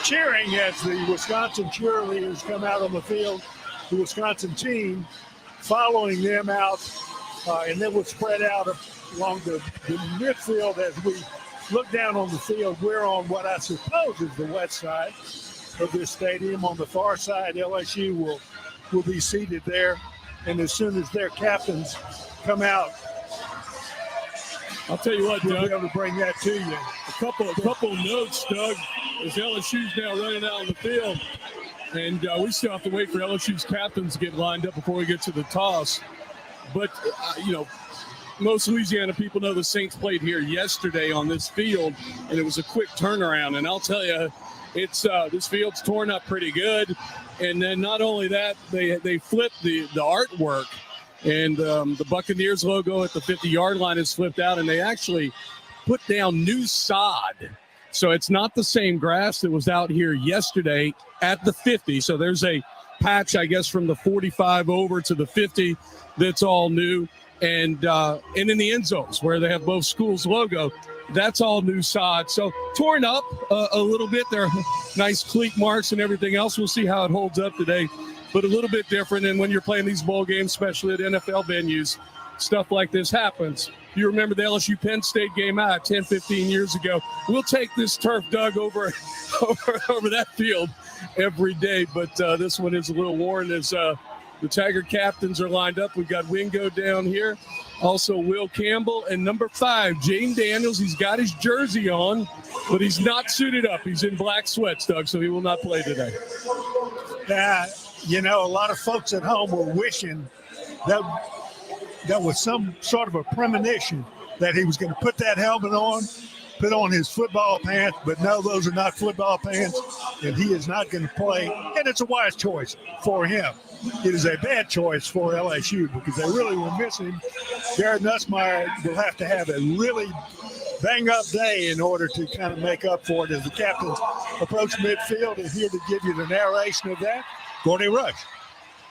cheering as the Wisconsin cheerleaders come out on the field, the Wisconsin team following them out, and then we'll spread out along the midfield as we look down on the field. We're on what I suppose is the west side of this stadium. On the far side, LSU will be seated there, and as soon as their captains come out, I'll tell you what, we'll Doug, be able to bring that to you. A couple of notes, Doug, as LSU's now running out on the field, and we still have to wait for LSU's captains to get lined up before we get to the toss. But, most Louisiana people know the Saints played here yesterday on this field, and it was a quick turnaround. And I'll tell you, it's this field's torn up pretty good. And then not only that, they flipped the artwork, and the Buccaneers logo at the 50-yard line is flipped out, and they actually put down new sod. So it's not the same grass that was out here yesterday at the 50. So there's a patch, I guess, from the 45 over to the 50 that's all new. And in the end zones where they have both schools' logo, that's all new sod. So torn up a little bit. There are nice cleat marks and everything else. We'll see how it holds up today, but a little bit different. And when you're playing these bowl games, especially at NFL venues, stuff like this happens. You remember the LSU Penn State game out 10, 15 years ago. We'll take this turf, Doug, over that field every day. But this one is a little worn as the Tiger captains are lined up. We've got Wingo down here, also Will Campbell, and number 5, Jayden Daniels. He's got his jersey on, but he's not suited up. He's in black sweats, Doug, so he will not play today. A lot of folks at home were wishing that was some sort of a premonition that he was going to put that helmet on, put on his football pants, but no, those are not football pants, and he is not going to play. And it's a wise choice for him. It is a bad choice for LSU because they really were missing him. Garrett Nussmeier will have to have a really bang-up day in order to kind of make up for it as the captains approach midfield. And here to give you the narration of that, Gordy Rush.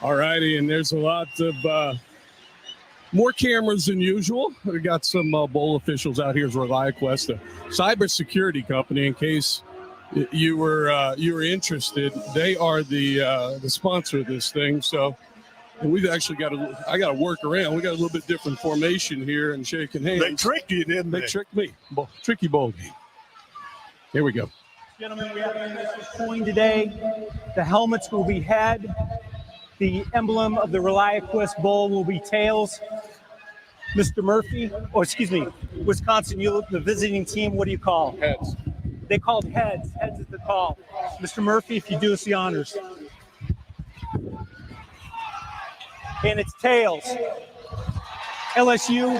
All righty, and there's a lot of more cameras than usual. We got some bowl officials out here as ReliaQuest, a cybersecurity company, in case you were interested. They are the sponsor of this thing. So, and we've actually I got to work around. We got a little bit different formation here and shaking hands. They tricked you, didn't they? They tricked me. Tricky bowl game. Here we go. Gentlemen, we have a coin today. The helmets will be head. The emblem of the ReliaQuest Bowl will be tails. Mr. Murphy, Wisconsin, the visiting team, what do you call? Heads. They called heads. Heads is the call. Mr. Murphy, if you do us the honors. And it's tails. LSU,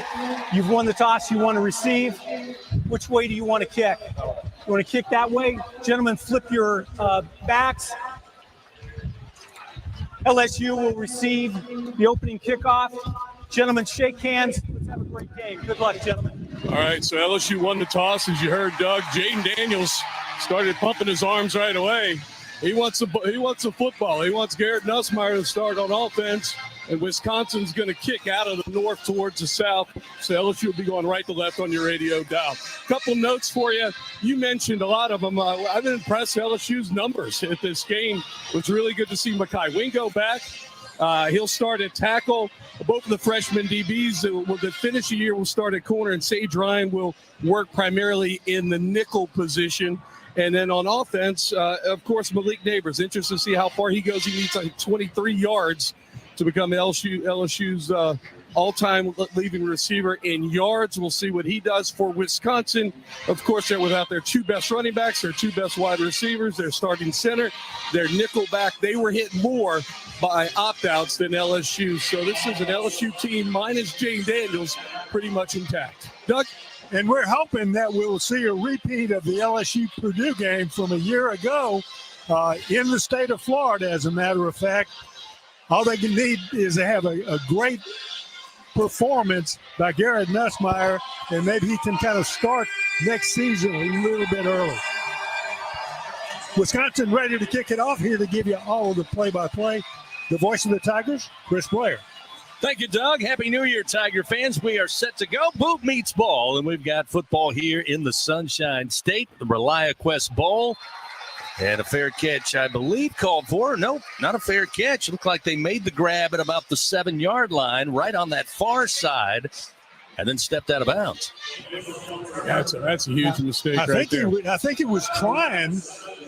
you've won the toss. You want to receive. Which way do you want to kick? You want to kick that way? Gentlemen, flip your backs. LSU will receive the opening kickoff. Gentlemen, shake hands. Let's have a great game. Good luck, gentlemen. All right, so LSU won the toss, as you heard, Doug. Jayden Daniels started pumping his arms right away. He wants a football. He wants Garrett Nussmeier to start on offense, and Wisconsin's going to kick out of the north towards the south. So LSU will be going right to left on your radio dial. Couple notes for you. You mentioned a lot of them. I've been impressed with LSU's numbers at this game. It was really good to see Mekhi Wingo back. He'll start at tackle. Both of the freshman DBs that finish the year will start at corner, and Sage Ryan will work primarily in the nickel position. And then on offense, of course, Malik Neighbors. Interested to see how far he goes. He needs like 23 yards to become LSU's all-time leading receiver in yards. We'll see what he does for Wisconsin. Of course, they're without their 2 best running backs, their 2 best wide receivers, their starting center, their nickel back. They were hit more by opt-outs than LSU. So this is an LSU team minus Jayden Daniels pretty much intact. Doug? And we're hoping that we'll see a repeat of the LSU-Purdue game from a year ago in the state of Florida, as a matter of fact. All they can need is to have a great performance by Garrett Nussmeier, and maybe he can kind of start next season a little bit early. Wisconsin ready to kick it off. Here to give you all of the play-by-play. The voice of the Tigers, Chris Blair. Thank you, Doug. Happy New Year, Tiger fans. We are set to go. Boot meets ball, and we've got football here in the Sunshine State, the ReliaQuest Bowl. And a fair catch, I believe, called for. Nope, not a fair catch. It looked like they made the grab at about the 7-yard line, right on that far side, and then stepped out of bounds. That's a huge mistake I think he was trying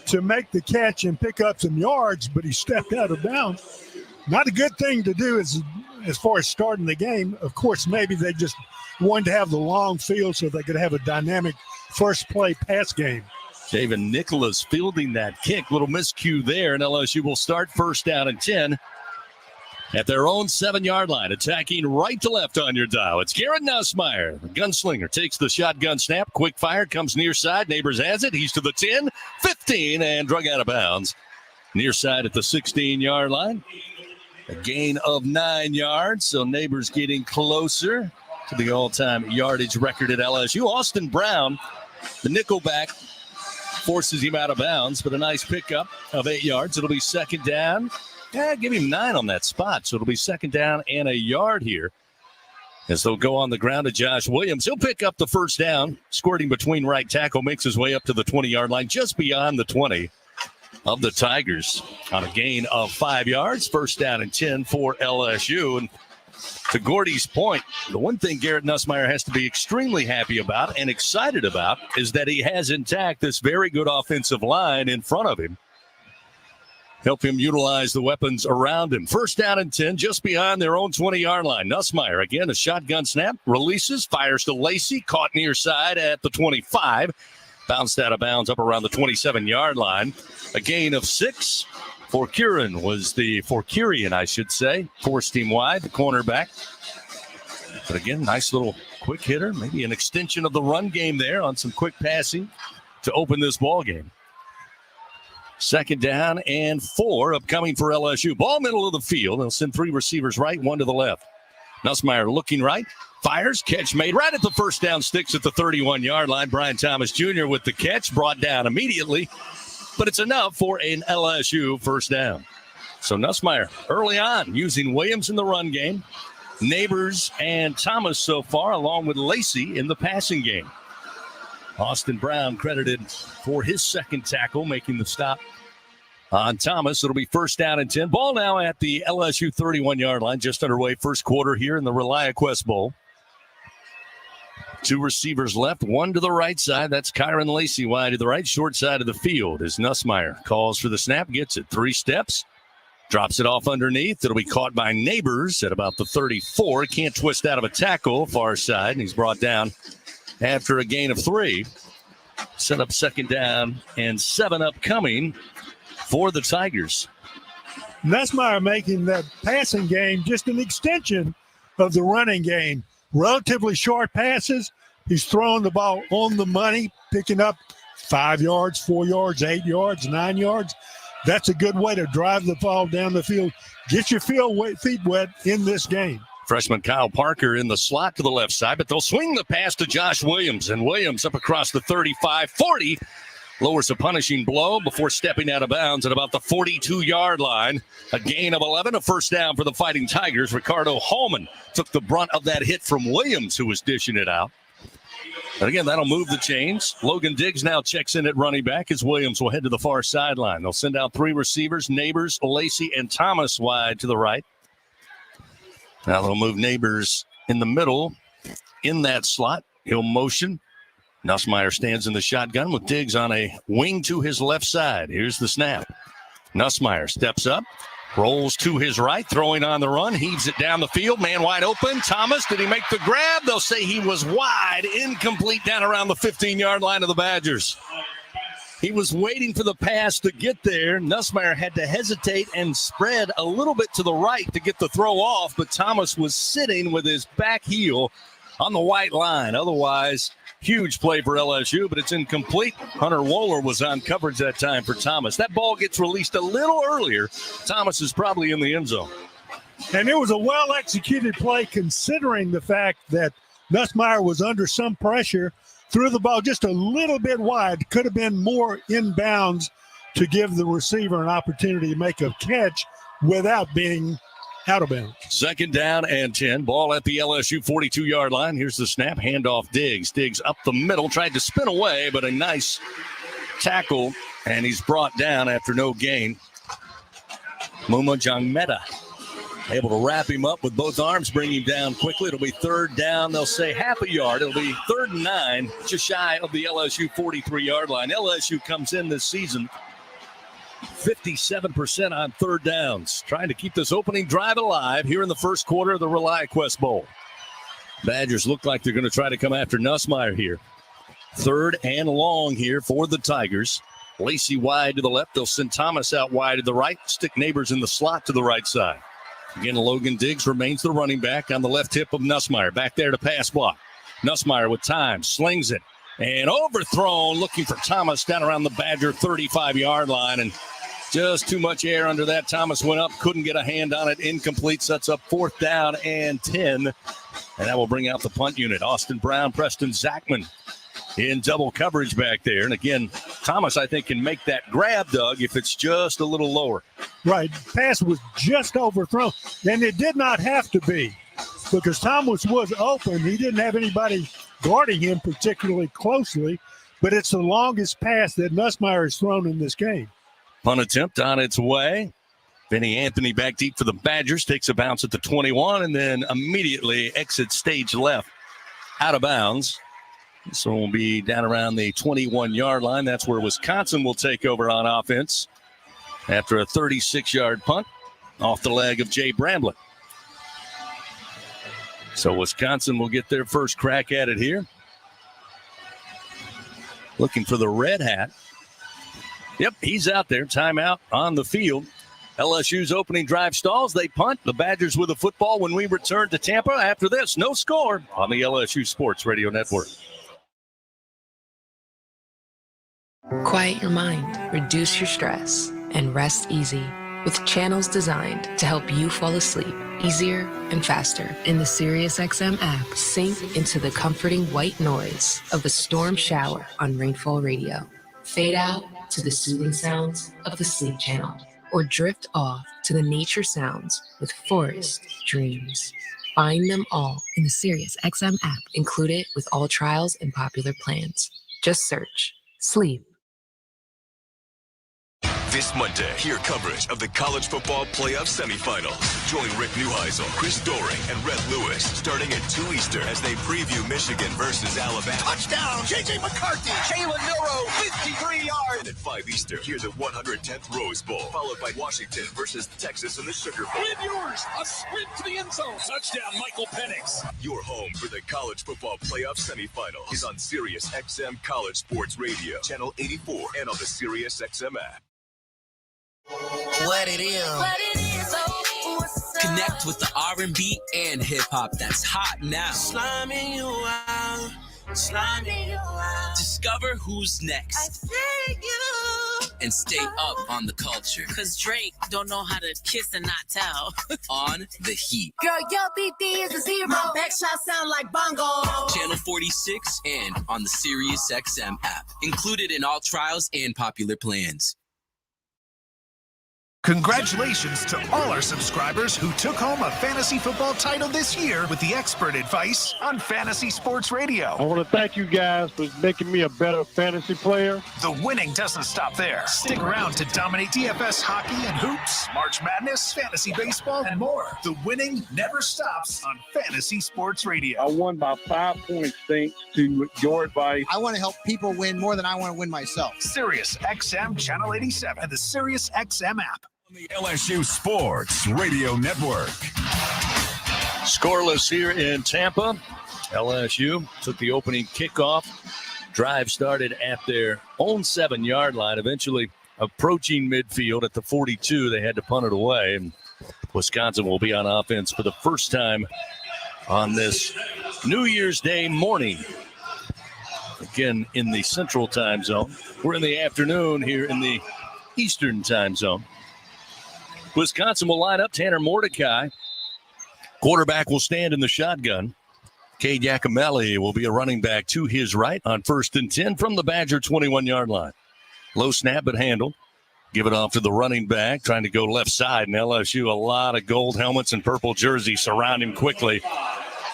to make the catch and pick up some yards, but he stepped out of bounds. Not a good thing to do as far as starting the game. Of course, maybe they just wanted to have the long field so they could have a dynamic first play pass game. David Nicholas fielding that kick. Little miscue there, and LSU will start first down and 10 at their own 7-yard line, attacking right to left on your dial. It's Garrett Nussmeier. The gunslinger takes the shotgun snap. Quick fire, comes near side. Neighbors has it. He's to the 10, 15, and drug out of bounds. Near side at the 16-yard line. A gain of 9 yards, so Neighbors getting closer to the all-time yardage record at LSU. Austin Brown, the nickelback, forces him out of bounds, but a nice pickup of 8 yards. It'll be second down. Give him 9 on that spot, so it'll be second down and a yard here as they'll go on the ground to Josh Williams. He'll pick up the first down, squirting between right tackle, makes his way up to the 20-yard line, just beyond the 20 of the Tigers on a gain of 5 yards. First down and 10 for LSU. And to Gordy's point, the one thing Garrett Nussmeier has to be extremely happy about and excited about is that he has intact this very good offensive line in front of him. Help him utilize the weapons around him. First down and 10, just behind their own 20-yard line. Nussmeier, again, a shotgun snap, releases, fires to Lacey, caught near side at the 25. Bounced out of bounds up around the 27-yard line. A gain of 6. Forcurian, forced him wide, the cornerback. But again, nice little quick hitter, maybe an extension of the run game there on some quick passing to open this ball game. Second down and 4 upcoming for LSU. Ball middle of the field. They'll send 3 receivers right, 1 to the left. Nussmeier looking right, fires, catch made right at the first down, sticks at the 31-yard line. Brian Thomas Jr. with the catch, brought down immediately, but it's enough for an LSU first down. So Nussmeier early on using Williams in the run game, Neighbors and Thomas so far, along with Lacey in the passing game. Austin Brown credited for his second tackle, making the stop on Thomas. It'll be first down and 10. Ball now at the LSU 31-yard line, just underway first quarter here in the ReliaQuest Bowl. 2 receivers left, 1 to the right side. That's Kyron Lacey wide to the right, short side of the field as Nussmeier calls for the snap, gets it 3 steps, drops it off underneath. It'll be caught by Neighbors at about the 34. Can't twist out of a tackle, far side, and he's brought down after a gain of 3. Set up second down and 7 upcoming for the Tigers. Nussmeier making that passing game just an extension of the running game. Relatively short passes. He's throwing the ball on the money, picking up 5 yards, 4 yards, 8 yards, 9 yards. That's a good way to drive the ball down the field. Get your feet wet in this game. Freshman Kyle Parker in the slot to the left side, but they'll swing the pass to Josh Williams, and Williams up across the 35-40. Lowers a punishing blow before stepping out of bounds at about the 42-yard line. A gain of 11, a first down for the Fighting Tigers. Ricardo Hallman took the brunt of that hit from Williams, who was dishing it out. And again, that'll move the chains. Logan Diggs now checks in at running back as Williams will head to the far sideline. They'll send out 3 receivers, Neighbors, Lacey, and Thomas wide to the right. Now they'll move Neighbors in the middle in that slot. He'll motion. Nussmeier stands in the shotgun with Diggs on a wing to his left side. Here's the snap. Nussmeier steps up, rolls to his right, throwing on the run, heaves it down the field, man wide open. Thomas, did he make the grab? They'll say he was wide, incomplete down around the 15-yard line of the Badgers. He was waiting for the pass to get there. Nussmeier had to hesitate and spread a little bit to the right to get the throw off, but Thomas was sitting with his back heel on the white line. Otherwise, huge play for LSU, but it's incomplete. Hunter Wohler was on coverage that time for Thomas. That ball gets released a little earlier. Thomas is probably in the end zone. And it was a well-executed play considering the fact that Nussmeier was under some pressure, threw the ball just a little bit wide. Could have been more inbounds to give the receiver an opportunity to make a catch without being out of bounds. Second down and 10. Ball at the LSU 42-yard line. Here's the snap. Handoff Diggs. Diggs up the middle. Tried to spin away, but a nice tackle And he's brought down after no gain. Muma Jangmeta able to wrap him up with both arms, bring him down quickly. It'll be third down. They'll say half a yard. It'll be 3rd and 9, just shy of the LSU 43-yard line. LSU comes in this season 57% on 3rd downs, trying to keep this opening drive alive here in the first quarter of the ReliaQuest Bowl. Badgers look like they're going to try to come after Nussmeier here. 3rd and long here for the Tigers. Lacey wide to the left. They'll send Thomas out wide to the right. Stick Neighbors in the slot to the right side. Again, Logan Diggs remains the running back on the left hip of Nussmeier. Back there to pass block. Nussmeier with time, slings it, and overthrown, looking for Thomas down around the Badger 35-yard line. And just too much air under that. Thomas went up, couldn't get a hand on it. Incomplete, sets up 4th down and 10. And that will bring out the punt unit. Austin Brown, Preston Zachman in double coverage back there. And again, Thomas, I think, can make that grab, Doug, if it's just a little lower. Right. Pass was just overthrown. And it did not have to be, because Thomas was open. He didn't have anybody guarding him particularly closely, but it's the longest pass that Nussmeier has thrown in this game. Punt attempt on its way. Vinny Anthony back deep for the Badgers, takes a bounce at the 21, and then immediately exits stage left out of bounds. So we'll be down around the 21-yard line. That's where Wisconsin will take over on offense after a 36-yard punt off the leg of Jay Bramblett. So Wisconsin will get their first crack at it here. Looking for the red hat. Yep, he's out there. Timeout on the field. LSU's opening drive stalls. They punt. The Badgers with the football when we return to Tampa. After this, no score on the LSU Sports Radio Network. Quiet your mind, reduce your stress, and rest easy with channels designed to help you fall asleep easier and faster. In the SiriusXM app, sink into the comforting white noise of a storm shower on Rainfall Radio. Fade out to the soothing sounds of the Sleep Channel, or drift off to the nature sounds with Forest Dreams. Find them all in the SiriusXM app, included with all trials and popular plans. Just search Sleep. This Monday, hear coverage of the college football playoff semifinals. Join Rick Neuheisel, Chris Doring, and Red Lewis starting at 2 Eastern as they preview Michigan versus Alabama. Touchdown, J.J. McCarthy. Jalen Milroe, 53 yards. And at 5 Eastern, hear the 110th Rose Bowl, followed by Washington versus Texas in the Sugar Bowl. Win yours, a sprint to the end zone. Touchdown, Michael Penix. Your home for the college football playoff semifinals is on SiriusXM College Sports Radio, Channel 84, and on the SiriusXM app. What it is. Connect with the R&B and hip-hop that's hot now. Slamming you out. Slamming you out. Discover who's next. I see you. And stay up on the culture. Cause Drake don't know how to kiss and not tell. On the Heat. Girl, your BD is a 0. My back shot sound like bongo. Channel 46 and on the SiriusXM app. Included in all trials and popular plans. Congratulations to all our subscribers who took home a fantasy football title this year with the expert advice on Fantasy Sports Radio. I want to thank you guys for making me a better fantasy player. The winning doesn't stop there. Stick around to dominate DFS hockey and hoops, March Madness, fantasy baseball, and more. The winning never stops on Fantasy Sports Radio. I won by 5 points thanks to your advice. I want to help people win more than I want to win myself. Sirius XM Channel 87 and the Sirius XM app. The LSU Sports Radio Network. Scoreless here in Tampa. LSU took the opening kickoff. Drive started at their own 7-yard line, eventually approaching midfield at the 42. They had to punt it away, and Wisconsin will be on offense for the first time on this New Year's Day morning. Again, in the Central Time Zone. We're in the afternoon here in the Eastern Time Zone. Wisconsin will line up. Tanner Mordecai. Quarterback will stand in the shotgun. Cade Yakimelli will be a running back to his right on 1st and 10 from the Badger 21-yard line. Low snap but handled. Give it off to the running back, trying to go left side. And LSU, a lot of gold helmets and purple jerseys surround him quickly.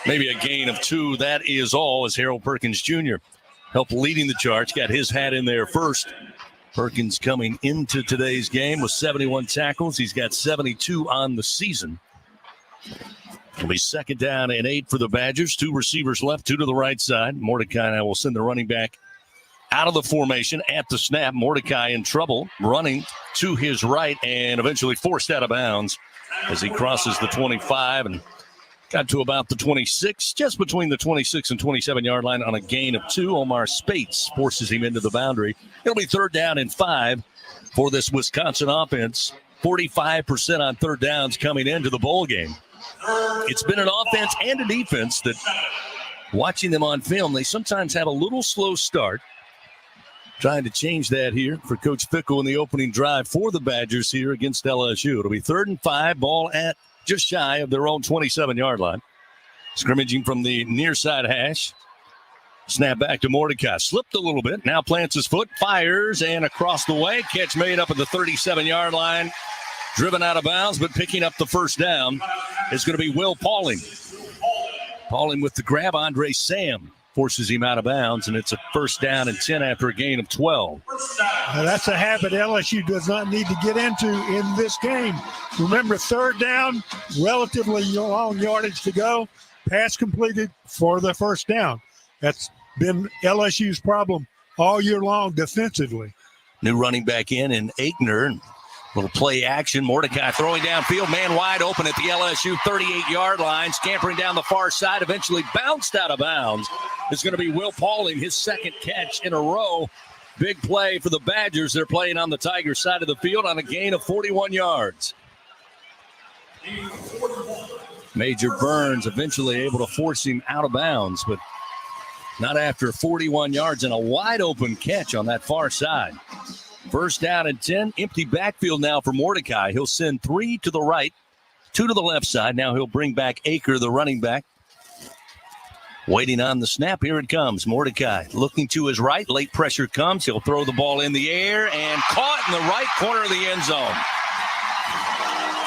Maybe a gain of 2. That is all, as Harold Perkins Jr. helped leading the charge. Got his hat in there first. Perkins coming into today's game with 71 tackles. He's got 72 on the season. It'll be 2nd down and 8 for the Badgers. 2 receivers left, 2 to the right side. Mordecai now will send the running back out of the formation at the snap. Mordecai in trouble, running to his right and eventually forced out of bounds as he crosses the 25 and got to about the 26, just between the 26 and 27-yard line on a gain of 2. Omar Spates forces him into the boundary. It'll be 3rd down and 5 for this Wisconsin offense. 45% on 3rd downs coming into the bowl game. It's been an offense and a defense that, watching them on film, they sometimes have a little slow start. Trying to change that here for Coach Fickle in the opening drive for the Badgers here against LSU. It'll be 3rd and 5, ball at just shy of their own 27-yard line. Scrimmaging from the near side hash. Snap back to Mordecai. Slipped a little bit. Now plants his foot, fires, and across the way. Catch made up at the 37-yard line. Driven out of bounds, but picking up the 1st down is going to be Will Pauling. Pauling with the grab. Andre Sam forces him out of bounds, and it's a 1st down and 10 after a gain of 12. Now that's a habit LSU does not need to get into in this game. Remember, 3rd down, relatively long yardage to go, pass completed for the 1st down. That's been LSU's problem all year long defensively. New running back in Aikner, and little play action. Mordecai throwing downfield, man wide open at the LSU 38-yard line, scampering down the far side, eventually bounced out of bounds. It's going to be Will Pauling, his 2nd catch in a row. Big play for the Badgers. They're playing on the Tiger side of the field on a gain of 41 yards. Major Burns eventually able to force him out of bounds, but not after 41 yards and a wide open catch on that far side. 1st down and 10. Empty backfield now for Mordecai. He'll send 3 to the right, 2 to the left side. Now he'll bring back Aker, the running back. Waiting on the snap. Here it comes. Mordecai looking to his right. Late pressure comes. He'll throw the ball in the air and caught in the right corner of the end zone.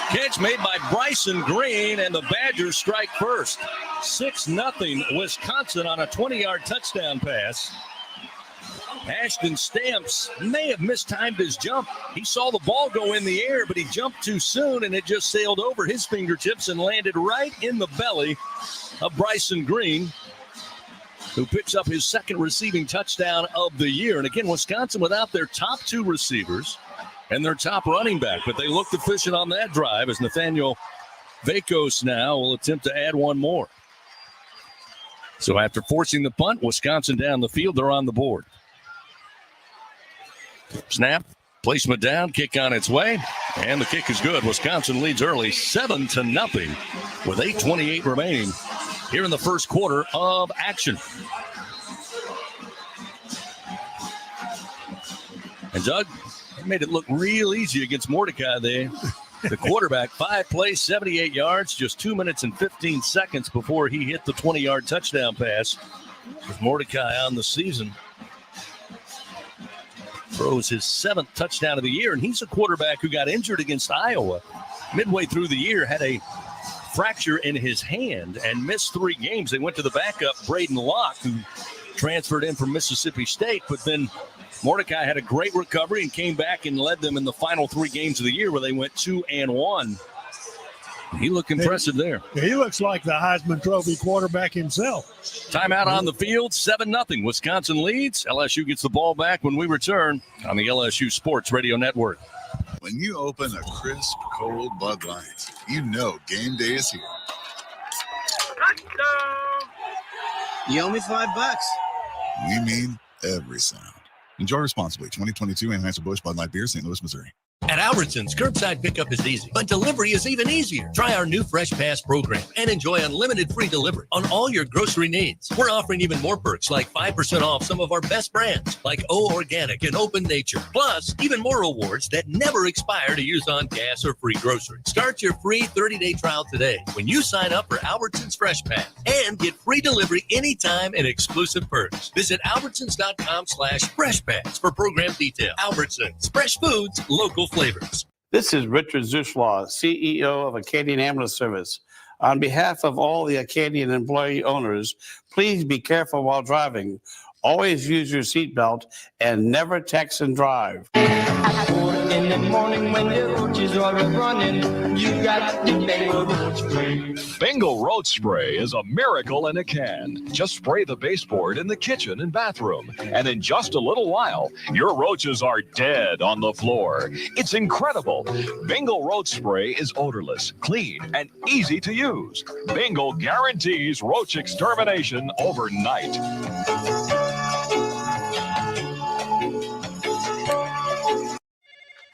Catch made by Bryson Green, and the Badgers strike first. 6-0 Wisconsin on a 20-yard touchdown pass. Ashton Stamps may have mistimed his jump. He saw the ball go in the air, but he jumped too soon, and it just sailed over his fingertips and landed right in the belly of Bryson Green, who picks up his 2nd receiving touchdown of the year. And again, Wisconsin without their top 2 receivers and their top running back, but they looked efficient on that drive as Nathaniel Vakos now will attempt to add one more. So after forcing the punt, Wisconsin down the field, they're on the board. Snap, placement down, kick on its way, and the kick is good. Wisconsin leads early 7-0 with 8:28 remaining here in the 1st quarter of action. And Doug, they made it look real easy against Mordecai there. The quarterback, 5 plays, 78 yards, just 2 minutes and 15 seconds before he hit the 20-yard touchdown pass. With Mordecai on the season, throws his 7th touchdown of the year, and he's a quarterback who got injured against Iowa midway through the year, had a fracture in his hand and missed 3 games. They went to the backup, Braden Locke, who transferred in from Mississippi State, but then Mordecai had a great recovery and came back and led them in the final 3 games of the year where they went 2-1. He looked impressive there. He looks like the Heisman Trophy quarterback himself. Timeout on the field, 7-0. Wisconsin leads. LSU gets the ball back when we return on the LSU Sports Radio Network. When you open a crisp, cold Bud Light, you know game day is here. You owe me $5. We mean every sound. Enjoy responsibly. 2022 Anheuser-Busch Bud Light Beer, St. Louis, Missouri. At Albertsons, curbside pickup is easy, but delivery is even easier. Try our new Fresh Pass program and enjoy unlimited free delivery on all your grocery needs. We're offering even more perks like 5% off some of our best brands like O Organic and Open Nature. Plus, even more rewards that never expire to use on gas or free groceries. Start your free 30-day trial today when you sign up for Albertsons Fresh Pass and get free delivery anytime and exclusive perks. Visit albertsons.com/Fresh Pass for program details. Albertsons, fresh foods, local flavors. This is Richard Zuschlaw, CEO of Acadian Ambulance Service. On behalf of all the Acadian employee owners, please be careful while driving. Always use your seatbelt and never text and drive. In the morning when the roaches are running, you got the Bengal roach spray. Bengal roach spray is a miracle in a can. Just spray the baseboard in the kitchen and bathroom, and in just a little while, your roaches are dead on the floor. It's incredible. Bengal roach spray is odorless, clean, and easy to use. Bengal guarantees roach extermination overnight.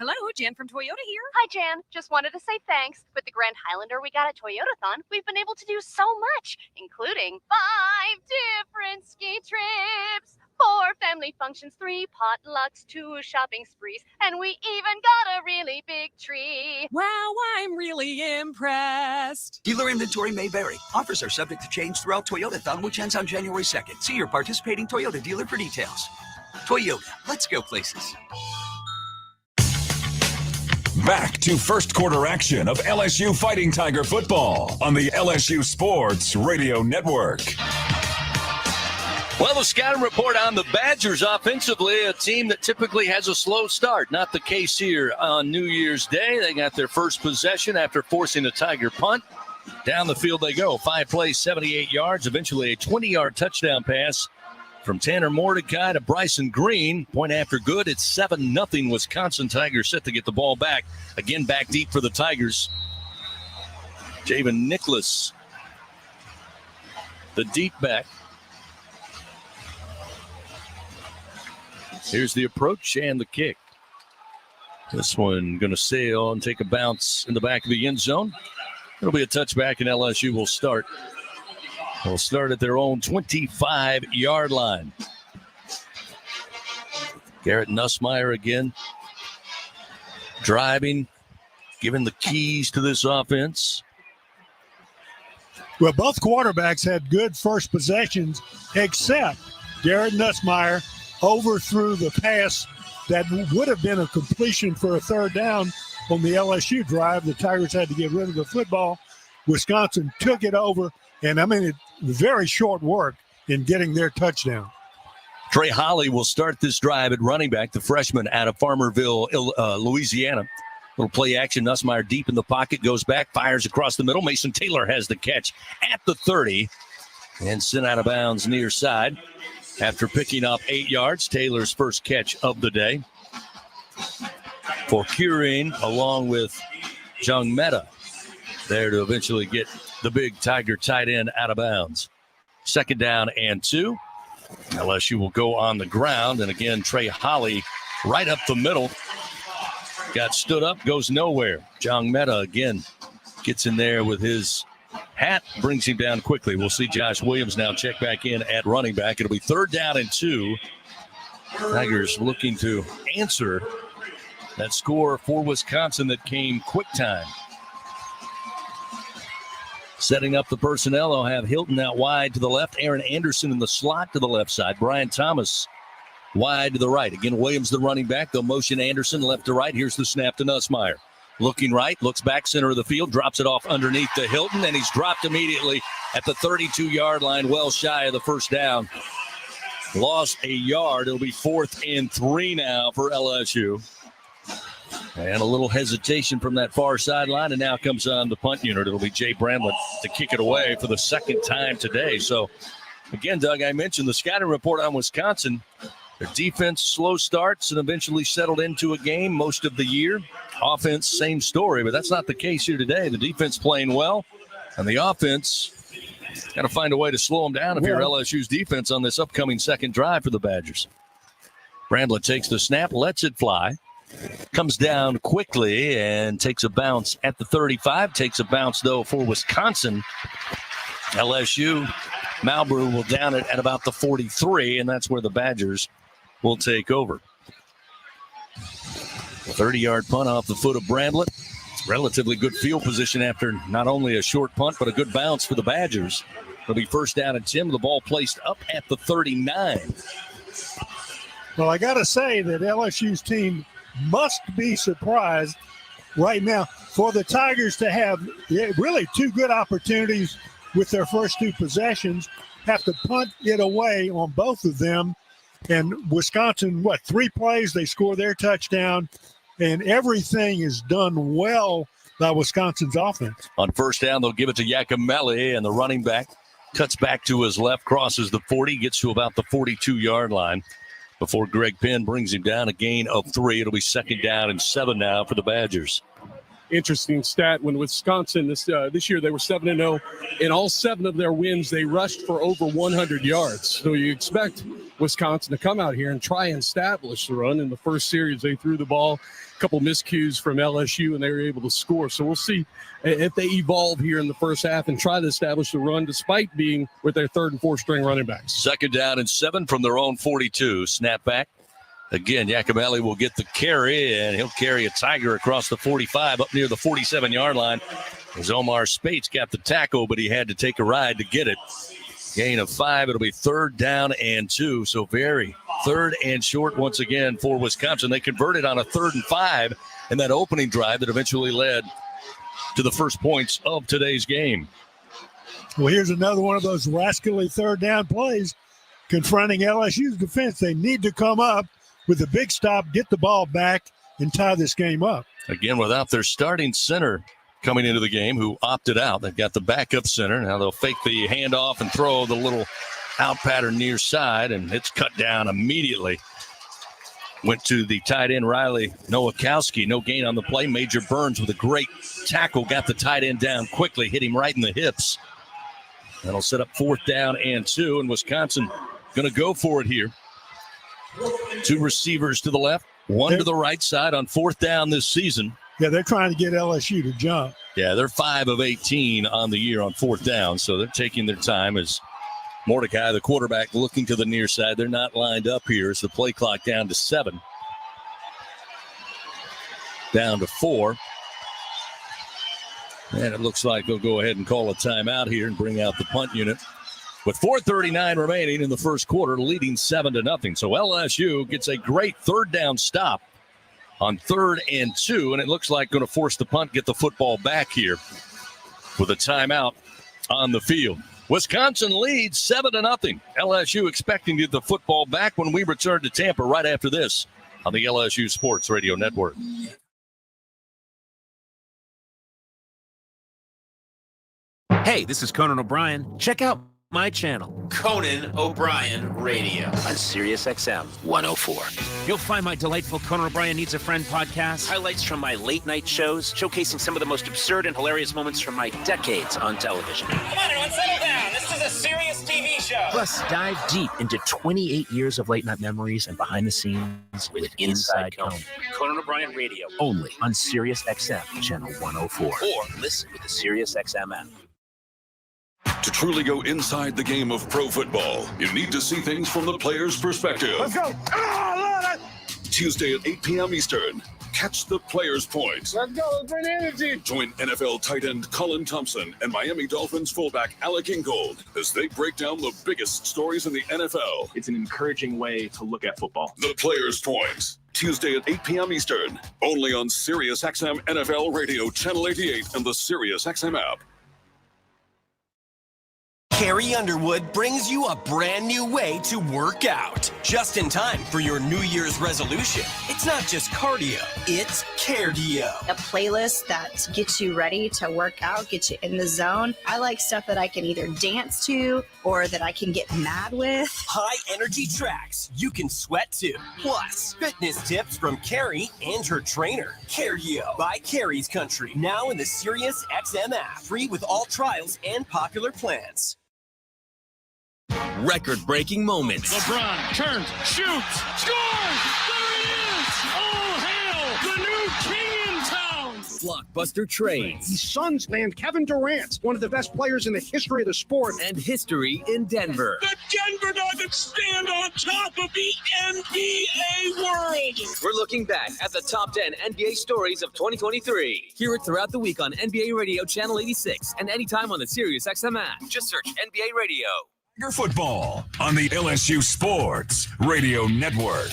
Hello, Jan from Toyota here. Hi, Jan. Just wanted to say thanks. With the Grand Highlander we got at Toyotathon, we've been able to do so much, including 5 different ski trips, 4 family functions, 3 potlucks, 2 shopping sprees, and we even got a really big tree. Wow, I'm really impressed. Dealer inventory may vary. Offers are subject to change throughout Toyotathon, which ends on January 2nd. See your participating Toyota dealer for details. Toyota, let's go places. Back to first quarter action of LSU Fighting Tiger football on the LSU Sports Radio Network. Well, the scouting report on the Badgers offensively, a team that typically has a slow start. Not the case here on New Year's Day. They got their first possession after forcing a Tiger punt. Down the field they go. 5 plays, 78 yards, eventually a 20-yard touchdown pass from Tanner Mordecai to Bryson Green. Point after good. It's 7-0 Wisconsin Tigers set to get the ball back. Again, back deep for the Tigers. Javen Nicholas, the deep back. Here's the approach and the kick. This one going to sail and take a bounce in the back of the end zone. It'll be a touchback, and LSU will start. They'll start at their own 25-yard line. Garrett Nussmeier again driving, giving the keys to this offense. Well, both quarterbacks had good first possessions, except Garrett Nussmeier overthrew the pass that would have been a completion for a third down on the LSU drive. The Tigers had to get rid of the football. Wisconsin took it over, and it very short work in getting their touchdown. Trey Holly will start this drive at running back, the freshman out of Farmerville, Louisiana. Little play action. Nussmeier deep in the pocket, goes back, fires across the middle. Mason Taylor has the catch at the 30 and sent out of bounds near side. After picking up 8 yards, Taylor's first catch of the day. For Curine, along with Jung Meta, there to eventually get the big Tiger tight end out of bounds. 2nd down and 2. LSU will go on the ground. And again, Trey Holly right up the middle. Got stood up, goes nowhere. Jung Meta again gets in there with his hat, brings him down quickly. We'll see Josh Williams now check back in at running back. It'll be 3rd down and 2. Tigers looking to answer that score for Wisconsin that came quick time. Setting up the personnel, they'll have Hilton out wide to the left, Aaron Anderson in the slot to the left side, Brian Thomas wide to the right. Again, Williams the running back. They'll motion Anderson left to right. Here's the snap to Nussmeier. Looking right, looks back center of the field, drops it off underneath to Hilton, and he's dropped immediately at the 32-yard line, well shy of the first down. Lost a yard. It'll be 4th and 3 now for LSU. And a little hesitation from that far sideline, and now comes on the punt unit. It'll be Jay Bramlett to kick it away for the 2nd time today. So, again, Doug, I mentioned the scouting report on Wisconsin. Their defense, slow starts and eventually settled into a game most of the year. Offense, same story, but that's not the case here today. The defense playing well, and the offense got to find a way to slow them down if you're LSU's defense on this upcoming second drive for the Badgers. Bramlett takes the snap, lets it fly. Comes down quickly and takes a bounce at the 35. Takes a bounce, though, for Wisconsin. LSU, Malbrew will down it at about the 43, and that's where the Badgers will take over. 30-yard punt off the foot of Bramlett. Relatively good field position after not only a short punt, but a good bounce for the Badgers. It'll be 1st down and 10. The ball placed up at the 39. Well, I got to say that LSU's team must be surprised right now for the Tigers to have really 2 good opportunities with their first 2 possessions, have to punt it away on both of them. And Wisconsin, 3 plays, they score their touchdown, and everything is done well by Wisconsin's offense. On first down, they'll give it to Yakamele, and the running back cuts back to his left, crosses the 40, gets to about the 42-yard line before Greg Penn brings him down a gain of 3. It'll be 2nd down and 7 now for the Badgers. Interesting stat. When Wisconsin this year, they were 7-0. In all 7 of their wins, they rushed for over 100 yards. So you expect Wisconsin to come out here and try and establish the run. In the first series, they threw the ball, a couple miscues from LSU, and they were able to score. So we'll see if they evolve here in the first half and try to establish the run despite being with their 3rd and 4th string running backs. 2nd down and 7 from their own 42. Snap back. Again, Yakamele will get the carry, and he'll carry a Tiger across the 45 up near the 47-yard line. As Omar Spates got the tackle, but he had to take a ride to get it. Gain of 5. It'll be 3rd down and 2. So very 3rd and short once again for Wisconsin. They converted on a 3rd and 5 in that opening drive that eventually led to the first points of today's game. Well, here's another one of those rascally 3rd down plays confronting LSU's defense. They need to come up with a big stop, get the ball back, and tie this game up. Again, without their starting center coming into the game, who opted out. They've got the backup center. Now they'll fake the handoff and throw the little out pattern near side, and it's cut down immediately. Went to the tight end, Riley Nowakowski. No gain on the play. Major Burns with a great tackle. Got the tight end down quickly, hit him right in the hips. That'll set up 4th down and 2, and Wisconsin going to go for it here. 2 receivers to the left, 1 to the right side on 4th down this season. Yeah, they're trying to get LSU to jump. Yeah, they're 5 of 18 on the year on 4th down, so they're taking their time as Mordecai, the quarterback, looking to the near side. They're not lined up here as the play clock down to 7. Down to 4. And it looks like they'll go ahead and call a timeout here and bring out the punt unit. With 4:39 remaining in the first quarter, leading 7-0. So LSU gets a great 3rd down stop on 3rd and 2, and it looks like going to force the punt, get the football back here with a timeout on the field. Wisconsin leads 7-0. LSU expecting to get the football back when we return to Tampa right after this on the LSU Sports Radio Network. Hey, this is Conan O'Brien. Check out my channel, Conan O'Brien Radio, on Sirius XM 104. You'll find my delightful Conan O'Brien Needs a Friend podcast, highlights from my late night shows, showcasing some of the most absurd and hilarious moments from my decades on television. Come on, everyone, settle down. This is a serious TV show. Plus, dive deep into 28 years of late night memories and behind the scenes with Inside Conan. Conan O'Brien Radio, only on Sirius XM channel 104. Or listen with the Sirius XM app. To truly go inside the game of pro football, you need to see things from the player's perspective. Let's go. Oh, love it. Tuesday at 8 p.m. Eastern. Catch the player's point. Let's go. Let's bring energy. Join NFL tight end Colin Thompson and Miami Dolphins fullback Alec Ingold as they break down the biggest stories in the NFL. It's an encouraging way to look at football. The Player's Point. Tuesday at 8 p.m. Eastern. Only on Sirius XM NFL Radio Channel 88 and the Sirius XM app. Carrie Underwood brings you a brand new way to work out, just in time for your New Year's resolution. It's not just cardio, it's cardio. A playlist that gets you ready to work out, gets you in the zone. I like stuff that I can either dance to or that I can get mad with. High energy tracks you can sweat to. Plus, fitness tips from Carrie and her trainer. Cardio by Carrie's Country. Now in the Sirius XM app. Free with all trials and popular plans. Record-breaking moments. LeBron turns, shoots, scores! There he is! All hail the new king in town! Blockbuster trades. The Suns land Kevin Durant, one of the best players in the history of the sport. And history in Denver. The Denver Nuggets stand on top of the NBA world! We're looking back at the top 10 NBA stories of 2023. Hear it throughout the week on NBA Radio Channel 86 and anytime on the Sirius XM app. Just search NBA Radio. Football on the LSU Sports Radio Network.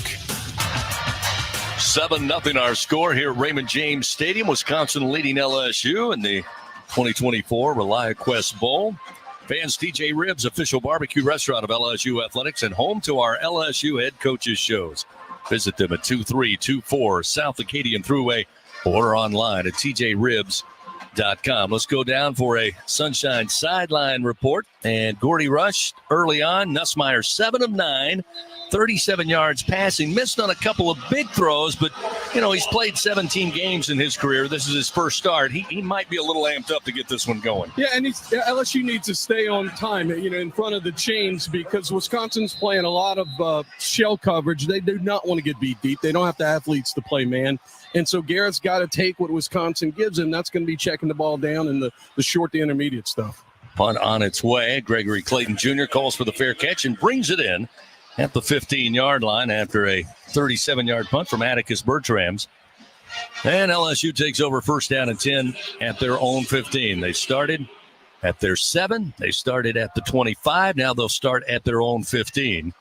7-0 our score here at Raymond James Stadium. Wisconsin leading LSU in the 2024 ReliaQuest Bowl. Fans, TJ Ribs, official barbecue restaurant of LSU Athletics and home to our LSU head coaches shows. Visit them at 2324 South Acadian Thruway or online at tjribs.com. Let's go down for a Sunshine sideline report. And Gordy Rush early on. Nussmeier 7 of 9. 37 yards passing, missed on a couple of big throws, but, he's played 17 games in his career. This is his first start. He might be a little amped up to get this one going. Yeah, and LSU needs to stay on time, in front of the chains because Wisconsin's playing a lot of shell coverage. They do not want to get beat deep. They don't have the athletes to play man. And so Garrett's got to take what Wisconsin gives him. That's going to be checking the ball down and the short to intermediate stuff. Punt on its way. Gregory Clayton Jr. calls for the fair catch and brings it in at the 15-yard line after a 37-yard punt from Atticus Bertrams. And LSU takes over first down and 10 at their own 15. They started at their 7. They started at the 25. Now they'll start at their own 15.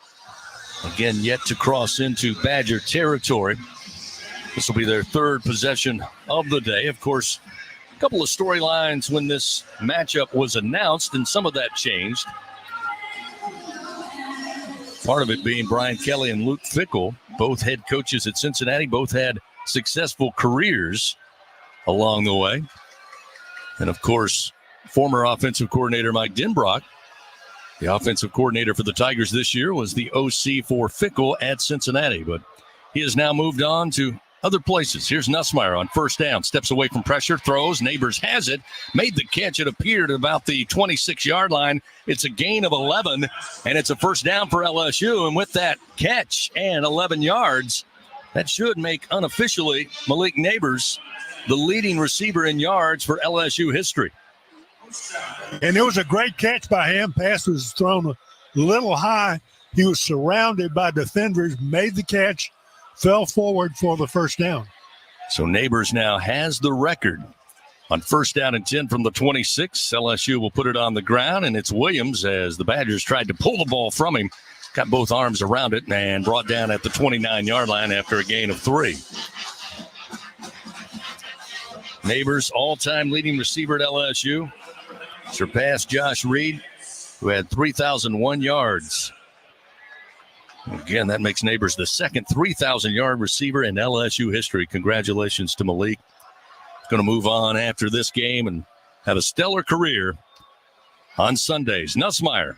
Again, yet to cross into Badger territory. This will be their third possession of the day. Of course, a couple of storylines when this matchup was announced, and some of that changed. Part of it being Brian Kelly and Luke Fickell, both head coaches at Cincinnati, both had successful careers along the way. And, of course, former offensive coordinator Mike Denbrock, the offensive coordinator for the Tigers this year, was the OC for Fickell at Cincinnati. But he has now moved on to other places. Here's Nussmeier on first down. Steps away from pressure, throws. Neighbors has it. Made the catch. It appeared at about the 26-yard line. It's a gain of 11, and it's a first down for LSU. And with that catch and 11 yards, that should make unofficially Malik Neighbors the leading receiver in yards for LSU history. And it was a great catch by him. Pass was thrown a little high. He was surrounded by defenders, made the catch, fell forward for the first down. So Neighbors now has the record on first down and 10 from the 26. LSU will put it on the ground, and it's Williams as the Badgers tried to pull the ball from him. Got both arms around it and brought down at the 29-yard line after a gain of 3. Neighbors, all-time leading receiver at LSU, surpassed Josh Reed, who had 3,001 yards. Again, that makes Neighbors the second 3,000-yard receiver in LSU history. Congratulations to Malik. He's going to move on after this game and have a stellar career on Sundays. Nussmeier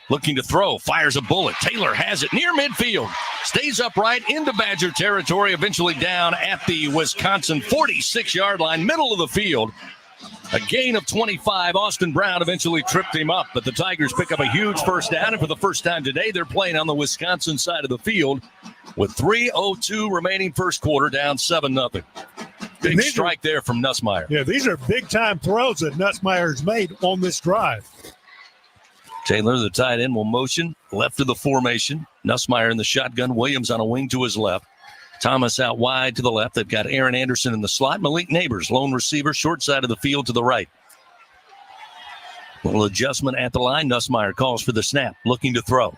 looking to throw, fires a bullet. Taylor has it near midfield. Stays upright into Badger territory, eventually down at the Wisconsin 46-yard line, middle of the field. A gain of 25. Austin Brown eventually tripped him up, but the Tigers pick up a huge first down, and for the first time today, they're playing on the Wisconsin side of the field with 3:02 remaining first quarter, down 7-0. Big strike there from Nussmeier. Yeah, these are big-time throws that Nussmeier's made on this drive. Taylor, the tight end, will motion left of the formation. Nussmeier in the shotgun. Williams on a wing to his left. Thomas out wide to the left. They've got Aaron Anderson in the slot. Malik Neighbors, lone receiver, short side of the field to the right. Little adjustment at the line. Nussmeier calls for the snap, looking to throw.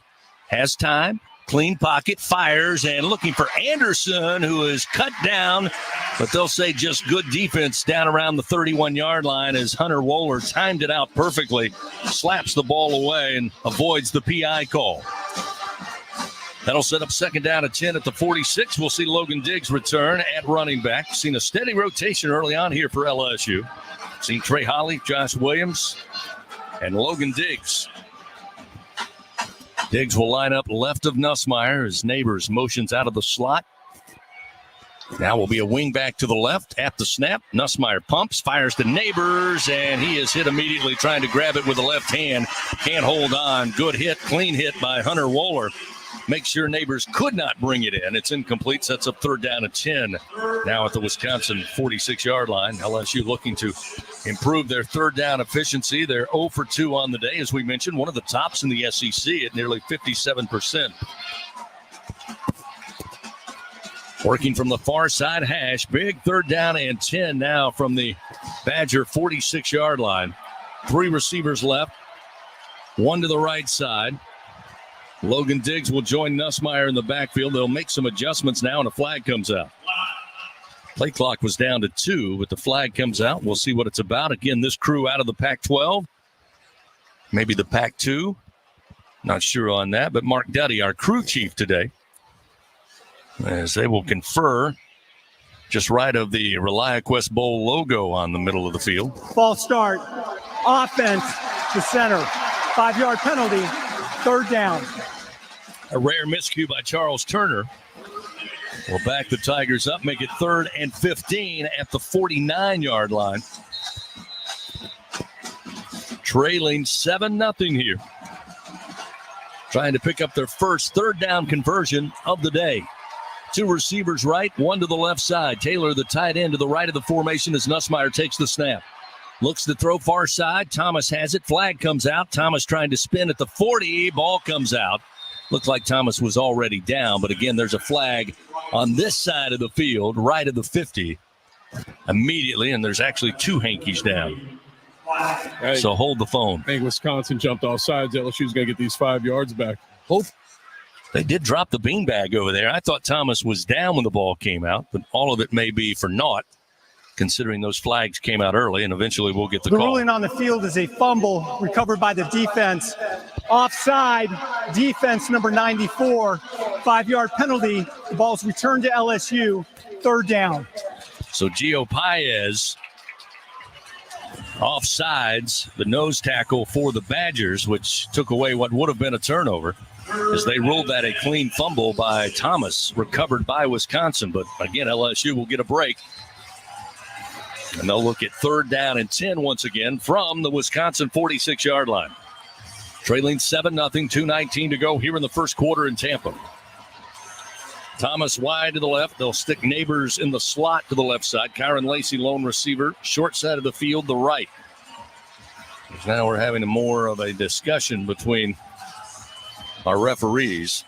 Has time. Clean pocket, fires, and looking for Anderson, who is cut down, but they'll say just good defense down around the 31-yard line as Hunter Wohler timed it out perfectly, slaps the ball away, and avoids the PI call. That'll set up second down at 10 at the 46. We'll see Logan Diggs return at running back. Seen a steady rotation early on here for LSU. Seen Trey Holly, Josh Williams, and Logan Diggs. Diggs will line up left of Nussmeier as Neighbors motions out of the slot. Now will be a wing back to the left at the snap. Nussmeier pumps, fires to Neighbors, and he is hit immediately trying to grab it with the left hand. Can't hold on. Good hit, clean hit by Hunter Wohler. Make sure Neighbors could not bring it in. It's incomplete, sets up third down at 10. Now at the Wisconsin 46-yard line. LSU looking to improve their third down efficiency. They're 0 for 2 on the day, as we mentioned, one of the tops in the SEC at nearly 57%. Working from the far side hash. Big third down and 10 now from the Badger 46-yard line. 3 receivers left. 1 to the right side. Logan Diggs will join Nussmeier in the backfield. They'll make some adjustments now, and a flag comes out. Play clock was down to 2, but the flag comes out. We'll see what it's about. Again, this crew out of the Pac-12 maybe the Pac-2. Not sure on that, but Mark Duddy, our crew chief today, as they will confer just right of the ReliaQuest Bowl logo on the middle of the field. False start. Offense to center. 5-yard penalty. 3rd down. A rare miscue by Charles Turner will back the Tigers up, make it 3rd and 15 at the 49-yard line. Trailing 7-0 here. Trying to pick up their first 3rd down conversion of the day. 2 receivers right, 1 to the left side. Taylor, the tight end, to the right of the formation as Nussmeier takes the snap. Looks to throw far side. Thomas has it. Flag comes out. Thomas trying to spin at the 40. Ball comes out. Looked like Thomas was already down, but again, there's a flag on this side of the field, right of the 50, immediately, and there's actually 2 hankies down. So hold the phone. I think Wisconsin jumped off sides. LSU's going to get these 5 yards back. Hope. They did drop the beanbag over there. I thought Thomas was down when the ball came out, but all of it may be for naught, considering those flags came out early, and eventually we'll get the call. The ruling on the field is a fumble recovered by the defense. Offside, defense number 94, 5-yard penalty. The ball's returned to LSU, 3rd down. So Gio Paez offsides, the nose tackle for the Badgers, which took away what would have been a turnover, as they ruled that a clean fumble by Thomas, recovered by Wisconsin. But again, LSU will get a break. And they'll look at 3rd down and 10 once again from the Wisconsin 46-yard line. Trailing 7-0, 2:19 to go here in the first quarter in Tampa. Thomas wide to the left. They'll stick Neighbors in the slot to the left side. Kyron Lacey, lone receiver, short side of the field, the right. Now we're having more of a discussion between our referees.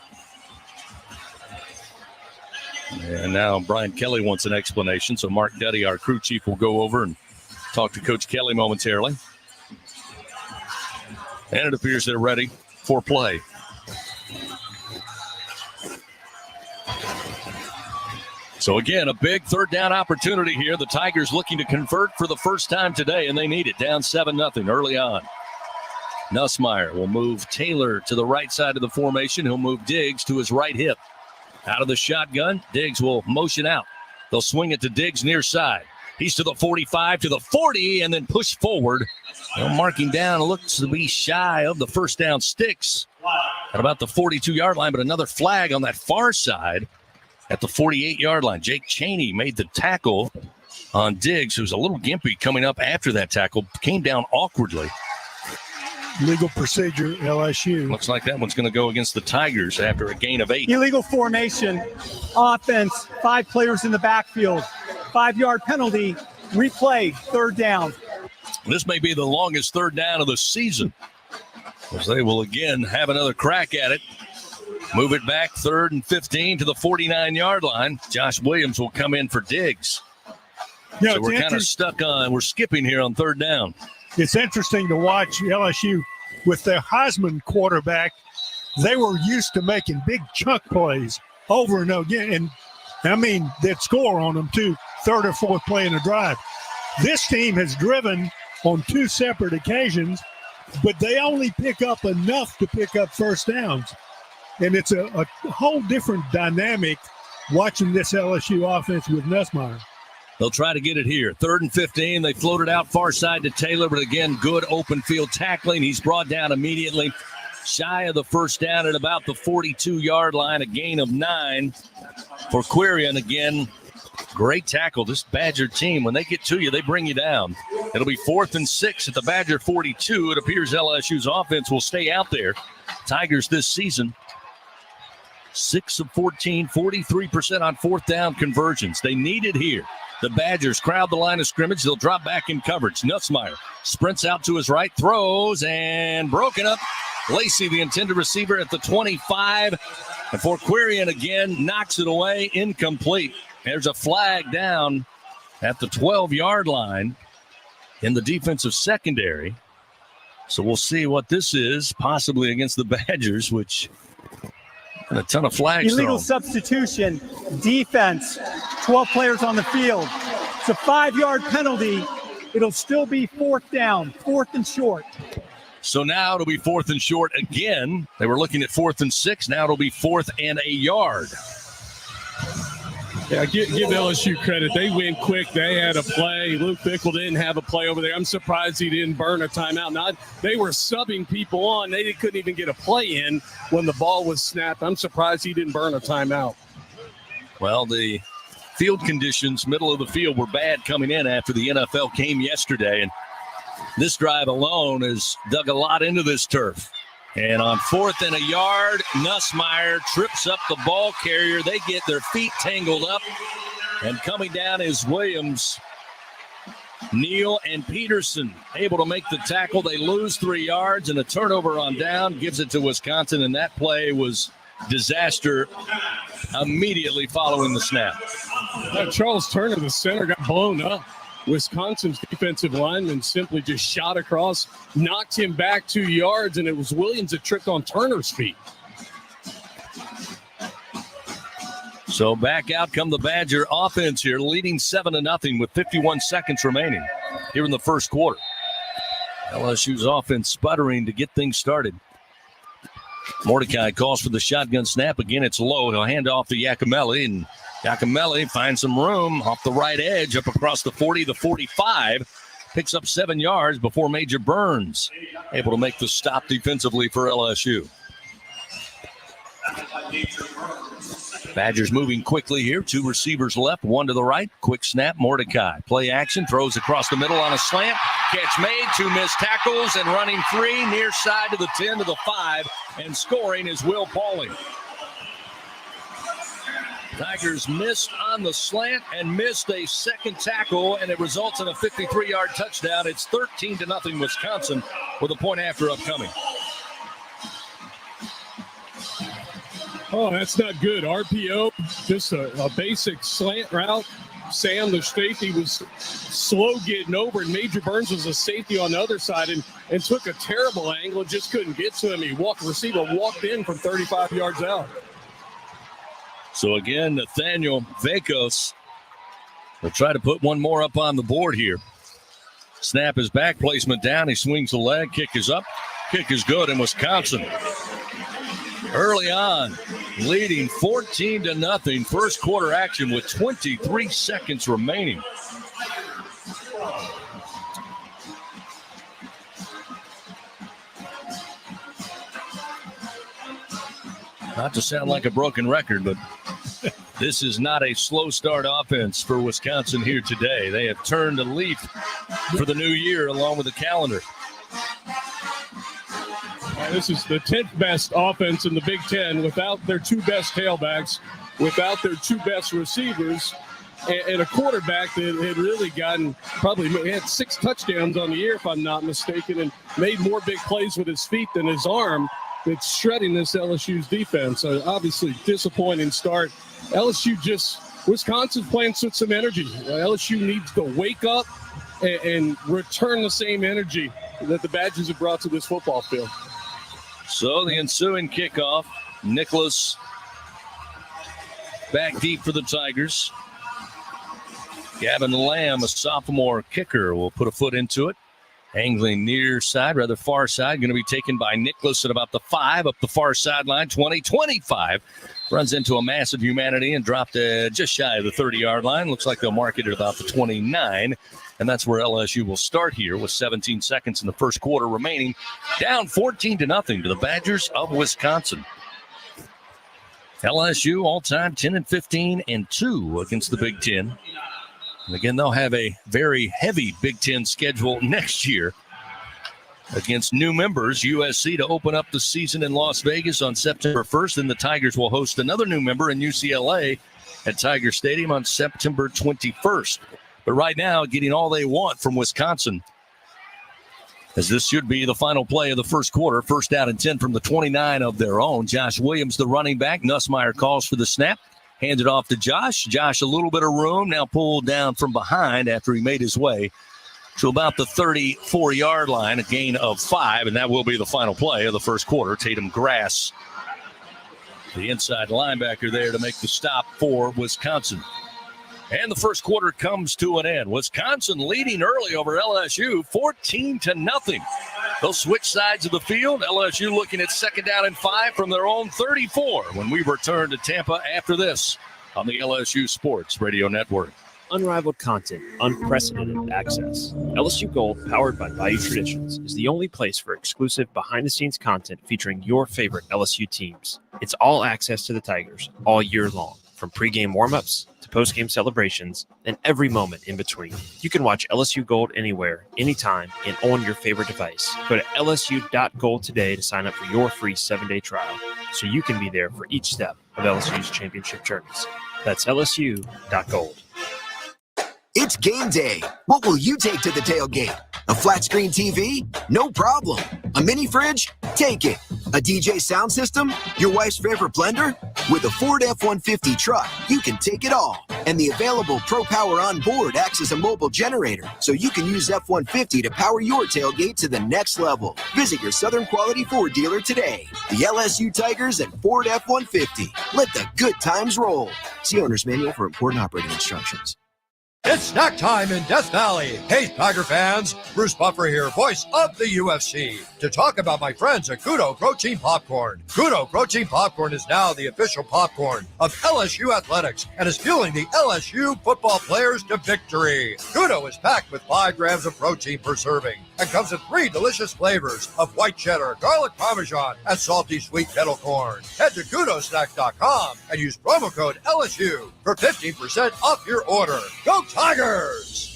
And now Brian Kelly wants an explanation, so Mark Duddy, our crew chief, will go over and talk to Coach Kelly momentarily. And it appears they're ready for play. So again, a big 3rd down opportunity here. The Tigers looking to convert for the first time today, and they need it. Down 7-0 early on. Nussmeier will move Taylor to the right side of the formation. He'll move Diggs to his right hip. Out of the shotgun, Diggs will motion out. They'll swing it to Diggs near side. He's to the 45, to the 40, and then push forward. Marking down, looks to be shy of the first down sticks at about the 42-yard line, but another flag on that far side at the 48-yard line. Jake Chaney made the tackle on Diggs, who's a little gimpy coming up after that tackle. Came down awkwardly. Legal procedure, LSU. Looks like that one's going to go against the Tigers after a gain of 8. Illegal formation. Offense, 5 players in the backfield. 5-yard penalty. Replay, 3rd down. This may be the longest 3rd down of the season, as they will again have another crack at it. Move it back, 3rd and 15 to the 49-yard line. Josh Williams will come in for Diggs. Yeah, so we're kind of stuck on, we're skipping here on 3rd down. It's interesting to watch LSU with their Heisman quarterback. They were used to making big chunk plays over and over again. And, I mean, they'd score on them, too, 3rd or 4th play in a drive. This team has driven on 2 separate occasions, but they only pick up enough to pick up first downs. And it's a whole different dynamic watching this LSU offense with Nussmeier. They'll try to get it here. 3rd and 15. They float it out far side to Taylor, but again, good open field tackling. He's brought down immediately. Shy of the first down at about the 42-yard line. A gain of 9 for Quirion. Again, great tackle. This Badger team, when they get to you, they bring you down. It'll be 4th and 6 at the Badger 42. It appears LSU's offense will stay out there. Tigers this season, 6 of 14, 43% on 4th down conversions. They need it here. The Badgers crowd the line of scrimmage. They'll drop back in coverage. Nussmeier sprints out to his right, throws, and broken up. Lacey, the intended receiver, at the 25. And for Quirion again, knocks it away, incomplete. There's a flag down at the 12-yard line in the defensive secondary. So we'll see what this is, possibly against the Badgers, which a ton of flags. Illegal thrown. substitution. Defense, 12 players on the field. It's a 5-yard penalty. It'll still be 4th down, 4th and short. So now it'll be 4th and short again. They were looking at 4th and 6. Now it'll be 4th and a yard. Yeah, give LSU credit. They went quick. They had a play. Luke Bickle didn't have a play over there. I'm surprised he didn't burn a timeout. They were subbing people on. They couldn't even get a play in when the ball was snapped. I'm surprised he didn't burn a timeout. Well, the field conditions, middle of the field, were bad coming in after the NFL came yesterday. And this drive alone has dug a lot into this turf. And on 4th and a yard, Nussmeier trips up the ball carrier. They get their feet tangled up. And coming down is Williams, Neal, and Peterson able to make the tackle. They lose 3 yards, and a turnover on down gives it to Wisconsin. And that play was disaster immediately following the snap. Charles Turner, the center, got blown up. Wisconsin's defensive lineman simply just shot across, knocked him back 2 yards, and it was Williams that tripped on Turner's feet. So back out come the Badger offense here, leading 7-0 with 51 seconds remaining here in the first quarter. LSU's offense sputtering to get things started. Mordecai calls for the shotgun snap. Again, it's low. He'll hand off to Iacomelli, and Iacomelli finds some room off the right edge up across the 40, the 45. Picks up 7 yards before Major Burns able to make the stop defensively for LSU. Badgers moving quickly here. 2 receivers left, 1 to the right. Quick snap, Mordecai. Play action, throws across the middle on a slant. Catch made, 2 missed tackles, and running free near side to the 10 to the 5. And scoring is Will Pauling. Tigers missed on the slant and missed a second tackle, and it results in a 53-yard touchdown. It's 13-0 Wisconsin with a point after upcoming. Oh, that's not good. RPO, just a basic slant route. Sam, the safety, was slow getting over, and Major Burns was a safety on the other side and took a terrible angle and just couldn't get to him. Receiver walked in from 35 yards out. So again, Nathaniel Vacos will try to put one more up on the board here. Snap is back, placement down. He swings the leg, kick is up. Kick is good in Wisconsin. Early on, leading 14-0. First quarter action with 23 seconds remaining. Not to sound like a broken record, but this is not a slow start offense for Wisconsin here today. They have turned a leaf for the new year along with the calendar. This is the 10th best offense in the Big Ten without their 2 best tailbacks, without their 2 best receivers, and a quarterback that had really had 6 touchdowns on the year, if I'm not mistaken, and made more big plays with his feet than his arm. That's shredding this LSU's defense. Obviously, disappointing start. Wisconsin's playing with some energy. LSU needs to wake up and return the same energy that the Badgers have brought to this football field. So the ensuing kickoff, Nicholas back deep for the Tigers. Gavin Lamb, a sophomore kicker, will put a foot into it. Angling near side, rather far side, going to be taken by Nicholas at about the 5, up the far sideline, 20-25. Runs into a massive humanity and dropped just shy of the 30-yard line. Looks like they'll mark it at about the 29. And that's where LSU will start here with 17 seconds in the first quarter remaining. Down 14-0 to the Badgers of Wisconsin. LSU all-time 10-15-2 against the Big Ten. And again, they'll have a very heavy Big Ten schedule next year against new members, USC, to open up the season in Las Vegas on September 1st. Then the Tigers will host another new member in UCLA at Tiger Stadium on September 21st. But right now, getting all they want from Wisconsin, as this should be the final play of the first quarter. First down and 10 from the 29 of their own. Josh Williams, the running back. Nussmeier calls for the snap. Hands it off to Josh. Josh, a little bit of room, now pulled down from behind after he made his way to about the 34-yard line, a gain of 5, and that will be the final play of the first quarter. Tatum Grass, the inside linebacker there to make the stop for Wisconsin. And the first quarter comes to an end. Wisconsin leading early over LSU, 14-0. They'll switch sides of the field. LSU looking at 2nd down and 5 from their own 34 when we return to Tampa after this on the LSU Sports Radio Network. Unrivaled content, unprecedented access. LSU Gold, powered by Bayou Traditions, is the only place for exclusive behind-the-scenes content featuring your favorite LSU teams. It's all access to the Tigers all year long, from pregame warm-ups to postgame celebrations and every moment in between. You can watch LSU Gold anywhere, anytime, and on your favorite device. Go to lsu.gold today to sign up for your free 7-day trial so you can be there for each step of LSU's championship journeys. That's lsu.gold. It's game day. What will you take to the tailgate? A flat screen TV? No problem. A mini fridge? Take it. A DJ sound system? Your wife's favorite blender? With a Ford F-150 truck, you can take it all. And the available Pro Power on board acts as a mobile generator, so you can use F-150 to power your tailgate to the next level. Visit your Southern Quality Ford dealer today. The LSU Tigers and Ford F-150. Let the good times roll. See owner's manual for important operating instructions. It's snack time in Death Valley. Hey, Tiger fans, Bruce Buffer here, voice of the UFC, to talk about my friends at Kudo Protein Popcorn. Kudo Protein Popcorn is now the official popcorn of LSU Athletics and is fueling the LSU football players to victory. Kudo is packed with 5 grams of protein per serving and comes in 3 delicious flavors of white cheddar, garlic parmesan, and salty sweet kettle corn. Head to kudosnack.com and use promo code LSU for 15% off your order. Go Tigers!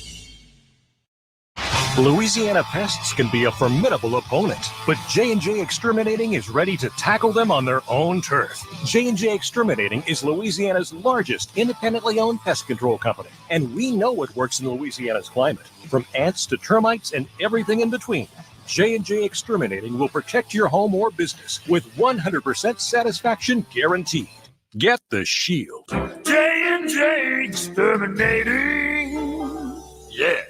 Louisiana pests can be a formidable opponent, but J&J Exterminating is ready to tackle them on their own turf. J&J Exterminating is Louisiana's largest independently owned pest control company, and we know what works in Louisiana's climate, from ants to termites and everything in between. J&J Exterminating will protect your home or business with 100% satisfaction guaranteed. Get the shield. J&J Exterminating. Yeah.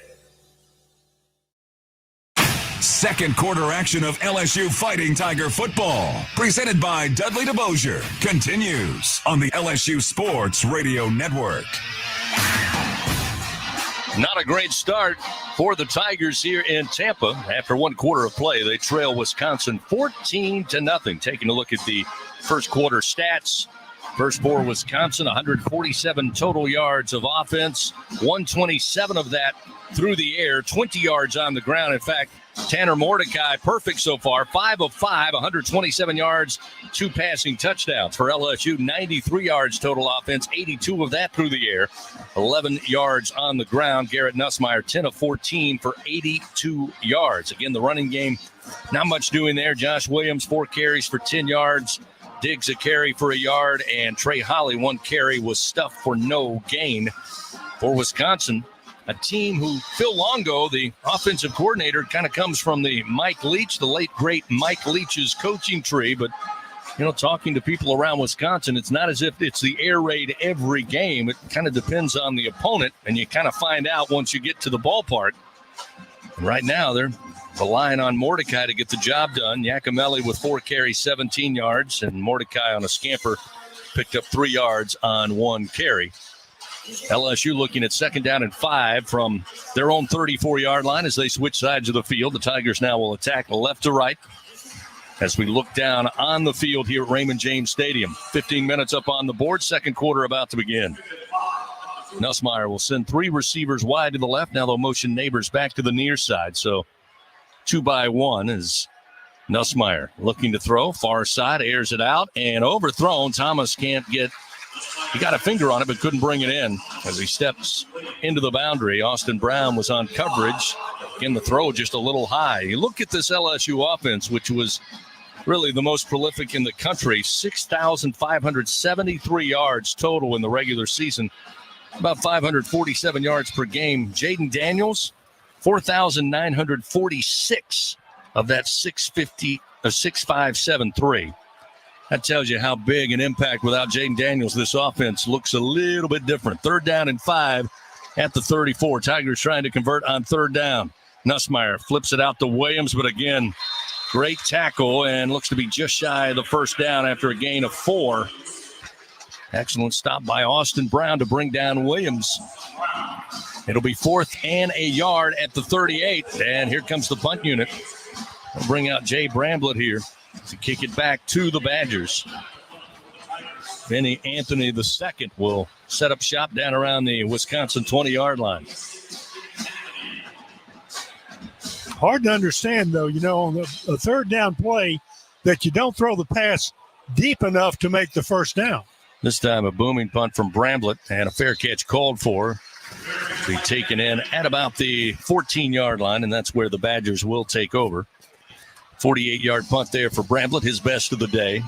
Second quarter action of LSU Fighting Tiger football, presented by Dudley DeBosier, continues on the LSU Sports Radio Network. Not a great start for the Tigers here in Tampa. After one quarter of play, they trail Wisconsin 14-0. Taking a look at the first quarter stats. First for Wisconsin, 147 total yards of offense, 127 of that through the air, 20 yards on the ground. In fact, Tanner Mordecai, perfect so far, 5 of 5, 127 yards, 2 passing touchdowns. For LSU, 93 yards total offense, 82 of that through the air, 11 yards on the ground. Garrett Nussmeier, 10 of 14 for 82 yards. Again, the running game, not much doing there. Josh Williams, 4 carries for 10 yards. Diggs a carry for a yard, and Trey Holly, 1 carry, was stuffed for no gain. For Wisconsin, a team who Phil Longo, the offensive coordinator, kind of comes from the Mike Leach, the late, great Mike Leach's coaching tree. But, you know, talking to people around Wisconsin, it's not as if it's the air raid every game. It kind of depends on the opponent, and you kind of find out once you get to the ballpark. And right now, they're relying on Mordecai to get the job done. Yakimelli with 4 carries, 17 yards, and Mordecai on a scamper picked up 3 yards on 1 carry. LSU looking at 2nd down and 5 from their own 34-yard line as they switch sides of the field. The Tigers now will attack left to right as we look down on the field here at Raymond James Stadium. 15 minutes up on the board, second quarter about to begin. Nussmeier will send 3 receivers wide to the left. Now they'll motion Neighbors back to the near side. So 2 by 1 is Nussmeier looking to throw. Far side, airs it out, and overthrown. Thomas can't get, he got a finger on it, but couldn't bring it in as he steps into the boundary. Austin Brown was on coverage. Again, the throw just a little high. You look at this LSU offense, which was really the most prolific in the country, 6,573 yards total in the regular season, about 547 yards per game. Jayden Daniels, 4,946 of that 6,573. That tells you how big an impact without Jayden Daniels this offense looks a little bit different. 3rd down and 5 at the 34. Tigers trying to convert on 3rd down. Nussmeier flips it out to Williams, but again, great tackle and looks to be just shy of the 1st down after a gain of 4. Excellent stop by Austin Brown to bring down Williams. It'll be 4th and a yard at the 38, and here comes the punt unit. They'll bring out Jay Bramblett here to kick it back to the Badgers. Benny Anthony II will set up shop down around the Wisconsin 20-yard line. Hard to understand, though, on a third down play that you don't throw the pass deep enough to make the first down. This time a booming punt from Bramblett and a fair catch called for. Be taken in at about the 14-yard line, and that's where the Badgers will take over. 48-yard punt there for Bramblett, his best of the day.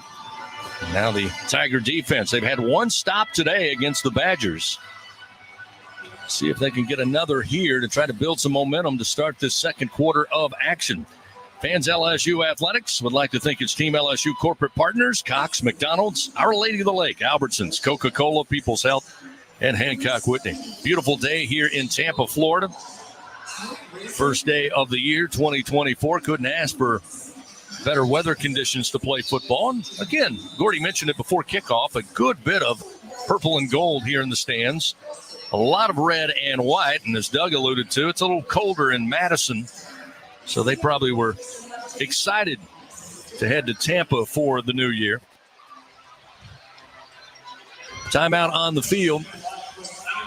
And now the Tiger defense. They've had one stop today against the Badgers. See if they can get another here to try to build some momentum to start this second quarter of action. Fans LSU Athletics would like to thank its Team LSU corporate partners, Cox, McDonald's, Our Lady of the Lake, Albertsons, Coca-Cola, People's Health, and Hancock Whitney. Beautiful day here in Tampa, Florida. First day of the year, 2024. Couldn't ask for better weather conditions to play football. And again, Gordy mentioned it before kickoff, a good bit of purple and gold here in the stands. A lot of red and white, and as Doug alluded to, it's a little colder in Madison, so they probably were excited to head to Tampa for the new year. Timeout on the field.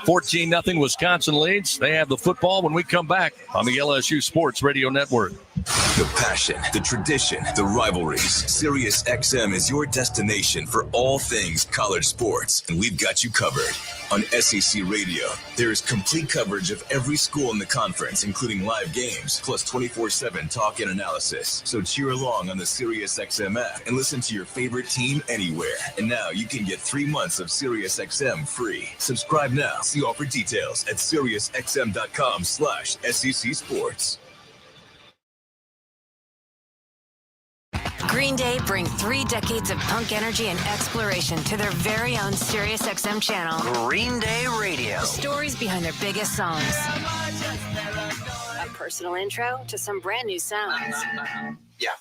14-0 Wisconsin leads. They have the football when we come back on the LSU Sports Radio Network. The passion, the tradition, the rivalries. Sirius XM is your destination for all things college sports, and we've got you covered. On SEC Radio, there is complete coverage of every school in the conference, including live games, plus 24/7 talk and analysis. So cheer along on the Sirius XM app and listen to your favorite team anywhere. And now you can get 3 months of Sirius XM free. Subscribe now. See offer details at SiriusXM.com/SEC Sports. Green Day bring 3 decades of punk energy and exploration to their very own SiriusXM channel. Green Day Radio. The stories behind their biggest songs. A personal intro to some brand new sounds. Yeah.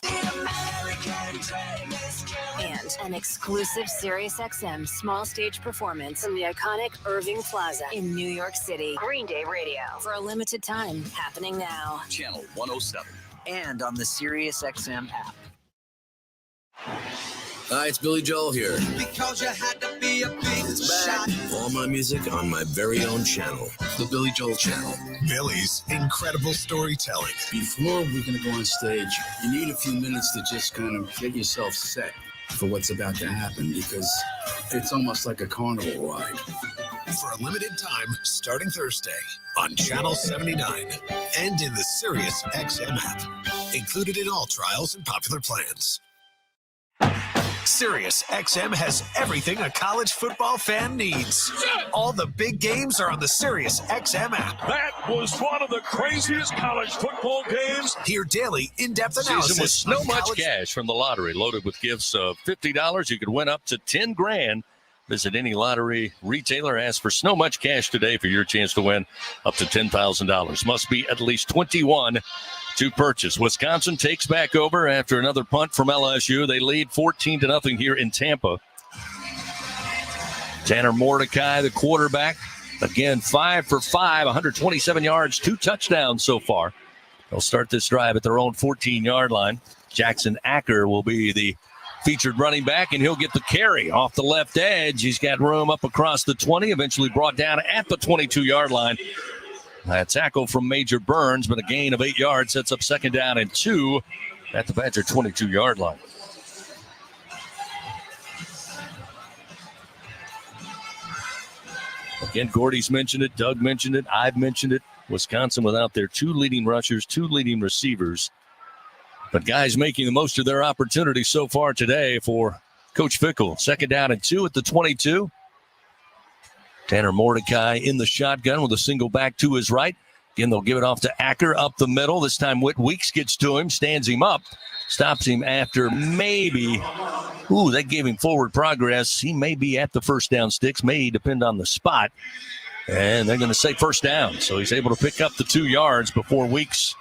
And an exclusive SiriusXM small stage performance from the iconic Irving Plaza in New York City. Green Day Radio. For a limited time. Happening now. Channel 107. And on the SiriusXM app. Hi, it's Billy Joel here. Because you had to be a big It's back. All my music on my very own channel, the Billy Joel Channel. Billy's incredible storytelling. Before we're going to go on stage, you need a few minutes to just kind of get yourself set for what's about to happen, because it's almost like a carnival ride. For a limited time, starting Thursday on Channel 79 and in the Sirius XM app. Included in all trials and popular plans. Sirius XM has everything a college football fan needs. All the big games are on the Sirius XM app. That was one of the craziest college football games. Hear daily in-depth analysis. Season with so much cash from the lottery, loaded with gifts of $50. You could win up to $10,000. Visit any lottery retailer. Ask for so much cash today for your chance to win up to $10,000. Must be at least 21 to purchase. Wisconsin takes back over after another punt from LSU. They lead 14-0 here in Tampa. Tanner Mordecai, the quarterback, again 5 for 5, 127 yards, 2 touchdowns so far. They'll start this drive at their own 14-yard line. Jackson Acker will be the featured running back, and he'll get the carry off the left edge. He's got room up across the 20, eventually brought down at the 22-yard line. A tackle from Major Burns, but a gain of 8 yards sets up second down and 2 at the Badger 22-yard line. Again, Gordy's mentioned it. Doug mentioned it. I've mentioned it. Wisconsin without their 2 leading rushers, 2 leading receivers. But guys making the most of their opportunity so far today for Coach Fickell. Second down and 2 at the 22. Tanner Mordecai in the shotgun with a single back to his right. Again, they'll give it off to Acker up the middle. This time Whit Weeks gets to him, stands him up, stops him after maybe. That gave him forward progress. He may be at the first down sticks, may depend on the spot. And they're going to say first down. So he's able to pick up the 2 yards before Weeks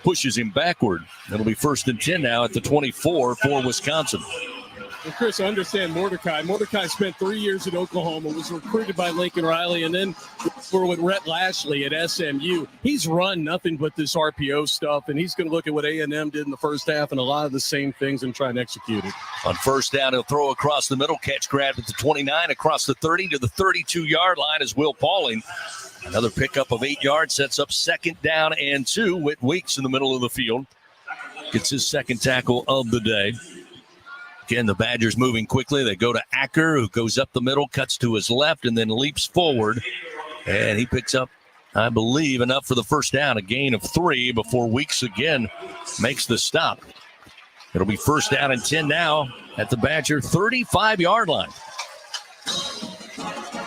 pushes him backward. It'll be 1st and 10 now at the 24 for Wisconsin. And Chris, I understand Mordecai. Mordecai spent 3 years at Oklahoma, was recruited by Lincoln Riley, and then we're with Rhett Lashley at SMU. He's run nothing but this RPO stuff, and he's going to look at what A&M did in the first half and a lot of the same things and try and execute it. On first down, he'll throw across the middle, catch grab at the 29, across the 30 to the 32-yard line is Will Pauling. Another pickup of 8 yards, sets up 2nd down and 2. Whit Weeks in the middle of the field gets his 2nd tackle of the day. Again, the Badgers moving quickly. They go to Acker, who goes up the middle, cuts to his left, and then leaps forward. And he picks up, I believe, enough for the first down, a gain of 3 before Weeks again makes the stop. It'll be 1st down and 10 now at the Badger 35-yard line.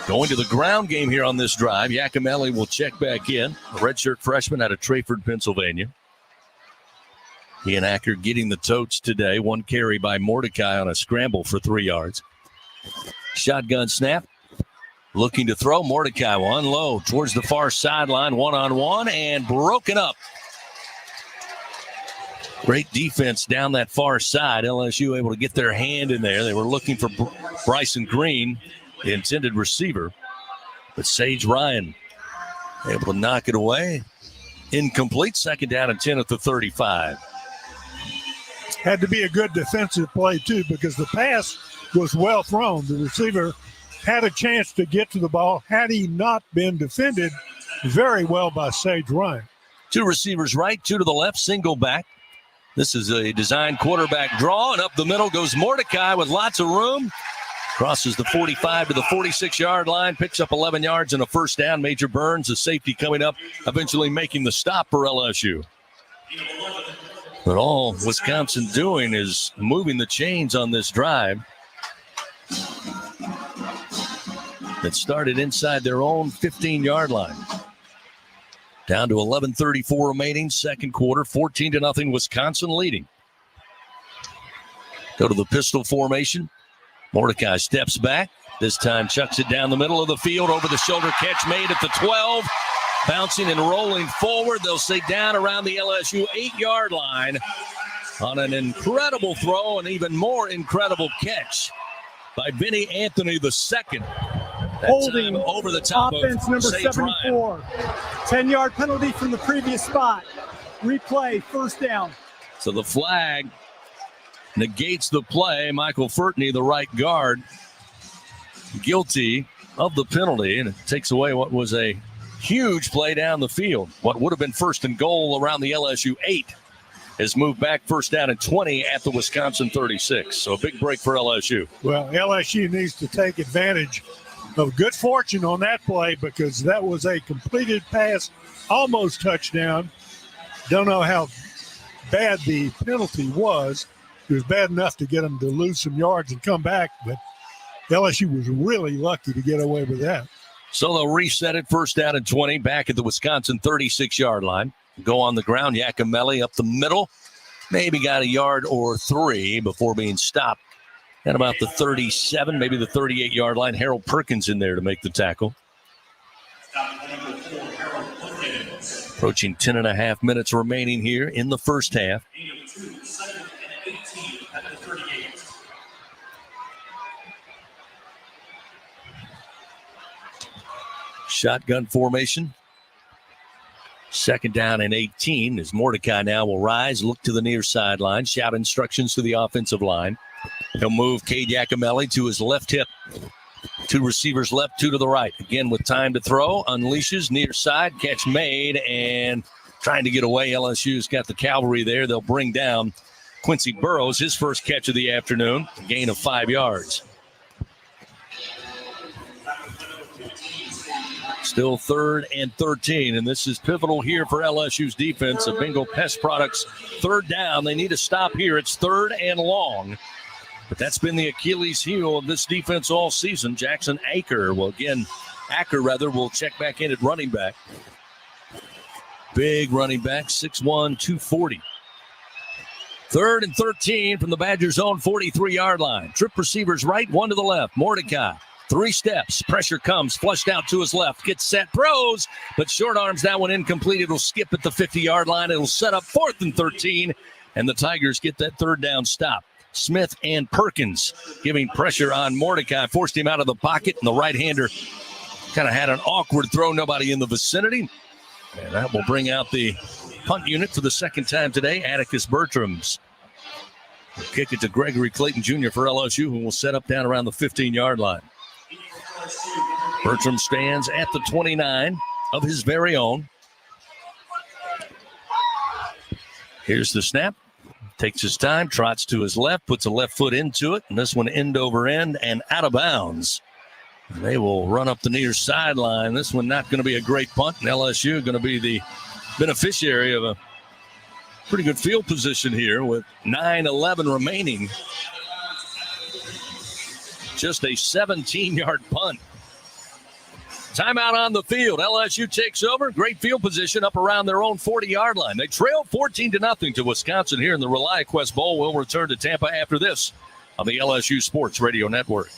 Going to the ground game here on this drive. Yakimelli will check back in. A redshirt freshman out of Trayford, Pennsylvania. He and Acker getting the totes today. 1 carry by Mordecai on a scramble for 3 yards. Shotgun snap. Looking to throw. Mordecai will unload towards the far sideline. 1-on-1 and broken up. Great defense down that far side. LSU able to get their hand in there. They were looking for Bryson Green, the intended receiver. But Sage Ryan able to knock it away. Incomplete. 2nd down and 10 at the 35. Had to be a good defensive play, too, because the pass was well thrown. The receiver had a chance to get to the ball had he not been defended very well by Sage Ryan. 2 receivers right, 2 to the left, single back. This is a designed quarterback draw, and up the middle goes Mordecai with lots of room. Crosses the 45 to the 46-yard line, picks up 11 yards and a 1st down. Major Burns, the safety coming up, eventually making the stop for LSU. But all Wisconsin doing is moving the chains on this drive. That started inside their own 15-yard line. Down to 11:34 remaining, 2nd quarter, 14-0, Wisconsin leading. Go to the pistol formation. Mordecai steps back. This time chucks it down the middle of the field. Over the shoulder catch made at the 12. Bouncing and rolling forward. They'll say down around the LSU 8-yard line on an incredible throw and even more incredible catch by Vinny Anthony II. Holding over the top offense of number Sage 74. Ryan. 10-yard penalty from the previous spot. Replay, 1st down. So the flag negates the play. Michael Furtney, the right guard, guilty of the penalty, and it takes away what was a huge play down the field. What would have been 1st and goal around the LSU 8 has moved back 1st down and 20 at the Wisconsin 36. So a big break for LSU. Well, LSU needs to take advantage of good fortune on that play because that was a completed pass, almost touchdown. Don't know how bad the penalty was. It was bad enough to get them to lose some yards and come back, but LSU was really lucky to get away with that. So they'll reset it 1st down and 20 back at the Wisconsin 36-yard line. Go on the ground. Yakimelli up the middle. Maybe got a yard or 3 before being stopped at about the 37, maybe the 38-yard line. Harold Perkins in there to make the tackle. Approaching 10.5 minutes remaining here in the first half. Shotgun formation. 2nd down and 18 as Mordecai now will rise, look to the near sideline, shout instructions to the offensive line. He'll move Cade Yakimelli to his left hip. 2 receivers left, 2 to the right. Again with time to throw, unleashes near side, catch made, and trying to get away. LSU's got the cavalry there. They'll bring down Quincy Burrows, his first catch of the afternoon, a gain of 5 yards. Still 3rd and 13, and this is pivotal here for LSU's defense. A Bengal Pest Products 3rd down. They need to stop here. It's 3rd and long. But that's been the Achilles heel of this defense all season. Jackson Acker will check back in at running back. Big running back, 6'1", 240. 3rd and 13 from the Badgers' own 43-yard line. Trip receivers right, 1 to the left. Mordecai. 3 steps. Pressure comes. Flushed out to his left. Gets set. Throws. But short arms that one incomplete. It'll skip at the 50-yard line. It'll set up 4th and 13. And the Tigers get that 3rd down stop. Smith and Perkins giving pressure on Mordecai. Forced him out of the pocket, and the right-hander kind of had an awkward throw. Nobody in the vicinity. And that will bring out the punt unit for the second time today. Atticus Bertrams will kick it to Gregory Clayton Jr. for LSU, who will set up down around the 15-yard line. Bertram stands at the 29 of his very own. Here's the snap. Takes his time, trots to his left, puts a left foot into it, and this one end over end and out of bounds. And they will run up the near sideline. This one not going to be a great punt, and LSU going to be the beneficiary of a pretty good field position here with 9:11 remaining. Just a 17-yard punt. Timeout on the field. LSU takes over. Great field position up around their own 40-yard line. They trail 14-0 to Wisconsin here in the ReliaQuest Bowl. We'll return to Tampa after this on the LSU Sports Radio Network.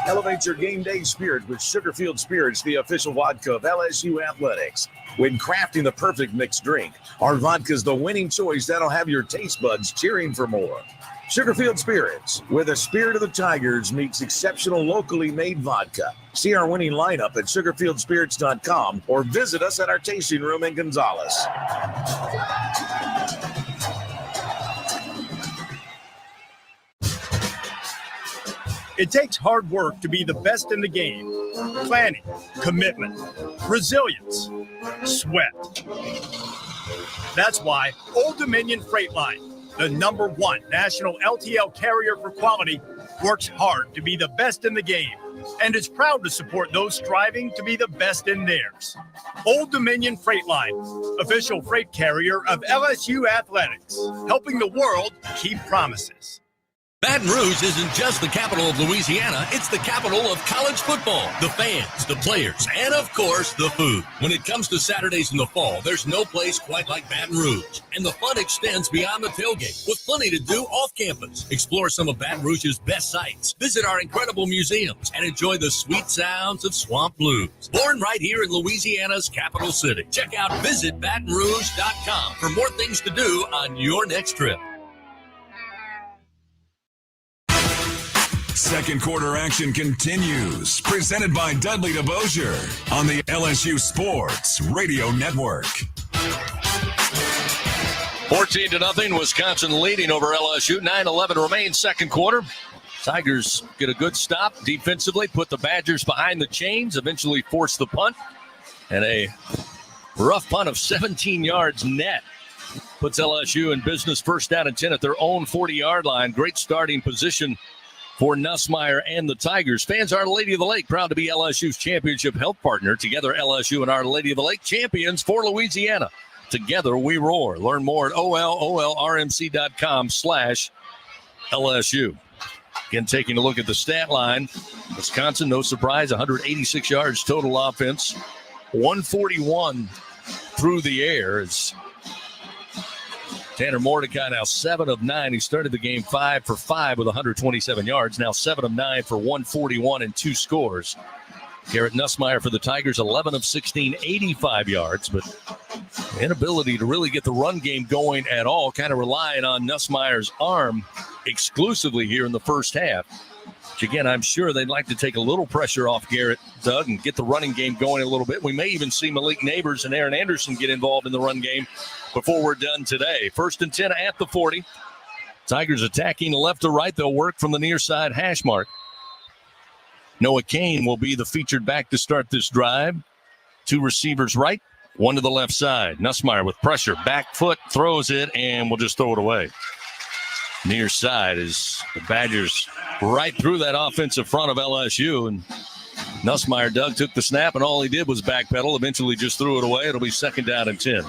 Elevate your game day spirit with Sugarfield Spirits, the official vodka of LSU Athletics. When crafting the perfect mixed drink, our vodka is the winning choice that'll have your taste buds cheering for more. Sugarfield Spirits, where the spirit of the Tigers meets exceptional locally made vodka. See our winning lineup at sugarfieldspirits.com or visit us at our tasting room in Gonzales. It takes hard work to be the best in the game. Planning, commitment, resilience, sweat. That's why Old Dominion Freight Line, the #1 national LTL carrier for quality, works hard to be the best in the game and is proud to support those striving to be the best in theirs. Old Dominion Freight Line, official freight carrier of LSU Athletics, helping the world keep promises. Baton Rouge isn't just the capital of Louisiana, it's the capital of college football. The fans, the players, and of course, the food. When it comes to Saturdays in the fall, there's no place quite like Baton Rouge. And the fun extends beyond the tailgate, with plenty to do off campus. Explore some of Baton Rouge's best sites, visit our incredible museums, and enjoy the sweet sounds of swamp blues. Born right here in Louisiana's capital city. Check out visitbatonrouge.com for more things to do on your next trip. Second quarter action continues. Presented by Dudley DeBosier on the LSU Sports Radio Network. 14-0, Wisconsin leading over LSU. 9:11 remains second quarter. Tigers get a good stop defensively, put the Badgers behind the chains, eventually force the punt. And a rough punt of 17 yards net puts LSU in business, first down and 10 at their own 40-yard line. Great starting position for Nussmeier and the Tigers. Fans, Our Lady of the Lake, proud to be LSU's championship health partner. Together, LSU and Our Lady of the Lake, champions for Louisiana. Together, we roar. Learn more at olrmc.com/LSU. Again, taking a look at the stat line, Wisconsin, no surprise, 186 yards total offense, 141 through the air. It's Tanner Mordecai now 7 of 9. He started the game 5 for 5 with 127 yards. Now 7 of 9 for 141 and 2 scores. Garrett Nussmeier for the Tigers, 11 of 16, 85 yards. But inability to really get the run game going at all, kind of relying on Nussmeier's arm exclusively here in the first half. Which, again, I'm sure they'd like to take a little pressure off Garrett, Doug, and get the running game going a little bit. We may even see Malik Neighbors and Aaron Anderson get involved in the run game before we're done today. First and 10 at the 40. Tigers attacking left to right. They'll work from the near side hash mark. Noah Kane will be the featured back to start this drive. 2 receivers right, 1 to the left side. Nussmeier with pressure, back foot, throws it, and will just throw it away. Near side is the Badgers right through that offensive front of LSU. And Nussmeier, Doug, took the snap, and all he did was backpedal. Eventually just threw it away. It'll be second down and 10.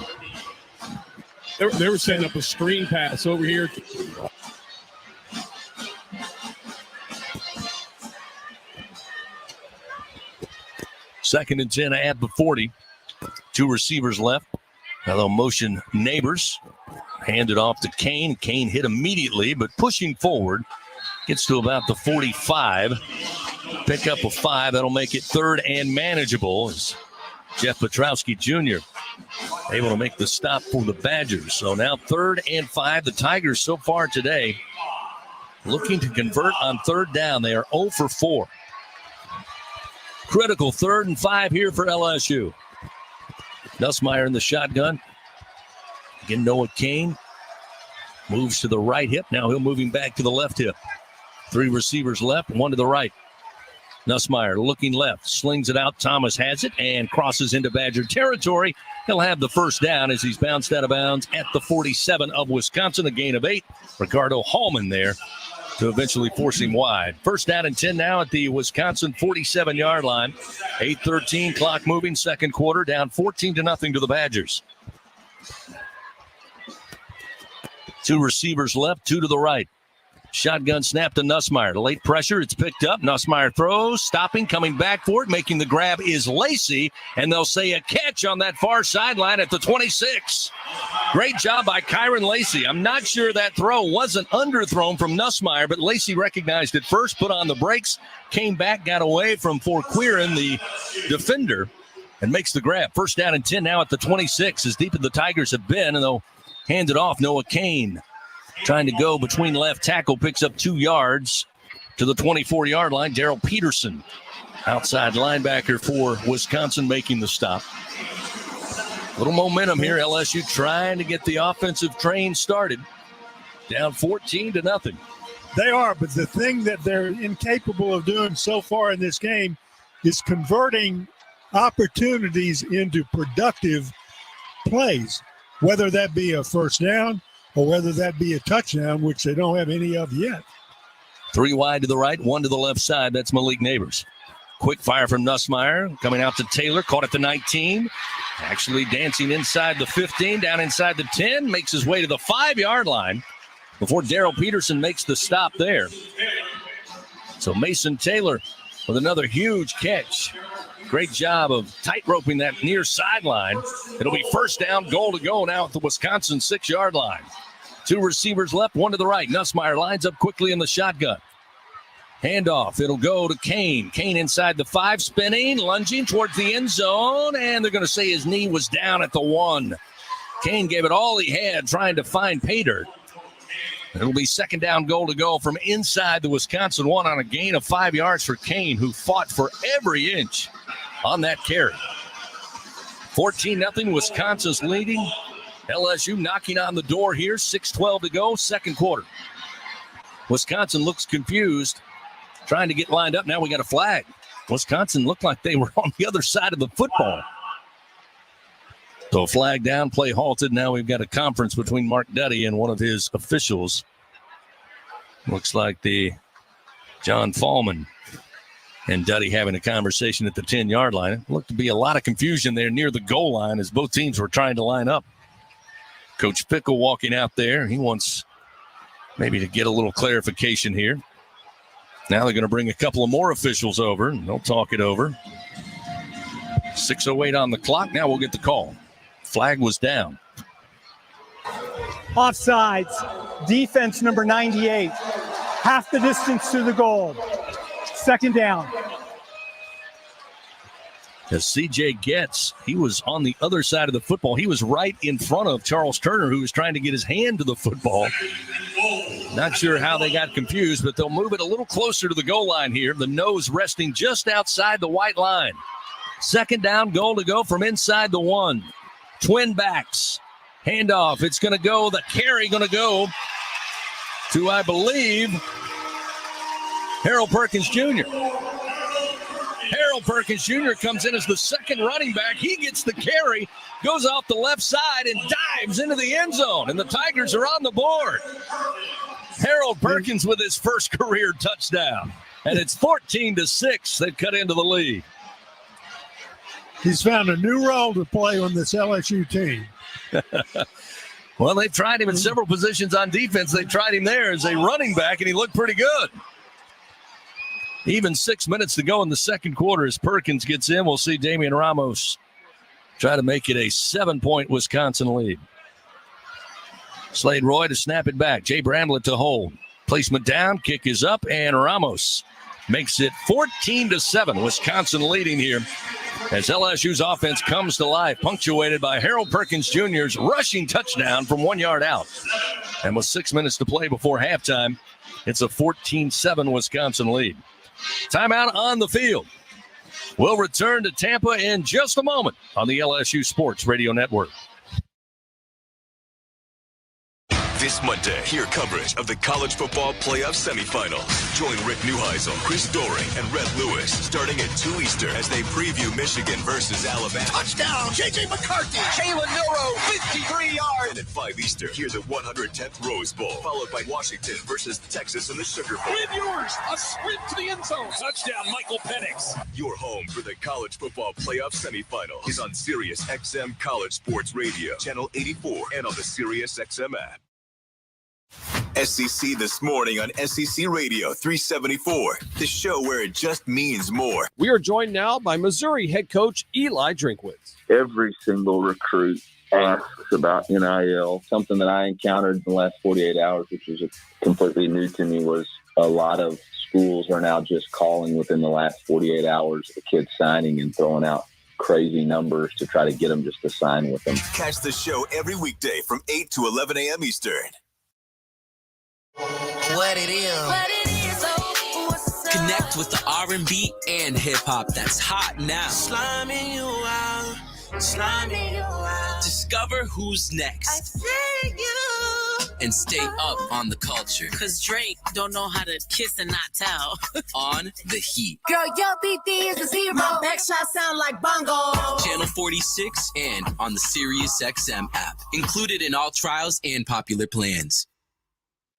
They were setting up a screen pass over here. Second and 10 at the 40. 2 receivers left. Now they'll motion Neighbors. Hand it off to Kane. Kane hit immediately, but pushing forward. Gets to about the 45. Pick up a 5. That'll make it third and manageable. As Jeff Petrowski Jr. able to make the stop for the Badgers. So now 3rd and 5. The Tigers so far today looking to convert on 3rd down. They are 0 for 4. Critical 3rd and 5 here for LSU. Nussmeier in the shotgun. Again, Noah Kane moves to the right hip. Now he'll moving back to the left hip. 3 receivers left, 1 to the right. Nussmeier looking left, slings it out. Thomas has it and crosses into Badger territory. He'll have the first down as he's bounced out of bounds at the 47 of Wisconsin, a gain of 8. Ricardo Hallman there to eventually force him wide. First down and 10 now at the Wisconsin 47-yard line. 8:13, clock moving, second quarter, down 14-0 to the Badgers. 2 receivers left, 2 to the right. Shotgun snap to Nussmeier. Late pressure. It's picked up. Nussmeier throws. Stopping. Coming back for it. Making the grab is Lacey. And they'll say a catch on that far sideline at the 26. Great job by Kyron Lacey. I'm not sure that throw wasn't underthrown from Nussmeier, but Lacey recognized it first, put on the brakes, came back, got away from Forquirin, the defender, and makes the grab. First down and 10 now at the 26. As deep as the Tigers have been, and they'll hand it off. Noah Kane trying to go between left tackle, picks up 2 yards to the 24-yard line. Darrell Peterson, outside linebacker for Wisconsin, making the stop. Little momentum here. LSU trying to get the offensive train started. Down 14-0. They are, but the thing that they're incapable of doing so far in this game is converting opportunities into productive plays, whether that be a first down or whether that be a touchdown, which they don't have any of yet. 3 wide to the right, 1 to the left side. That's Malik Neighbors. Quick fire from Nussmeier. Coming out to Taylor. Caught at the 19. Actually dancing inside the 15, down inside the 10. Makes his way to the 5-yard line before Darrell Peterson makes the stop there. So Mason Taylor with another huge catch. Great job of tight-roping that near sideline. It'll be first down, goal to go now at the Wisconsin 6-yard line. 2 receivers left, 1 to the right. Nussmeier lines up quickly in the shotgun. Handoff. It'll go to Kane. Kane inside the 5, spinning, lunging towards the end zone, and they're going to say his knee was down at the 1. Kane gave it all he had trying to find pay dirt. It'll be second down, goal to go from inside the Wisconsin 1 on a gain of 5 yards for Kane, who fought for every inch on that carry. 14-0, Wisconsin's leading. LSU knocking on the door here. 6:12 to go, second quarter. Wisconsin looks confused, trying to get lined up. Now we got a flag. Wisconsin looked like they were on the other side of the football. So flag down, play halted. Now we've got a conference between Mark Duddy and one of his officials. Looks like the John Fallman and Duddy having a conversation at the 10-yard line. It looked to be a lot of confusion there near the goal line as both teams were trying to line up. Coach Pickle walking out there. He wants maybe to get a little clarification here. Now they're going to bring a couple of more officials over, and they'll talk it over. 6:08 on the clock. Now we'll get the call. Flag was down. Offsides. Defense number 98. Half the distance to the goal. Second down. As C.J. Getz, he was on the other side of the football. He was right in front of Charles Turner, who was trying to get his hand to the football. Not sure how they got confused, but they'll move it a little closer to the goal line here. The nose resting just outside the white line. Second down, goal to go from inside the 1. Twin backs. Handoff. It's going to go. The carry going to go to, I believe, Harold Perkins Jr. Harold Perkins Jr. comes in as the second running back. He gets the carry, goes off the left side, and dives into the end zone. And the Tigers are on the board. Harold Perkins with his first career touchdown. And it's 14-6. They've cut into the lead. He's found a new role to play on this LSU team. Well, they've tried him in several positions on defense. They tried him there as a running back, and he looked pretty good. Even 6 minutes to go in the second quarter as Perkins gets in. We'll see Damian Ramos try to make it a 7-point Wisconsin lead. Slade Roy to snap it back. Jay Bramlett to hold. Placement down, kick is up, and Ramos makes it 14-7. Wisconsin leading here as LSU's offense comes to life, punctuated by Harold Perkins Jr.'s rushing touchdown from 1 yard out. And with 6 minutes to play before halftime, it's a 14-7 Wisconsin lead. Timeout on the field. We'll return to Tampa in just a moment on the LSU Sports Radio Network. This Monday, hear coverage of the college football playoff semifinals. Join Rick Neuheisel, Chris Doring, and Red Lewis starting at 2 Eastern as they preview Michigan versus Alabama. Touchdown, J.J. McCarthy. Jalen Milroe, 53 yards. And at 5 Eastern, hear the 110th Rose Bowl, followed by Washington versus Texas in the Sugar Bowl. Win yours, a sprint to the end zone. Touchdown, Michael Penix. Your home for the college football playoff semifinals is on Sirius XM College Sports Radio, Channel 84, and on the Sirius XM app. SEC This Morning on SEC Radio 374, the show where it just means more. We are joined now by Missouri head coach Eli Drinkwitz. Every single recruit asks about NIL. Something that I encountered in the last 48 hours, which was completely new to me, was a lot of schools are now just calling within the last 48 hours the kids signing and throwing out crazy numbers to try to get them just to sign with them. Catch the show every weekday from 8 to 11 a.m. Eastern. What it is. Connect with the R&B and hip-hop that's hot now. Slamming you out. Discover who's next. And stay up on the culture. Cause Drake don't know how to kiss and not tell. On The Heat. Girl, your BD is a zero. My back shot sound like bongo. Channel 46 and on the Sirius XM app. Included in all trials and popular plans.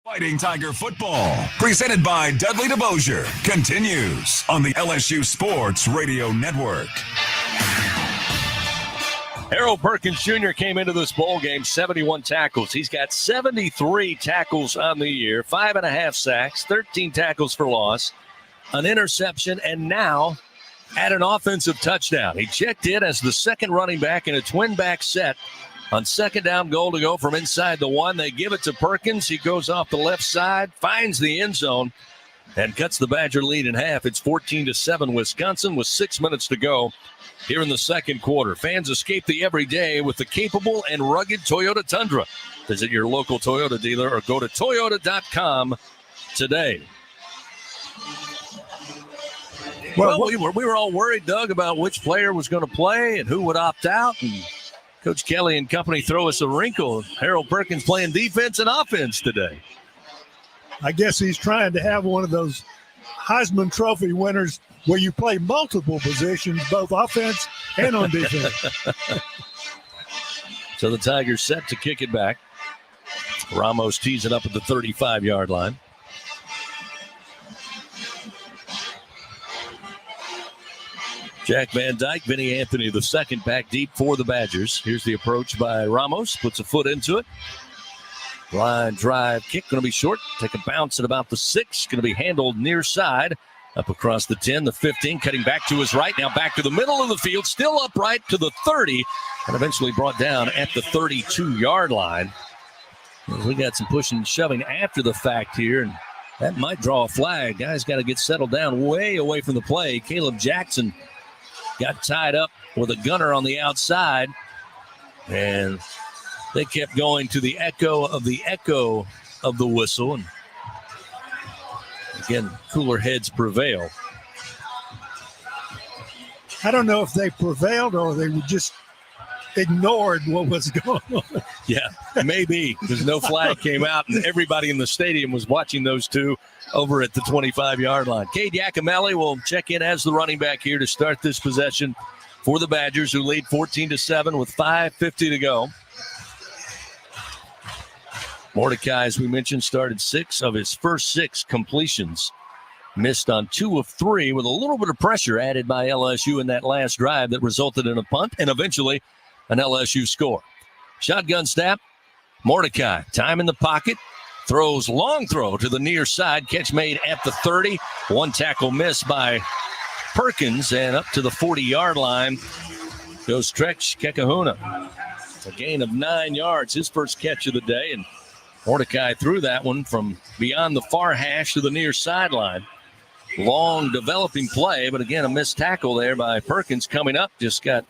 Fighting Tiger football, presented by Dudley DeBosier, continues on the LSU Sports Radio Network. Harold Perkins Jr. came into this bowl game 71 tackles. He's got 73 tackles on the year, 5.5 sacks, 13 tackles for loss, an interception, and now at an offensive touchdown. He checked in as the second running back in a twin-back set. On second down, goal to go from inside the 1. They give it to Perkins. He goes off the left side, finds the end zone, and cuts the Badger lead in half. It's 14-7 Wisconsin with 6 minutes to go here in the second quarter. Fans escape the everyday with the capable and rugged Toyota Tundra. Visit your local Toyota dealer or go to toyota.com today. Well, we were all worried, Doug, about which player was going to play and who would opt out. And Coach Kelly and company throw us a wrinkle. Harold Perkins playing defense and offense today. I guess he's trying to have one of those Heisman Trophy winners where you play multiple positions, both offense and on defense. So the Tigers set to kick it back. Ramos tees it up at the 35-yard line. Jack Van Dyke, Vinny Anthony, the second, back deep for the Badgers. Here's the approach by Ramos. Puts a foot into it. Line drive kick going to be short. Take a bounce at about the 6. Going to be handled near side. Up across the 10, the 15, cutting back to his right. Now back to the middle of the field. Still upright to the 30. And eventually brought down at the 32-yard line. We got some pushing and shoving after the fact here. And that might draw a flag. Guys got to get settled down way away from the play. Caleb Jackson got tied up with a gunner on the outside. And they kept going to the echo of the whistle. And again, cooler heads prevail. I don't know if they prevailed or they were just ignored what was going on. Yeah, maybe, because no flag came out and everybody in the stadium was watching those two over at the 25-yard line. Cade Yakimelli will check in as the running back here to start this possession for the Badgers, who lead 14-7 with 5:50 to go. Mordecai, as we mentioned, started 6 of his first 6 completions. Missed on 2 of 3 with a little bit of pressure added by LSU in that last drive that resulted in a punt and eventually an LSU score. Shotgun snap. Mordecai, time in the pocket. Throws long throw to the near side. Catch made at the 30. 1 tackle miss by Perkins, and up to the 40-yard line goes Trex Kekahuna. A gain of 9 yards, his first catch of the day, and Mordecai threw that one from beyond the far hash to the near sideline. long developing play, but again, a missed tackle there by Perkins coming up. Just got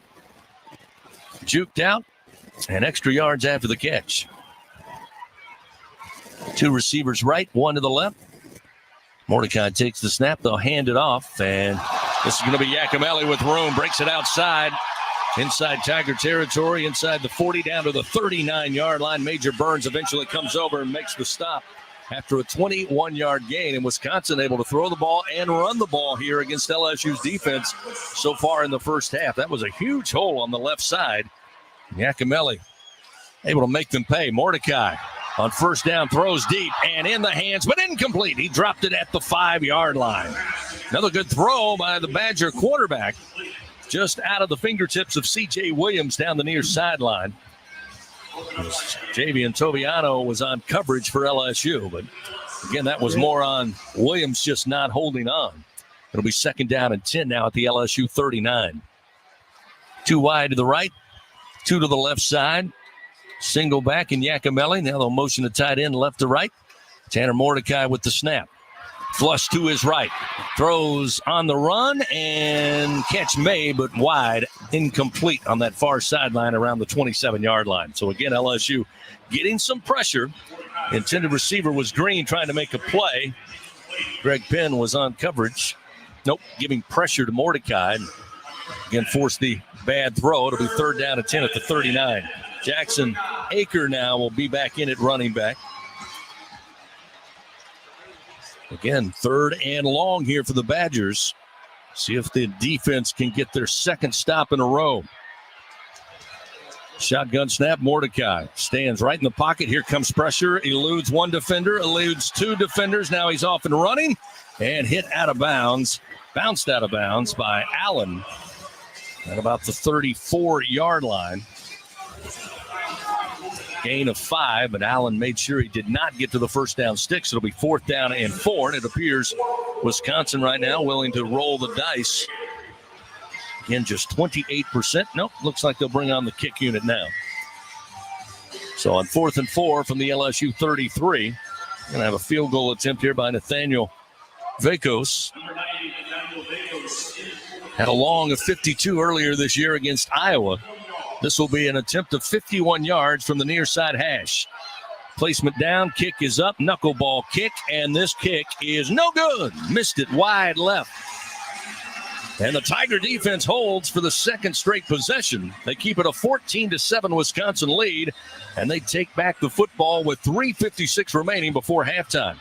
juked out and extra yards after the catch. 2 receivers right, 1 to the left. Mordecai takes the snap. They'll hand it off, and this is going to be Yakimelli with room. Breaks it outside. Inside Tiger territory, inside the 40, down to the 39-yard line. Major Burns eventually comes over and makes the stop after a 21-yard gain. And Wisconsin able to throw the ball and run the ball here against LSU's defense so far in the first half. That was a huge hole on the left side. Yakimelli able to make them pay. Mordecai on first down throws deep and in the hands, but incomplete. He dropped it at the 5-yard line. Another good throw by the Badger quarterback. Just out of the fingertips of C.J. Williams down the near sideline. Javian Toviano was on coverage for LSU, but again, that was more on Williams just not holding on. It'll be 2nd down and 10 now at the LSU 39. 2 wide to the right, 2 to the left side. Single back in Yakimelli. Now they'll motion to tight end left to right. Tanner Mordecai with the snap. Flush to his right. Throws on the run and catch made, but wide. Incomplete on that far sideline around the 27-yard line. So again, LSU getting some pressure. Intended receiver was Green trying to make a play. Greg Penn was on coverage. Nope, giving pressure to Mordecai. Again, forced the bad throw. It'll be 3rd down and 10 at the 39. Jackson Aker now will be back in at running back. Again, 3rd and long here for the Badgers. See if the defense can get their 2nd stop in a row. Shotgun snap, Mordecai stands right in the pocket. Here comes pressure, eludes 1 defender, eludes 2 defenders. Now he's off and running and hit out of bounds, bounced out of bounds by Allen at about the 34-yard line. Gain of 5, but Allen made sure he did not get to the first down stick. So it'll be 4th down and 4, and it appears Wisconsin right now willing to roll the dice. Again, just 28%. Nope, looks like they'll bring on the kick unit now. So on 4th and 4 from the LSU 33, going to have a field goal attempt here by Nathaniel Vacos. Had a long of 52 earlier this year against Iowa. This will be an attempt of 51 yards from the near side hash. Placement down, kick is up, knuckleball kick, and this kick is no good. Missed it wide left. And the Tiger defense holds for the 2nd straight possession. They keep it a 14-7 Wisconsin lead, and they take back the football with 3:56 remaining before halftime.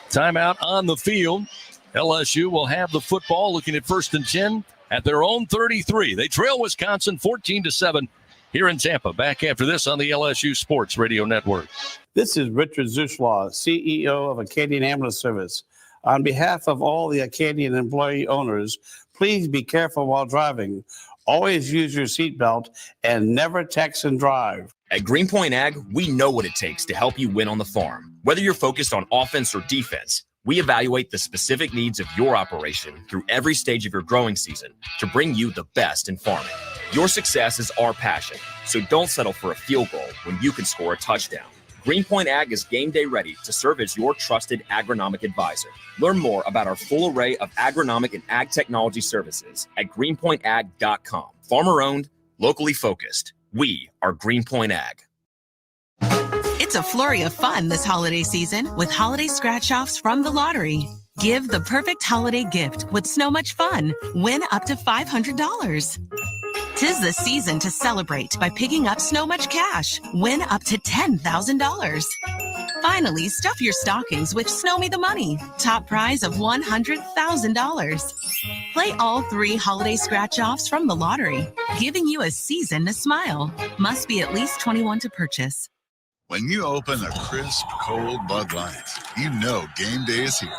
Timeout on the field. LSU will have the football, looking at 1st and 10 at their own 33. They trail Wisconsin 14-7 here in Tampa. Back after this on the LSU Sports Radio Network. This is Richard Zuslaw, CEO of Acadian Ambulance Service. On behalf of all the Acadian employee owners, please be careful while driving. Always use your seatbelt and never text and drive. At Greenpoint Ag, we know what it takes to help you win on the farm. Whether you're focused on offense or defense, we evaluate the specific needs of your operation through every stage of your growing season to bring you the best in farming. Your success is our passion, so don't settle for a field goal when you can score a touchdown. Greenpoint Ag is game day ready to serve as your trusted agronomic advisor. Learn more about our full array of agronomic and ag technology services at greenpointag.com. Farmer owned, locally focused. We are Greenpoint Ag. It's a flurry of fun this holiday season with holiday scratch-offs from the lottery. Give the perfect holiday gift with so much fun. Win up to $500. 'Tis the season to celebrate by picking up so much cash. Win up to $10,000. Finally, stuff your stockings with Snow Me the Money. Top prize of $100,000. Play all 3 holiday scratch-offs from the lottery, giving you a season to smile. Must be at least 21 to purchase. When you open a crisp, cold Bud Light, you know game day is here.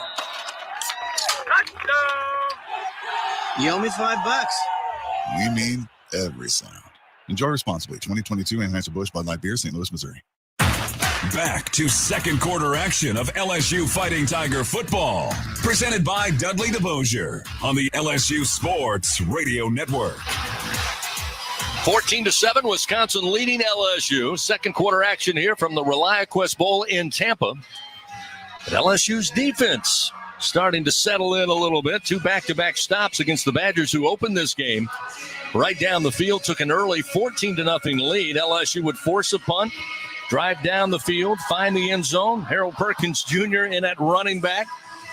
You owe me $5. We mean every sound. Enjoy responsibly. 2022 Anheuser-Busch Bud Light Beer, St. Louis, Missouri. Back to second quarter action of LSU Fighting Tiger football. Presented by Dudley DeBosier on the LSU Sports Radio Network. 14-7, Wisconsin leading LSU. Second quarter action here from the ReliaQuest Bowl in Tampa. But LSU's defense starting to settle in a little bit. 2 back-to-back stops against the Badgers, who opened this game right down the field, took an early 14-0 lead. LSU would force a punt, drive down the field, find the end zone. Harold Perkins Jr. in at running back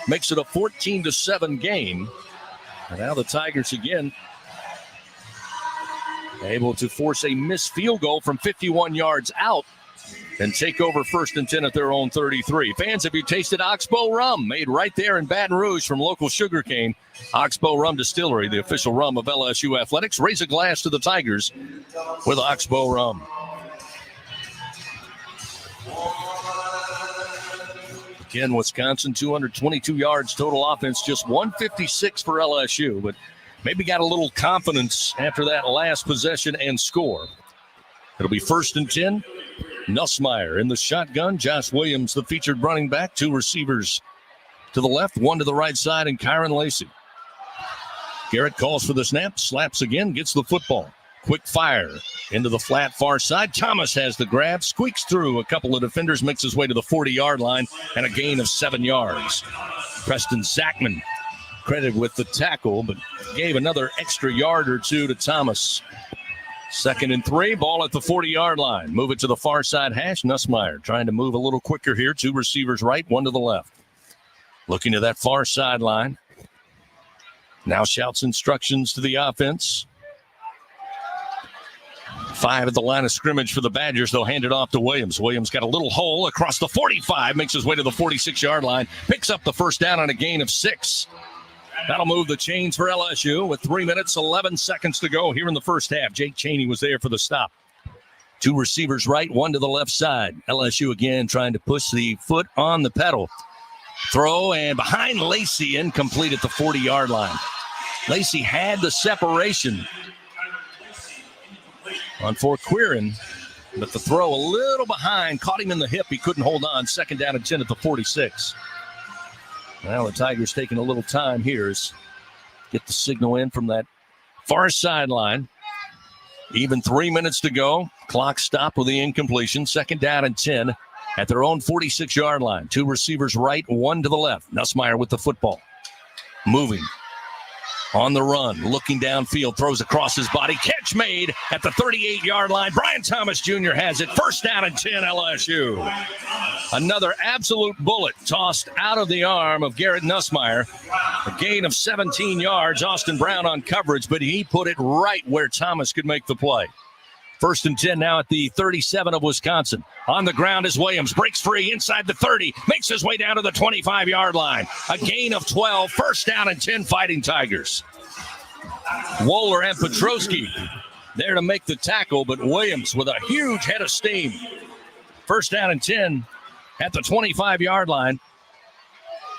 makes it a 14-7 game. And now the Tigers again able to force a missed field goal from 51 yards out and take over 1st and 10 at their own 33. Fans, have you tasted Oxbow rum? Made right there in Baton Rouge from local sugarcane. Oxbow Rum Distillery, the official rum of LSU Athletics. Raise a glass to the Tigers with Oxbow Rum. Again, Wisconsin, 222 yards total offense, just 156 for LSU, but maybe got a little confidence after that last possession and score. It'll be 1st and 10. Nussmeier in the shotgun. Josh Williams, the featured running back. 2 receivers to the left, 1 to the right side, and Kyron Lacey. Garrett calls for the snap, slaps again, gets the football. Quick fire into the flat far side. Thomas has the grab, squeaks through a couple of defenders, makes his way to the 40-yard line, and a gain of 7 yards. Preston Zachman credited with the tackle, but gave another extra yard or 2 to Thomas. 2nd and 3, ball at the 40-yard line. Move it to the far side hash. Nussmeier trying to move a little quicker here. 2 receivers right, 1 to the left. Looking to that far sideline. Now shouts instructions to the offense. 5 at the line of scrimmage for the Badgers. They'll hand it off to Williams. Williams got a little hole across the 45, makes his way to the 46-yard line, picks up the 1st down on a gain of 6. That'll move the chains for LSU with 3 minutes, 11 seconds to go here in the first half. Jake Chaney was there for the stop. 2 receivers right, 1 to the left side. LSU again trying to push the foot on the pedal. Throw and behind Lacey, incomplete at the 40-yard line. Lacey had the separation on Quirin, but the throw a little behind, caught him in the hip. He couldn't hold on. 2nd down and 10 at the 46. Now the Tigers taking a little time here as get the signal in from that far sideline. Even 3 minutes to go. Clock stopped with the incompletion. 2nd down and 10 at their own 46-yard line. 2 receivers right, 1 to the left. Nussmeier with the football. Moving. On the run, looking downfield, throws across his body. Catch made at the 38-yard line. Brian Thomas Jr. has it. 1st down and 10, LSU. Another absolute bullet tossed out of the arm of Garrett Nussmeier. A gain of 17 yards. Austin Brown on coverage, but he put it right where Thomas could make the play. 1st and 10 now at the 37 of Wisconsin. On the ground is Williams. Breaks free inside the 30. Makes his way down to the 25-yard line. A gain of 12. 1st down and 10, Fighting Tigers. Wohler and Petrosky there to make the tackle, but Williams with a huge head of steam. 1st down and 10 at the 25-yard line.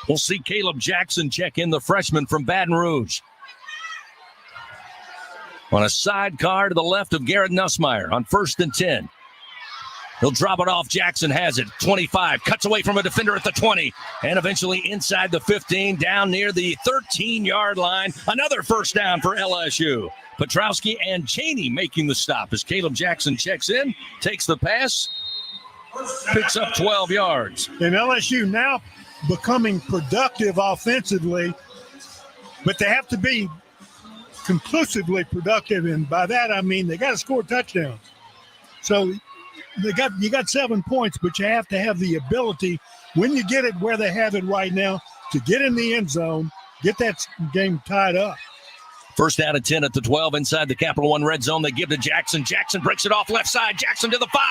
We'll see Caleb Jackson check in, the freshman from Baton Rouge. On a sidecar to the left of Garrett Nussmeier on 1st and 10. He'll drop it off. Jackson has it. 25. Cuts away from a defender at the 20. And eventually inside the 15, down near the 13-yard line. Another 1st down for LSU. Petrowski and Chaney making the stop as Caleb Jackson checks in, takes the pass, picks up 12 yards. And LSU now becoming productive offensively, but they have to be conclusively productive, and by that I mean they got to score touchdowns. So you got 7 points, but you have to have the ability, when you get it where they have it right now, to get in the end zone, get that game tied up. 1st down and 10 at the 12 inside the Capital One red zone. They give to Jackson. Jackson breaks it off left side. Jackson to the 5.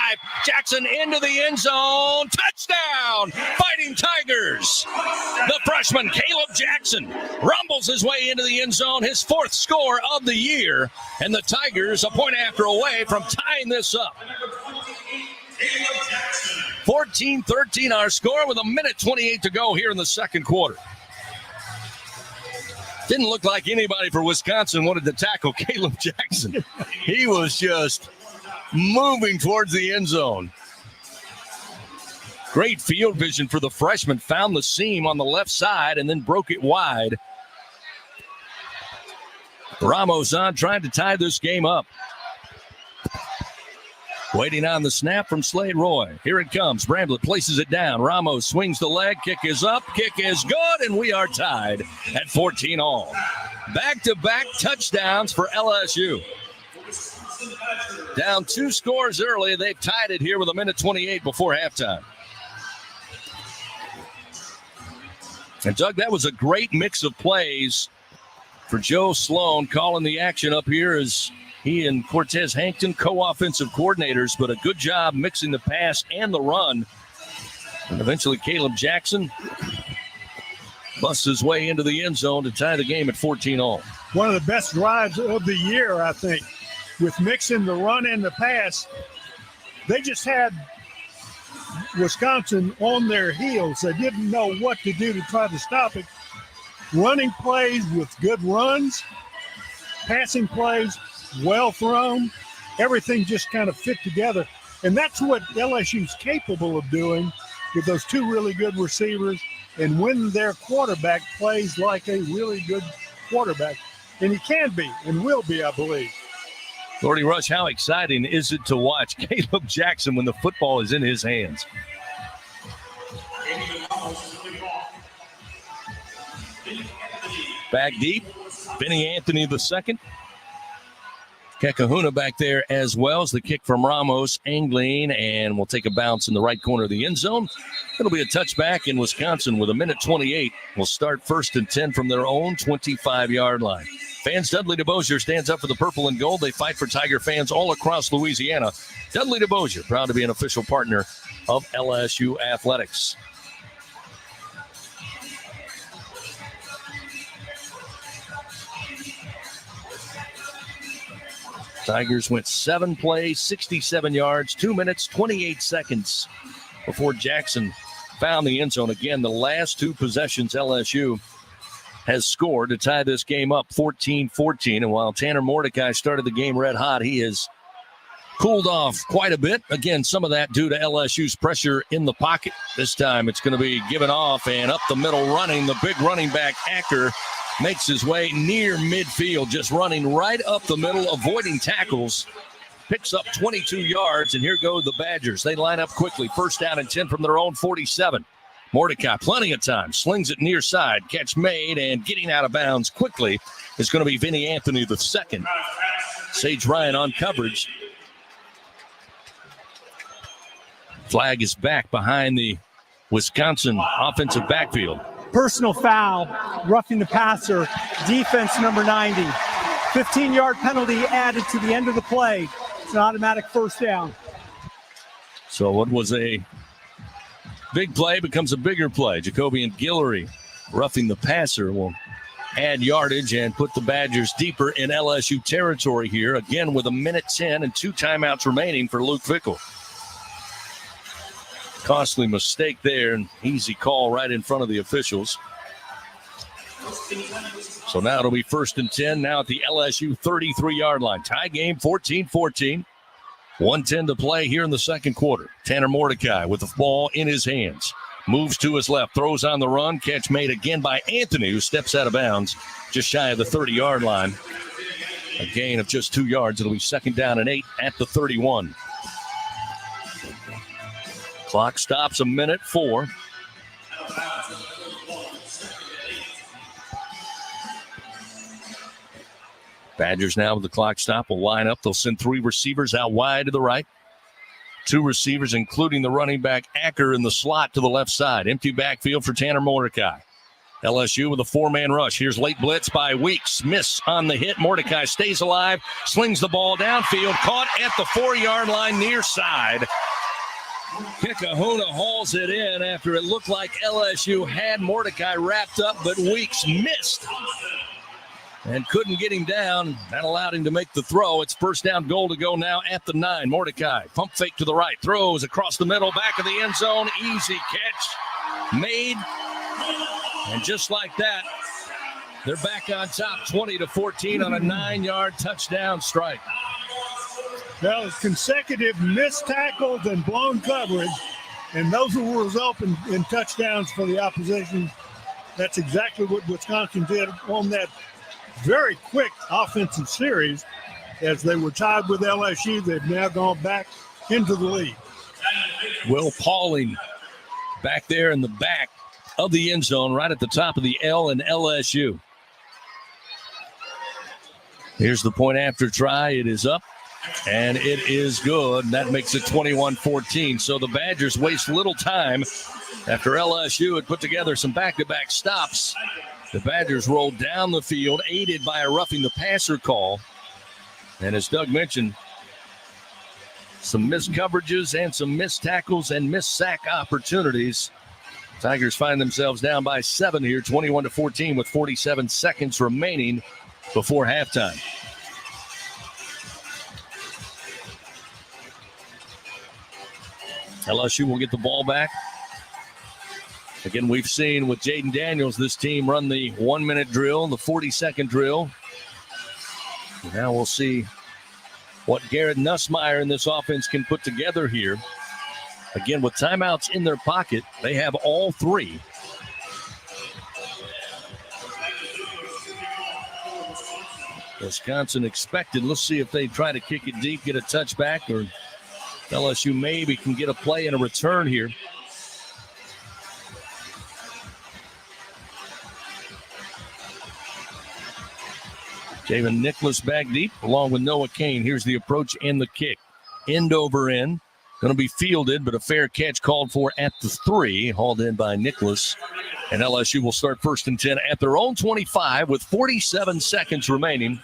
Jackson into the end zone. Touchdown! Fighting Tigers. The freshman, Caleb Jackson, rumbles his way into the end zone. His 4th score of the year. And the Tigers a point after away from tying this up. 14-13 our score with 1:28 to go here in the 2nd quarter. Didn't look like anybody for Wisconsin wanted to tackle Caleb Jackson. He was just moving towards the end zone. Great field vision for the freshman. Found the seam on the left side and then broke it wide. Ramos on trying to tie this game up. Waiting on the snap from Slade Roy. Here it comes. Bramblett places it down. Ramos swings the leg. Kick is up. Kick is good, and we are tied at 14 all. Back-to-back touchdowns for LSU. Down 2 scores early. They've tied it here with 1:28 before halftime. And, Doug, that was a great mix of plays for Joe Sloan calling the action up here as he and Cortez Hankton, co-offensive coordinators, but a good job mixing the pass and the run. And eventually Caleb Jackson busts his way into the end zone to tie the game at 14 all. One of the best drives of the year, I think, with mixing the run and the pass. They just had Wisconsin on their heels. They didn't know what to do to try to stop it. Running plays with good runs, passing plays, well thrown, everything just kind of fit together. And that's what LSU's capable of doing with those 2 really good receivers and when their quarterback plays like a really good quarterback. And he can be and will be, I believe. Gordy Rush, how exciting is it to watch Caleb Jackson when the football is in his hands? Back deep, Benny Anthony II. Kekahuna back there as well as the kick from Ramos, angling, and will take a bounce in the right corner of the end zone. It'll be a touchback in Wisconsin with 1:28. Will start 1st and 10 from their own 25-yard line. Fans, Dudley DeBosier stands up for the purple and gold. They fight for Tiger fans all across Louisiana. Dudley DeBosier, proud to be an official partner of LSU Athletics. Tigers went 7 plays, 67 yards, 2 minutes, 28 seconds before Jackson found the end zone. Again, the last 2 possessions LSU has scored to tie this game up 14-14. And while Tanner Mordecai started the game red hot, he has cooled off quite a bit. Again, some of that due to LSU's pressure in the pocket. This time it's going to be given off and up the middle running. The big running back, Acker, makes his way near midfield, just running right up the middle, avoiding tackles. Picks up 22 yards, and here go the Badgers. They line up quickly. 1st down and 10 from their own 47. Mordecai, plenty of time, slings it near side. Catch made, and getting out of bounds quickly is going to be Vinny Anthony II. Sage Ryan on coverage. Flag is back behind the Wisconsin offensive backfield. Personal foul, roughing the passer, defense number 90. 15-yard penalty added to the end of the play. It's an automatic 1st down. So what was a big play becomes a bigger play. Jacobian Guillory roughing the passer will add yardage and put the Badgers deeper in LSU territory here, again with 1:10 and 2 timeouts remaining for Luke Fickell. Costly mistake there, and easy call right in front of the officials. So now it'll be 1st and 10, now at the LSU 33-yard line. Tie game 14-14. 1:10 to play here in the second quarter. Tanner Mordecai with the ball in his hands. Moves to his left, throws on the run. Catch made again by Anthony, who steps out of bounds just shy of the 30-yard line. A gain of just 2 yards. It'll be 2nd down and 8 at the 31. Clock stops 1:04. Badgers now with the clock stop will line up. They'll send 3 receivers out wide to the right. 2 receivers, including the running back Acker in the slot to the left side. Empty backfield for Tanner Mordecai. LSU with a 4-man rush. Here's late blitz by Weeks. Miss on the hit. Mordecai stays alive. Slings the ball downfield. Caught at the 4-yard line near side. Kekahuna hauls it in after it looked like LSU had Mordecai wrapped up, but Weeks missed and couldn't get him down. That allowed him to make the throw. It's 1st down goal to go now at the 9. Mordecai, pump fake to the right, throws across the middle, back of the end zone. Easy catch made. And just like that, they're back on top 20-14 on a 9-yard touchdown strike. Well, it's consecutive missed tackles and blown coverage, and those will result in touchdowns for the opposition. That's exactly what Wisconsin did on that very quick offensive series. As they were tied with LSU, they've now gone back into the lead. Will Pauling back there in the back of the end zone, right at the top of the L in LSU. Here's the point after try. It is up, and it is good. And that makes it 21-14. So the Badgers waste little time after LSU had put together some back-to-back stops. The Badgers rolled down the field, aided by a roughing the passer call. And as Doug mentioned, some missed coverages and some missed tackles and missed sack opportunities. Tigers find themselves down by 7 here, 21-14 with 47 seconds remaining before halftime. LSU will get the ball back. Again, we've seen with Jayden Daniels, this team run the 1-minute drill, the 40-second drill. Now we'll see what Garrett Nussmeier and this offense can put together here. Again, with timeouts in their pocket, they have all 3. Wisconsin expected. Let's see if they try to kick it deep, get a touchback, or LSU maybe can get a play and a return here. Javen Nicholas back deep along with Noah Kane. Here's the approach and the kick. End over end. Going to be fielded, but a fair catch called for at the 3, hauled in by Nicholas. And LSU will start 1st and 10 at their own 25 with 47 seconds remaining.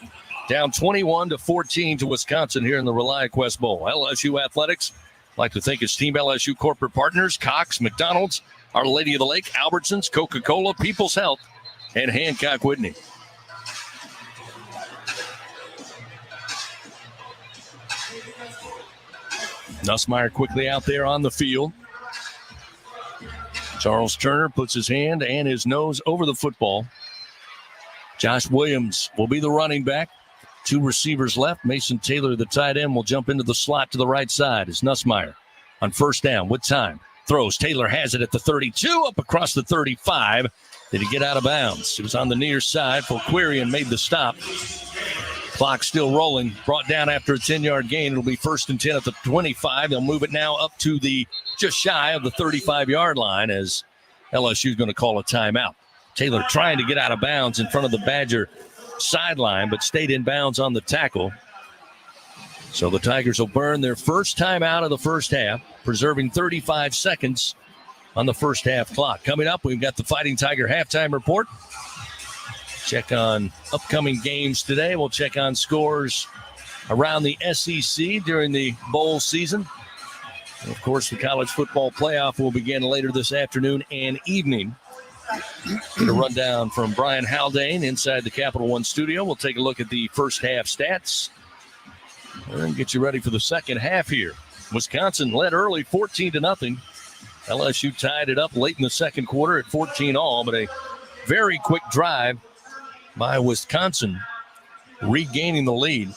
Down 21-14 to Wisconsin here in the ReliaQuest Bowl. LSU Athletics, like to thank its Team LSU corporate partners, Cox, McDonald's, Our Lady of the Lake, Albertsons, Coca-Cola, People's Health, and Hancock Whitney. Nussmeier quickly out there on the field. Charles Turner puts his hand and his nose over the football. Josh Williams will be the running back. 2 receivers left. Mason Taylor, the tight end, will jump into the slot to the right side as Nussmeier on 1st down with time. Throws. Taylor has it at the 32, up across the 35. Did he get out of bounds? He was on the near side. Fulquarian made the stop. Clock still rolling. Brought down after a 10-yard gain. It'll be 1st and 10 at the 25. They'll move it now up to the just shy of the 35-yard line as LSU is going to call a timeout. Taylor trying to get out of bounds in front of the Badger sideline, but stayed in bounds on the tackle. So the Tigers will burn their first timeout of the first half, preserving 35 seconds on the first half clock. Coming up, we've got the Fighting Tiger halftime report. Check on upcoming games today. We'll check on scores around the SEC during the bowl season. And of course, the college football playoff will begin later this afternoon and evening. Get a rundown from Brian Haldane inside the Capital One studio. We'll take a look at the first half stats and get you ready for the second half here. Wisconsin led early 14-0. LSU tied it up late in the second quarter at 14-all, but a very quick drive by Wisconsin, regaining the lead.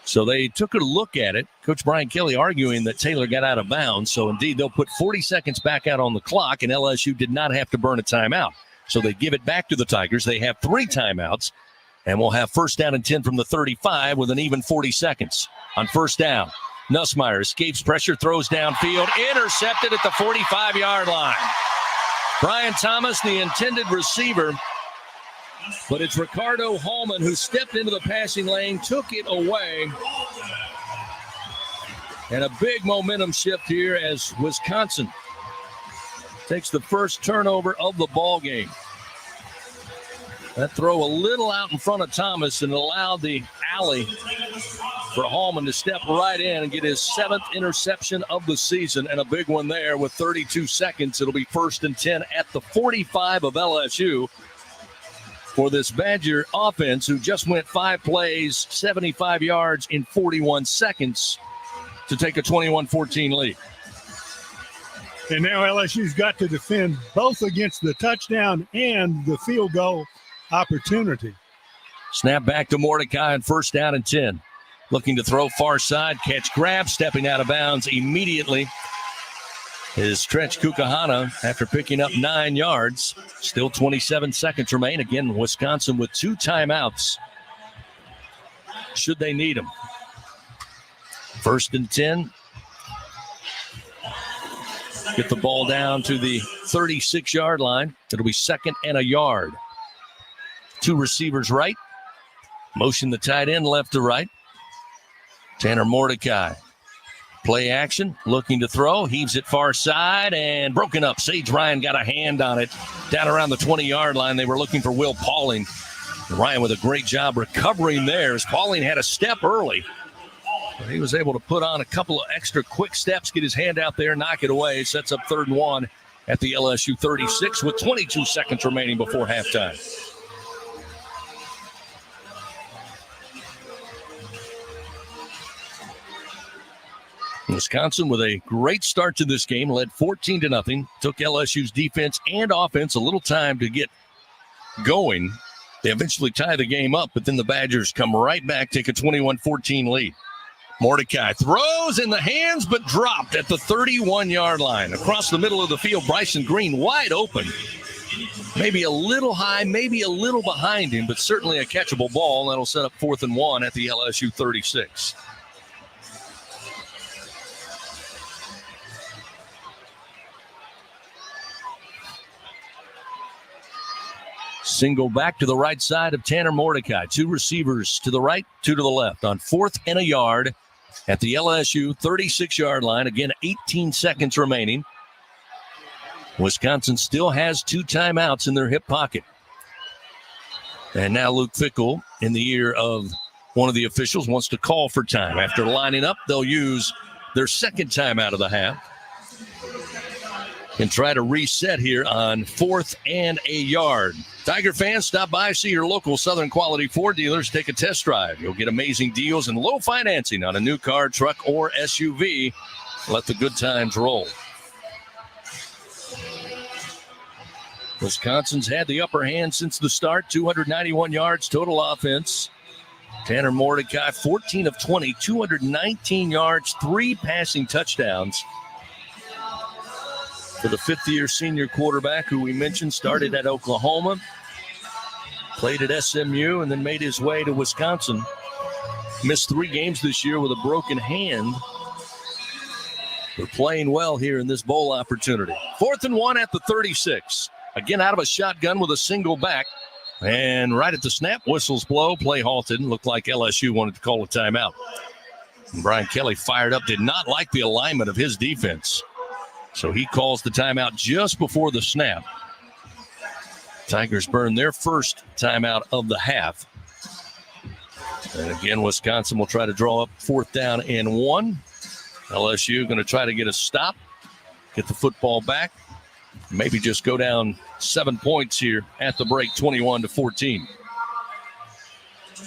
So they took a look at it. Coach Brian Kelly arguing that Taylor got out of bounds. So indeed, they'll put 40 seconds back out on the clock, and LSU did not have to burn a timeout. So they give it back to the Tigers. They have 3 timeouts, and we'll have 1st down and 10 from the 35 with an even 40 seconds. On 1st down, Nussmeier escapes pressure, throws downfield, intercepted at the 45-yard line. Brian Thomas, the intended receiver, but it's Ricardo Hallman who stepped into the passing lane, took it away. And a big momentum shift here as Wisconsin takes the first turnover of the ball game. That throw a little out in front of Thomas and allowed the alley for Hallman to step right in and get his 7th interception of the season, and a big one there with 32 seconds. It'll be 1st and 10 at the 45 of LSU for this Badger offense, who just went 5 plays, 75 yards in 41 seconds to take a 21-14 lead. And now LSU's got to defend both against the touchdown and the field goal opportunity. Snap back to Mordecai on 1st down and 10. Looking to throw far side, catch grab, stepping out of bounds immediately. is Stretch Kukahana after picking up 9 yards. Still 27 seconds remain. Again, Wisconsin with 2 timeouts, should they need them. 1st and 10. Get the ball down to the 36-yard line. It'll be 2nd and a yard. 2 receivers right. Motion the tight end left to right. Tanner Mordecai. Play action, looking to throw, heaves it far side, and broken up. Sage Ryan got a hand on it down around the 20-yard line. They were looking for Will Pauling. Ryan with a great job recovering there as Pauling had a step early. But he was able to put on a couple of extra quick steps, get his hand out there, knock it away. Sets up 3rd and 1 at the LSU 36 with 22 seconds remaining before halftime. Wisconsin with a great start to this game, led 14-0. Took LSU's defense and offense a little time to get going. They eventually tie the game up, but then the Badgers come right back, take a 21-14 lead. Mordecai throws in the hands, but dropped at the 31-yard line. Across the middle of the field, Bryson Green wide open. Maybe a little high, maybe a little behind him, but certainly a catchable ball. That'll set up 4th and 1 at the LSU 36. Single back to the right side of Tanner Mordecai. 2 receivers to the right, 2 to the left. On 4th and a yard at the LSU 36-yard line. Again, 18 seconds remaining. Wisconsin still has 2 timeouts in their hip pocket. And now Luke Fickell, in the ear of one of the officials, wants to call for time. After lining up, they'll use their 2nd timeout of the half and try to reset here on 4th and a yard. Tiger fans, stop by, see your local Southern Quality Ford dealers, take a test drive. You'll get amazing deals and low financing on a new car, truck, or SUV. Let the good times roll. Wisconsin's had the upper hand since the start, 291 yards total offense. Tanner Mordecai, 14 of 20, 219 yards, 3 passing touchdowns. For the 5th-year senior quarterback who we mentioned started at Oklahoma, played at SMU, and then made his way to Wisconsin. Missed 3 games this year with a broken hand. They're playing well here in this bowl opportunity. 4th and 1 at the 36. Again, out of a shotgun with a single back. And right at the snap, whistles blow, play halted. Looked like LSU wanted to call a timeout. And Brian Kelly fired up, did not like the alignment of his defense. So he calls the timeout just before the snap. Tigers burn their first timeout of the half. And again, Wisconsin will try to draw up 4th down and 1. LSU going to try to get a stop, get the football back, maybe just go down 7 points here at the break, 21-14.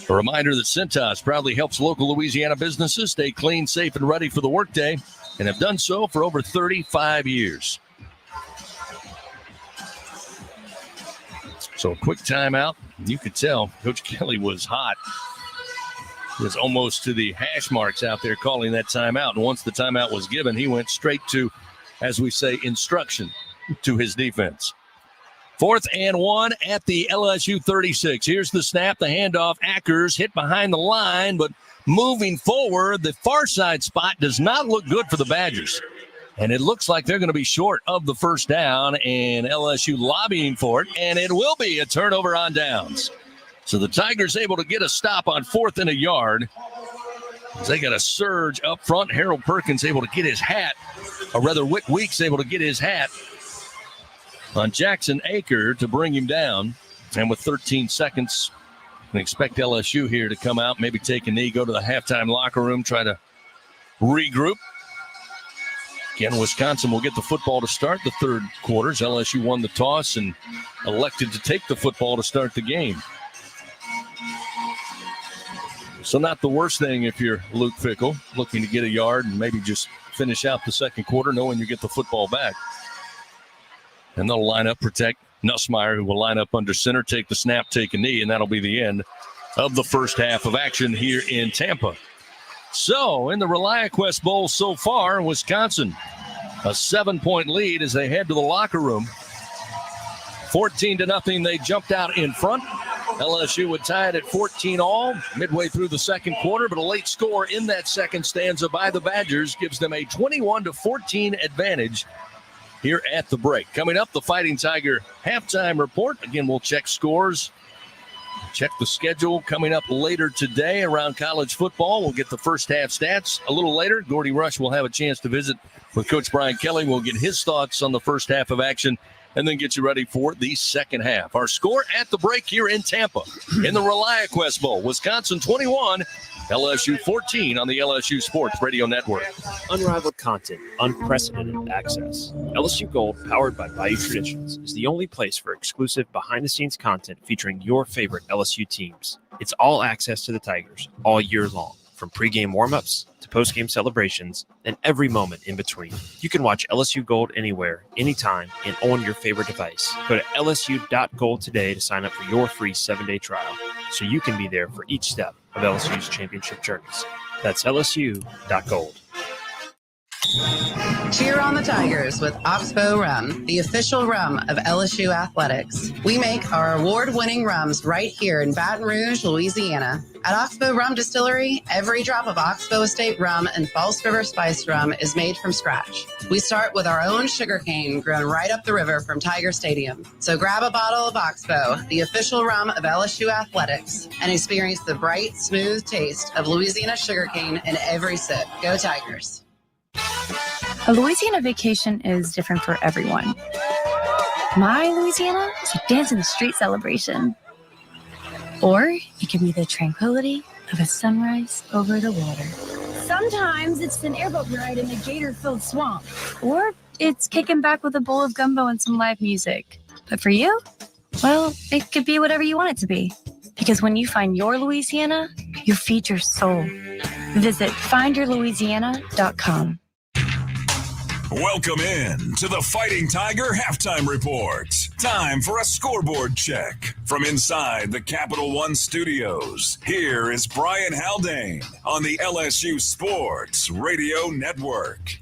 A reminder that Cintas proudly helps local Louisiana businesses stay clean, safe, and ready for the workday, and have done so for over 35 years. So a quick timeout. You could tell Coach Kelly was hot. He was almost to the hash marks out there calling that timeout. And once the timeout was given, he went straight to, as we say, instruction to his defense. 4th and 1 at the LSU 36. Here's the snap, the handoff. Ackers hit behind the line, but moving forward, the far side spot does not look good for the Badgers. And it looks like they're going to be short of the first down, and LSU lobbying for it, and it will be a turnover on downs. So the Tigers able to get a stop on 4th and a yard. They got a surge up front. Harold Perkins able to get his hat, or rather Wick Weeks able to get his hat on Jackson Aker to bring him down. And with 13 seconds, we expect LSU here to come out, maybe take a knee, go to the halftime locker room, try to regroup. Again, Wisconsin will get the football to start the third quarters. LSU won the toss and elected to take the football to start the game. So not the worst thing if you're Luke Fickell, looking to get a yard and maybe just finish out the second quarter knowing you get the football back. And they'll line up, protect Nussmeier, who will line up under center, take the snap, take a knee, and that'll be the end of the first half of action here in Tampa. So in the ReliaQuest Bowl so far, Wisconsin A 7-point lead as they head to the locker room. 14-0, they jumped out in front. LSU would tie it at 14 all midway through the second quarter, but a late score in that second stanza by the Badgers gives them a 21-14 advantage here at the break. Coming up, the Fighting Tiger halftime report. Again, we'll check scores, check the schedule coming up later today around college football. We'll get the first half stats a little later. Gordy Rush will have a chance to visit with Coach Brian Kelly. We'll get his thoughts on the first half of action and then get you ready for the second half. Our score at the break here in Tampa in the ReliaQuest Bowl. Wisconsin 21, LSU 14 on the LSU Sports Radio Network. Unrivaled content, unprecedented access. LSU Gold, powered by Bayou Traditions, is the only place for exclusive behind-the-scenes content featuring your favorite LSU teams. It's all access to the Tigers all year long, from pregame warm-ups to postgame celebrations and every moment in between. You can watch LSU Gold anywhere, anytime, and on your favorite device. Go to lsu.gold today to sign up for your free 7-day trial so you can be there for each step of LSU's championship journeys. That's lsu.gold. Cheer on the Tigers with Oxbow Rum, the official rum of LSU athletics. We make our award-winning rums right here in Baton Rouge, Louisiana. At Oxbow Rum Distillery, every drop of Oxbow Estate rum and False River Spice rum is made from scratch. We start with our own sugarcane grown right up the river from Tiger Stadium. So grab a bottle of Oxbow, the official rum of LSU athletics, and experience the bright, smooth taste of Louisiana sugarcane in every sip. Go Tigers. A Louisiana vacation is different for everyone. My Louisiana is a dance in the street celebration. Or it can be the tranquility of a sunrise over the water. Sometimes it's an airboat ride in a gator-filled swamp. Or it's kicking back with a bowl of gumbo and some live music. But for you, well, it could be whatever you want it to be. Because when you find your Louisiana, you feed your soul. Visit findyourlouisiana.com. Welcome in to the Fighting Tiger Halftime Report. Time for a scoreboard check. From inside the Capital One studios, here is Brian Haldane on the LSU Sports Radio Network.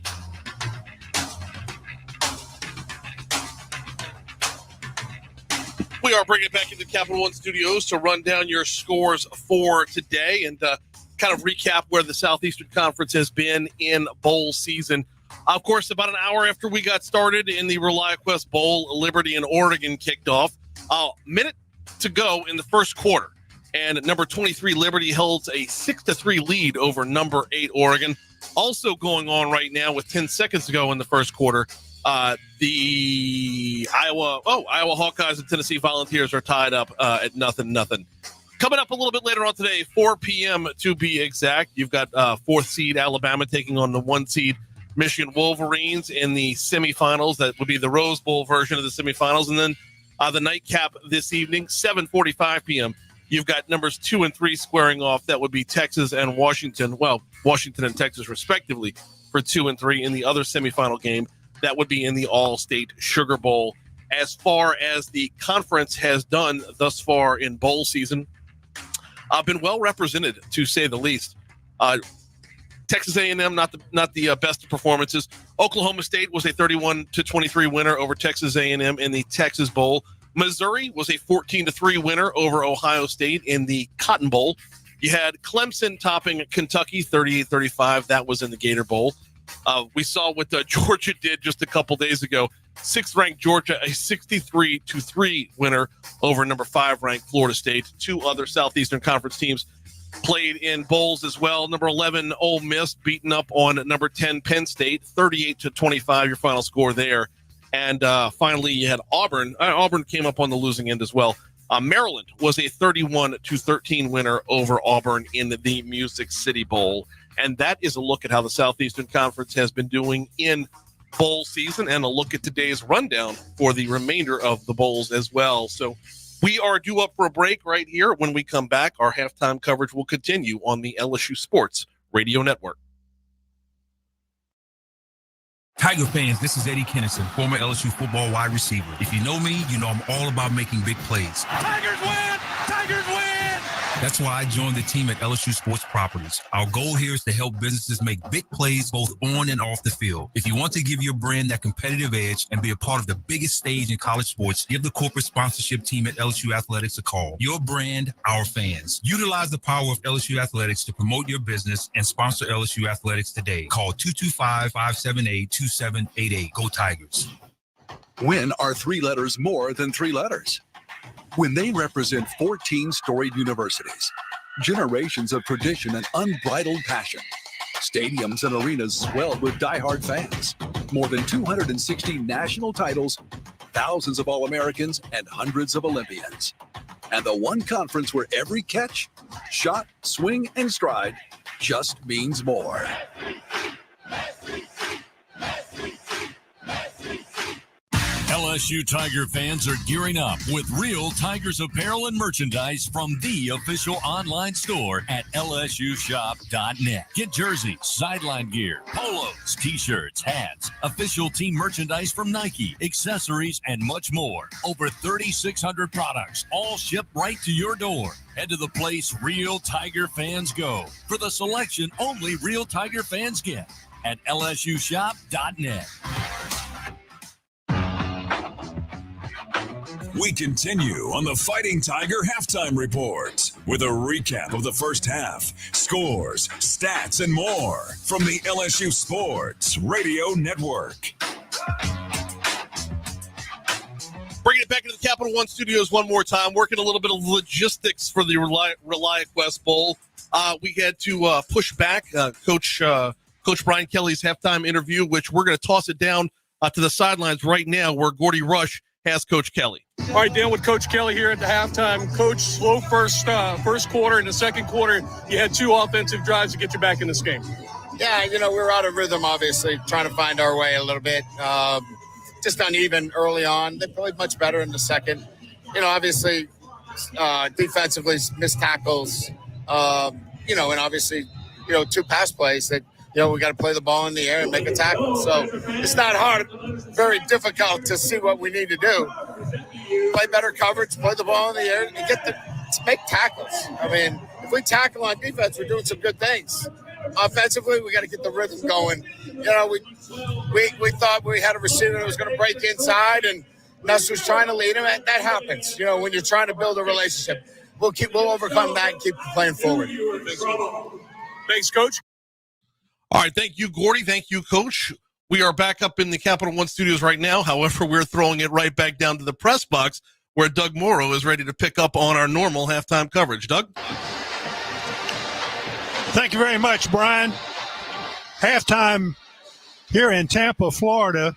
We are bringing it back into Capital One studios to run down your scores for today and kind of recap where the Southeastern Conference has been in bowl season. Of course, about an hour after we got started in the ReliaQuest Bowl, Liberty and Oregon kicked off. A minute to go in the first quarter, and number 23 Liberty holds a 6-3 lead over number 8 Oregon. Also going on right now with 10 seconds to go in the first quarter, the Iowa Hawkeyes and Tennessee Volunteers are tied up at 0-0. Coming up a little bit later on today, 4 p.m. to be exact, you've got 4th seed Alabama taking on the 1 seed Michigan Wolverines in the semifinals. That would be the Rose Bowl version of the semifinals. And then the nightcap this evening, 7:45 p.m., you've got numbers 2 and 3 squaring off. That would be Texas and Washington. Well, Washington and Texas respectively for 2 and 3 in the other semifinal game. That would be in the All-State Sugar Bowl. As far as the conference has done thus far in bowl season, been well represented, to say the least. Texas A&M, not the best of performances. Oklahoma State was a 31-23 winner over Texas A&M in the Texas Bowl. Missouri was a 14-3 winner over Ohio State in the Cotton Bowl. You had Clemson topping Kentucky 38-35. That was in the Gator Bowl. We saw what Georgia did just a couple days ago. 6th-ranked Georgia, a 63-3 winner over number 5-ranked Florida State. 2 other Southeastern Conference teams played in bowls as well. Number 11 Ole Miss beaten up on number 10 Penn State, 38-25, your final score there. And finally, you had Auburn. Auburn came up on the losing end as well. Maryland was a 31-13 winner over Auburn in the Music City Bowl. And that is a look at how the Southeastern Conference has been doing in bowl season, and a look at today's rundown for the remainder of the bowls as well. So we are due up for a break right here. When we come back, our halftime coverage will continue on the LSU Sports Radio Network. Tiger fans, this is Eddie Kennison, former LSU football wide receiver. If you know me, you know I'm all about making big plays. Tigers win! Tigers win! That's why I joined the team at LSU Sports Properties. Our goal here is to help businesses make big plays both on and off the field. If you want to give your brand that competitive edge and be a part of the biggest stage in college sports, give the corporate sponsorship team at LSU Athletics a call. Your brand, our fans. Utilize the power of LSU Athletics to promote your business and sponsor LSU Athletics today. Call 225-578-2788. Go Tigers. When are 3 letters more than 3 letters? When they represent 14 storied universities, generations of tradition and unbridled passion, stadiums and arenas swelled with diehard fans, more than 260 national titles, thousands of All-Americans, and hundreds of Olympians. And the one conference where every catch, shot, swing, and stride just means more. LSU Tiger fans are gearing up with real Tigers apparel and merchandise from the official online store at lsushop.net. Get jerseys, sideline gear, polos, t-shirts, hats, official team merchandise from Nike, accessories, and much more. Over 3,600 products, all shipped right to your door. Head to the place real Tiger fans go for the selection only real Tiger fans get at lsushop.net. We continue on the Fighting Tiger Halftime Report with a recap of the first half, scores, stats, and more from the LSU Sports Radio Network. Bringing it back into the Capital One Studios one more time, working a little bit of logistics for the ReliaQuest Bowl. We had to push back Coach Brian Kelly's halftime interview, which we're going to toss it down to the sidelines right now where Gordy Rush has Coach Kelly. All right, Dan, with Coach Kelly here at the halftime. Coach, slow first quarter. In the second quarter, you had 2 offensive drives to get you back in this game. Yeah, we were out of rhythm, obviously, trying to find our way a little bit. Just uneven early on. They played much better in the second. Obviously, defensively, missed tackles, and obviously, 2 pass plays that, we got to play the ball in the air and make a tackle. So it's not hard, very difficult to see what we need to do. Play better coverage, play the ball in the air, and make tackles. I mean, if we tackle on defense, we're doing some good things. Offensively, we got to get the rhythm going. We thought we had a receiver that was going to break inside, and Nuss was trying to lead him. That happens. When you're trying to build a relationship, we'll overcome that and keep playing forward. Thanks, Coach. All right, thank you, Gordy. Thank you, Coach. We are back up in the Capital One Studios right now. However, we're throwing it right back down to the press box where Doug Morrow is ready to pick up on our normal halftime coverage. Doug? Thank you very much, Brian. Halftime here in Tampa, Florida,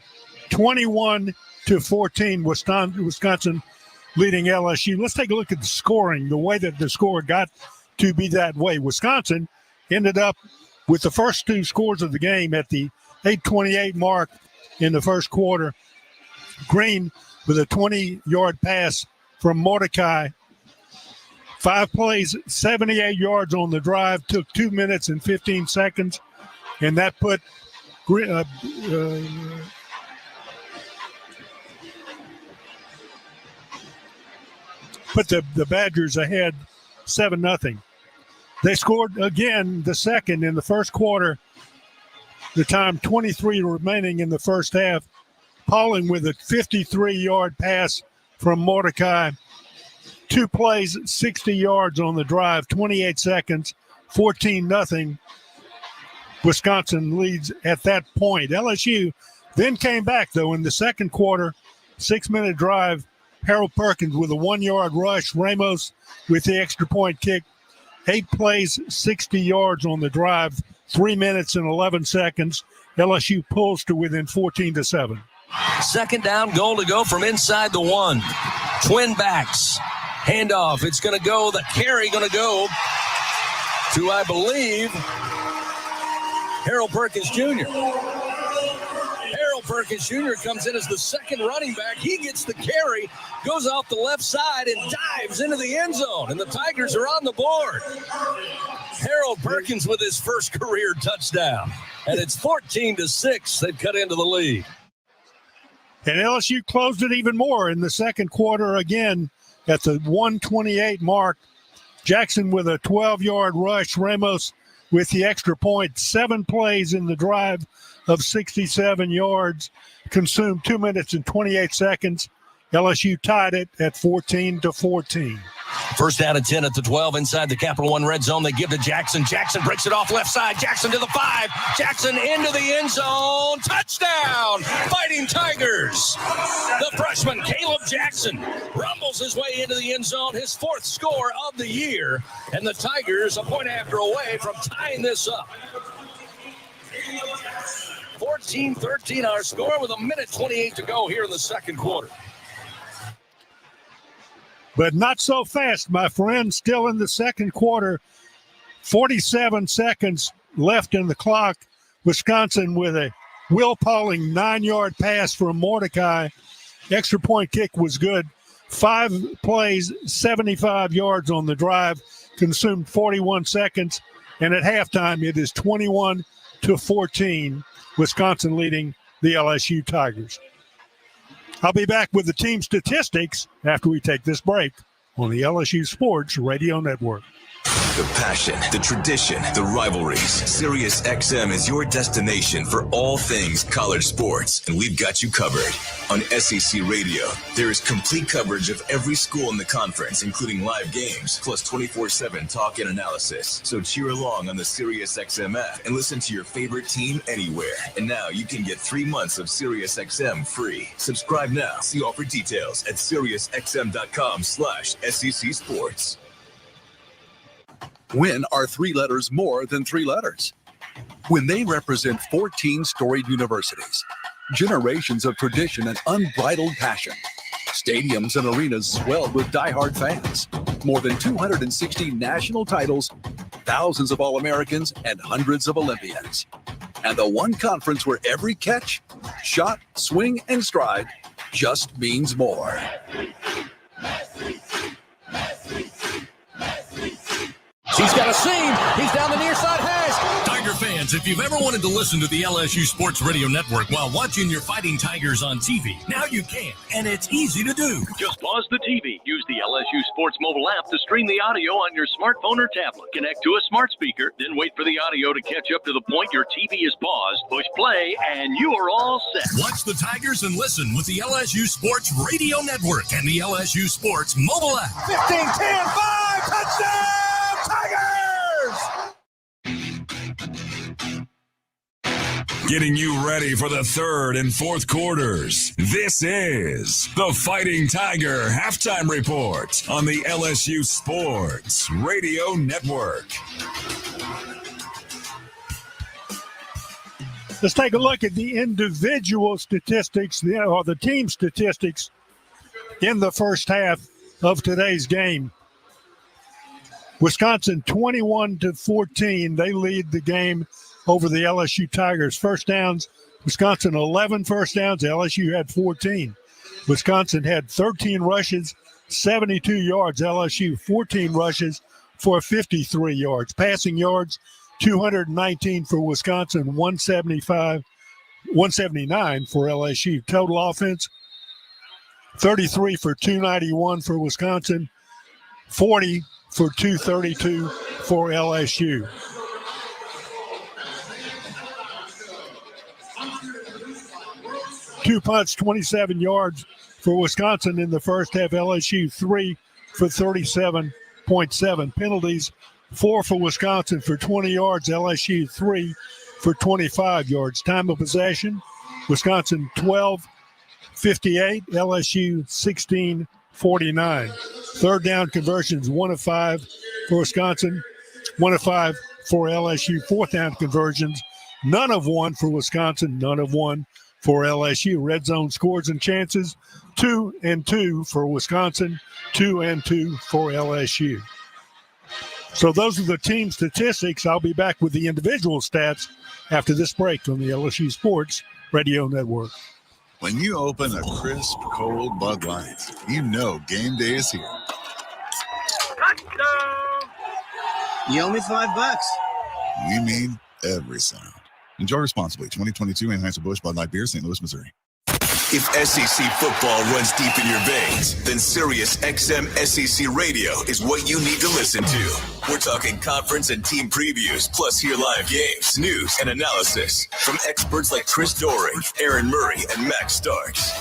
21-14, Wisconsin leading LSU. Let's take a look at the scoring, the way that the score got to be that way. Wisconsin ended up with the first 2 scores of the game at the 8:28 mark in the first quarter. Green with a 20-yard pass from Mordecai. 5 plays, 78 yards on the drive, took 2 minutes and 15 seconds, and that put the Badgers ahead 7-0. They scored again the second in the first quarter. The time 23 remaining in the first half. Pauling with a 53-yard pass from Mordecai. 2 plays, 60 yards on the drive, 28 seconds, 14-0. Wisconsin leads at that point. LSU then came back, though, in the second quarter. 6-minute drive. Harold Perkins with a 1-yard rush. Ramos with the extra point kick. 8 plays, 60 yards on the drive, 3 minutes and 11 seconds. LSU pulls to within 14-7. Second down, goal to go from inside the 1. Twin backs. Handoff. It's going to go. The carry going to go to, I believe, Harold Perkins Jr. Harold Perkins Jr. comes in as the second running back. He gets the carry, goes off the left side, and dives into the end zone. And the Tigers are on the board. Harold Perkins with his first career touchdown. And it's 14-6. They've cut into the lead. And LSU closed it even more in the second quarter again at the 1:28 mark. Jackson with a 12-yard rush. Ramos with the extra point. 7 plays in the drive of 67 yards. Consumed 2 minutes and 28 seconds. LSU tied it at 14-14. First down and 10 at the 12 inside the Capital One red zone. They give to Jackson. Jackson breaks it off left side. Jackson to the 5. Jackson into the end zone. Touchdown! Fighting Tigers. The freshman, Caleb Jackson, rumbles his way into the end zone. His 4th score of the year. And the Tigers a point after away from tying this up. 14-13 our score with 1:28 to go here in the second quarter. But not so fast, my friend. Still in the second quarter. 47 seconds left in the clock. Wisconsin with a Will Pauling 9-yard pass from Mordecai. Extra point kick was good. 5 plays, 75 yards on the drive. Consumed 41 seconds. And at halftime, it is 21-14. Wisconsin leading the LSU Tigers. I'll be back with the team statistics after we take this break on the LSU Sports Radio Network. The passion, the tradition, the rivalries. Sirius XM is your destination for all things college sports, and we've got you covered. On SEC Radio, there is complete coverage of every school in the conference, including live games, plus 24/7 talk and analysis. So cheer along on the Sirius XM app and listen to your favorite team anywhere. And now you can get 3 months of Sirius XM free. Subscribe now. See offer details at SiriusXM.com/SEC Sports. When are 3 letters more than 3 letters? When they represent 14 storied universities, generations of tradition and unbridled passion, stadiums and arenas swelled with diehard fans, more than 260 national titles, thousands of All-Americans, and hundreds of Olympians. And the one conference where every catch, shot, swing, and stride just means more. He's got a seam. He's down the near side hash. Tiger fans, if you've ever wanted to listen to the LSU Sports Radio Network while watching your Fighting Tigers on TV, now you can, and it's easy to do. Just pause the TV. Use the LSU Sports mobile app to stream the audio on your smartphone or tablet. Connect to a smart speaker, then wait for the audio to catch up to the point your TV is paused. Push play, and you are all set. Watch the Tigers and listen with the LSU Sports Radio Network and the LSU Sports mobile app. 15-10-5, touchdown! Tigers! Getting you ready for the third and fourth quarters. This is the Fighting Tiger Halftime Report on the LSU Sports Radio Network. Let's take a look at the individual statistics, or the team statistics in the first half of today's game. Wisconsin 21-14. They lead the game over the LSU Tigers. First downs, Wisconsin 11 first downs. LSU had 14. Wisconsin had 13 rushes, 72 yards. LSU 14 rushes for 53 yards. Passing yards, 219 for Wisconsin, 179 for LSU. Total offense, 33 for 291 for Wisconsin, 40 for 232 for LSU. Two punts, 27 yards for Wisconsin in the first half. LSU 3 for 37.7. Penalties, 4 for Wisconsin for 20 yards. LSU 3 for 25 yards. Time of possession, Wisconsin 12:58. LSU 16:49. Third down conversions, 1 of 5 for Wisconsin, 1 of 5 for LSU. Fourth down conversions, none of 1 for Wisconsin, none of 1 for LSU. Red zone scores and chances, 2 and 2 for Wisconsin, 2 and 2 for LSU. So those are the team statistics. I'll be back with the individual stats after this break on the LSU Sports Radio Network. When you open a crisp, cold Bud Light, you know game day is here. You owe me $5. We mean every sound. Enjoy responsibly. 2022 Anheuser-Busch Bud Light Beer, St. Louis, Missouri. If SEC football runs deep in your veins, then Sirius XM SEC Radio is what you need to listen to. We're talking conference and team previews, plus hear live games, news, and analysis from experts like Chris Doering, Aaron Murray, and Max Starks.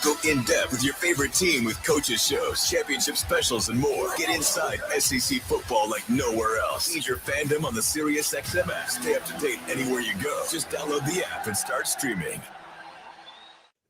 Go in-depth with your favorite team with coaches shows, championship specials, and more. Get inside SEC football like nowhere else. Need your fandom on the Sirius XM app. Stay up to date anywhere you go. Just download the app and start streaming.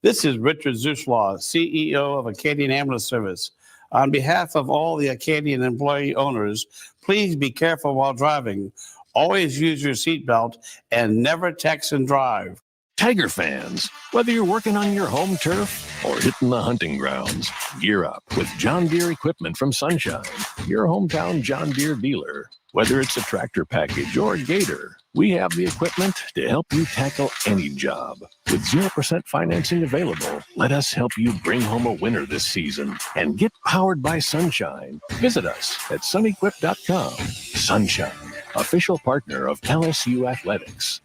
This is Richard Zuslaw, CEO of Acadian Ambulance Service. On behalf of all the Acadian employee owners, please be careful while driving. Always use your seatbelt and never text and drive. Tiger fans, whether you're working on your home turf or hitting the hunting grounds, gear up with John Deere equipment from Sunshine, your hometown John Deere dealer. Whether it's a tractor package or a gator, we have the equipment to help you tackle any job. With 0% financing available, let us help you bring home a winner this season and get powered by Sunshine. Visit us at sunequip.com. Sunshine, official partner of LSU Athletics.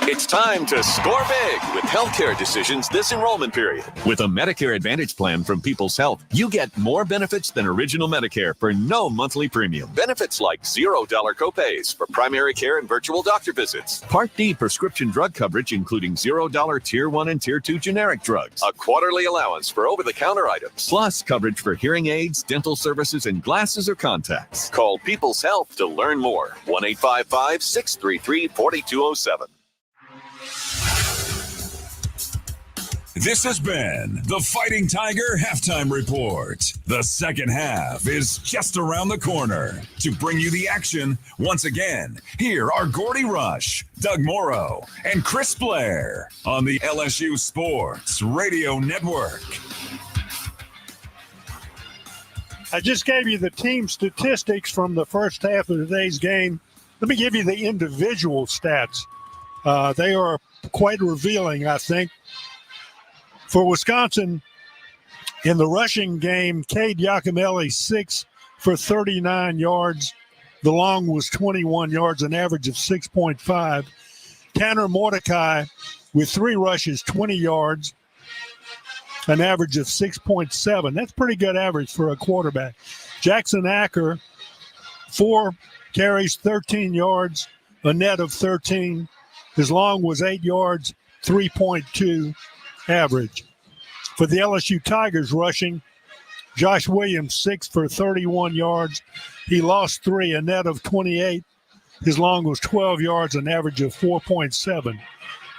It's time to score big with healthcare decisions this enrollment period. With a Medicare Advantage plan from People's Health, you get more benefits than original Medicare for no monthly premium. Benefits like $0 copays for primary care and virtual doctor visits. Part D prescription drug coverage, including $0 Tier 1 and Tier 2 generic drugs. A quarterly allowance for over-the-counter items. Plus coverage for hearing aids, dental services, and glasses or contacts. Call People's Health to learn more. 1-855-633-4207. This has been the Fighting Tiger Halftime Report. The second half is just around the corner. To bring you the action, once again, here are Gordy Rush, Doug Morrow, and Chris Blair on the LSU Sports Radio Network. I just gave you the team statistics from the first half of today's game. Let me give you the individual stats. They are quite revealing, I think. For Wisconsin, in the rushing game, Cade Giacomelli, 6 for 39 yards. The long was 21 yards, an average of 6.5. Tanner Mordecai with 3 rushes, 20 yards, an average of 6.7. That's pretty good average for a quarterback. Jackson Acker, 4 carries, 13 yards, a net of 13. His long was 8 yards, 3.2 average. For the LSU Tigers rushing, Josh Williams, 6 for 31 yards. He lost 3, a net of 28. His long was 12 yards, an average of 4.7.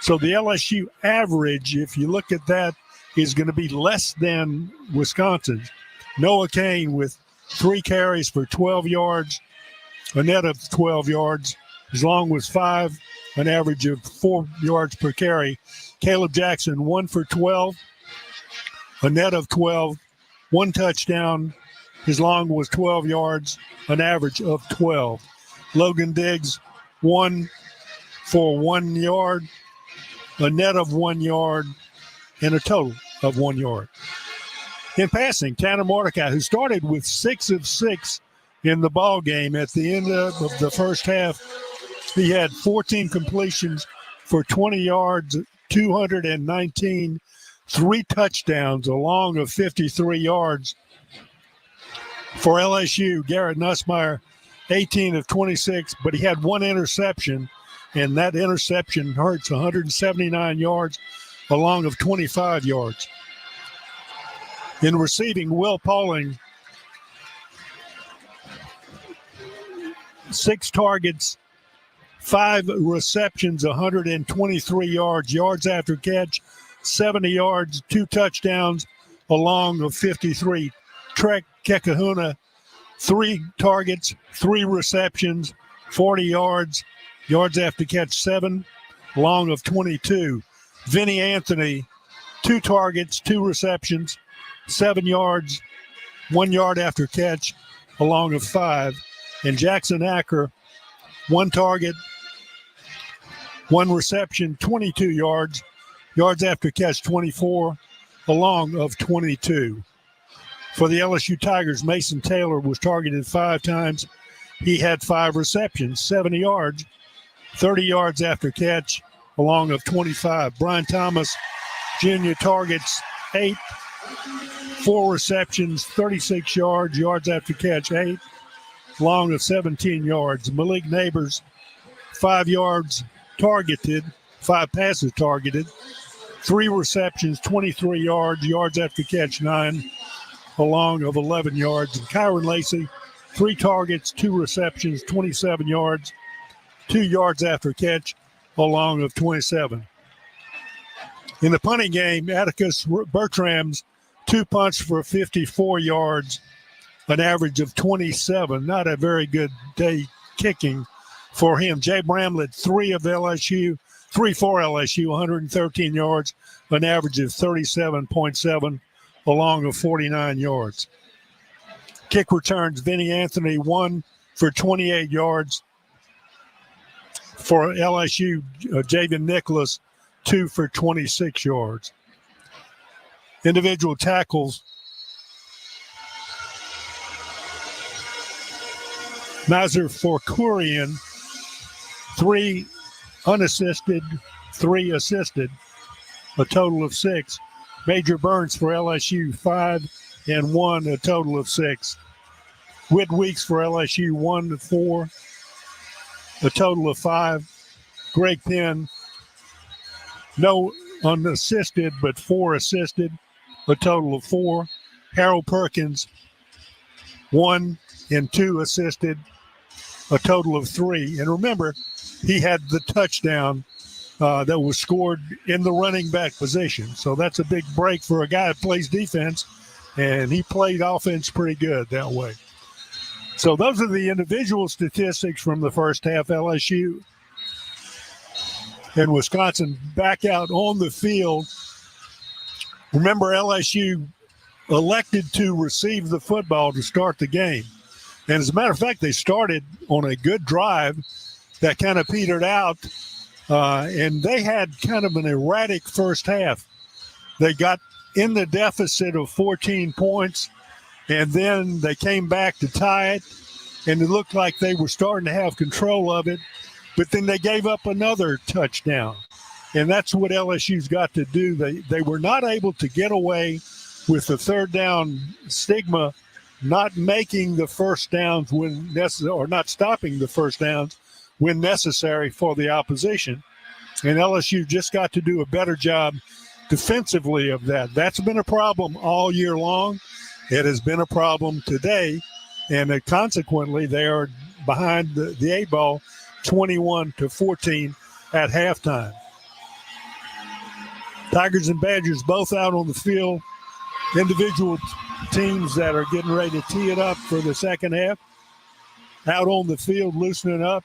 So the LSU average, if you look at that, is going to be less than Wisconsin's. Noah Kane with 3 carries for 12 yards, a net of 12 yards. His long was 5, an average of 4 yards per carry. Caleb Jackson, 1 for 12, a net of 12, 1 touchdown. His long was 12 yards, an average of 12. Logan Diggs, 1 for 1 yard, a net of 1 yard, and a total of 1 yard. In passing, Tanner Mordecai, who started with 6 of 6 in the ball game at the end of the first half, he had 14 completions for 20 yards, 219, 3 touchdowns, a long of 53 yards. For LSU, Garrett Nussmeier, 18 of 26, but he had 1 interception, and that interception hurts, 179 yards, a long of 25 yards. In receiving, Will Pauling, 6 targets, 5 receptions, 123 yards, yards after catch, 70 yards, 2 touchdowns, a long of 53. Trek Kekahuna, 3 targets, 3 receptions, 40 yards, yards after catch 7, long of 22. Vinny Anthony, 2 targets, 2 receptions, 7 yards, 1 yard after catch, a long of 5. And Jackson Acker, 1 target, 1 reception, 22 yards, yards after catch 24, a long of 22. For the LSU Tigers, Mason Taylor was targeted 5 times. He had 5 receptions, 70 yards, 30 yards after catch, a long of 25. Brian Thomas, Jr. targets 8, 4 receptions, 36 yards after catch, 8, long of 17 yards. Malik Neighbors, 5 yards targeted, 5 passes targeted, 3 receptions, 23 yards after catch, 9, a long of 11 yards. And Kyron Lacey, 3 targets, 2 receptions, 27 yards, 2 yards after catch, a long of 27. In the punting game, Atticus Bertram's 2 punts for 54 yards, an average of 27. Not a very good day kicking for him. Jay Bramlett, 3 for LSU, 113 yards, an average of 37.7, a long of 49 yards. Kick returns, Vinny Anthony, 1 for 28 yards. For LSU, Javen Nicholas, 2 for 26 yards. Individual tackles, Nazir Forkurian, 3 unassisted, 3 assisted, a total of 6. Major Burns for LSU, 5 and 1, a total of 6. Whit Weeks for LSU, 1 to 4, a total of 5. Greg Penn, no unassisted, but 4 assisted, a total of 4. Harold Perkins, 1 and 2 assisted, a total of 3. And remember, he had the touchdown that was scored in the running back position. So that's a big break for a guy that plays defense, and he played offense pretty good that way. So those are the individual statistics from the first half. LSU and Wisconsin back out on the field. Remember, LSU elected to receive the football to start the game. And as a matter of fact, they started on a good drive that kind of petered out, and they had kind of an erratic first half. They got in the deficit of 14 points, and then they came back to tie it, and it looked like they were starting to have control of it, but then they gave up another touchdown. And that's what LSU's got to do. They were not able to get away with the third down stigma, not making the first downs when necessary, or not stopping the first downs when necessary for the opposition. And LSU just got to do a better job defensively of that. That's been a problem all year long. It has been a problem today, and consequently they are behind the 8 ball 21-14 at halftime. Tigers and Badgers both out on the field. Individual teams that are getting ready to tee it up for the second half, out on the field, loosening up.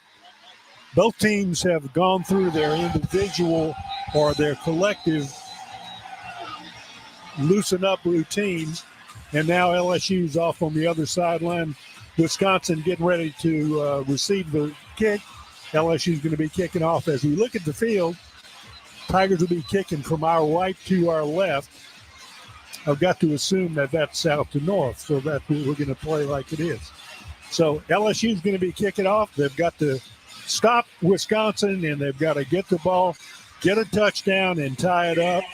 Both teams have gone through their individual or their collective loosen up routines, and now LSU's off on the other sideline. Wisconsin getting ready to receive the kick. LSU's going to be kicking off. As we look at the field, Tigers will be kicking from our right to our left. I've got to assume that that's south to north, so that we're going to play like it is. So LSU's going to be kicking off. They've got to stop Wisconsin, and they've got to get the ball, get a touchdown, and tie it up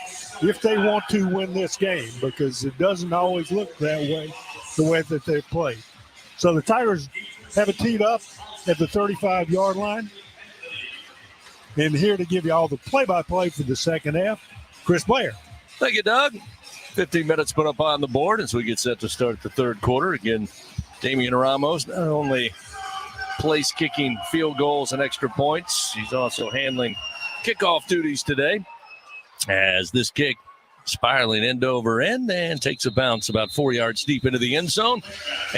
if they want to win this game, because it doesn't always look that way, the way that they've played. So the Tigers have it teed up at the 35-yard line. And here to give you all the play-by-play for the second half, Chris Blair. Thank you, Doug. 15 minutes put up on the board as we get set to start the third quarter. Again, Damian Ramos not only place kicking field goals and extra points, he's also handling kickoff duties today, as this kick spiraling end over end and takes a bounce about 4 yards deep into the end zone.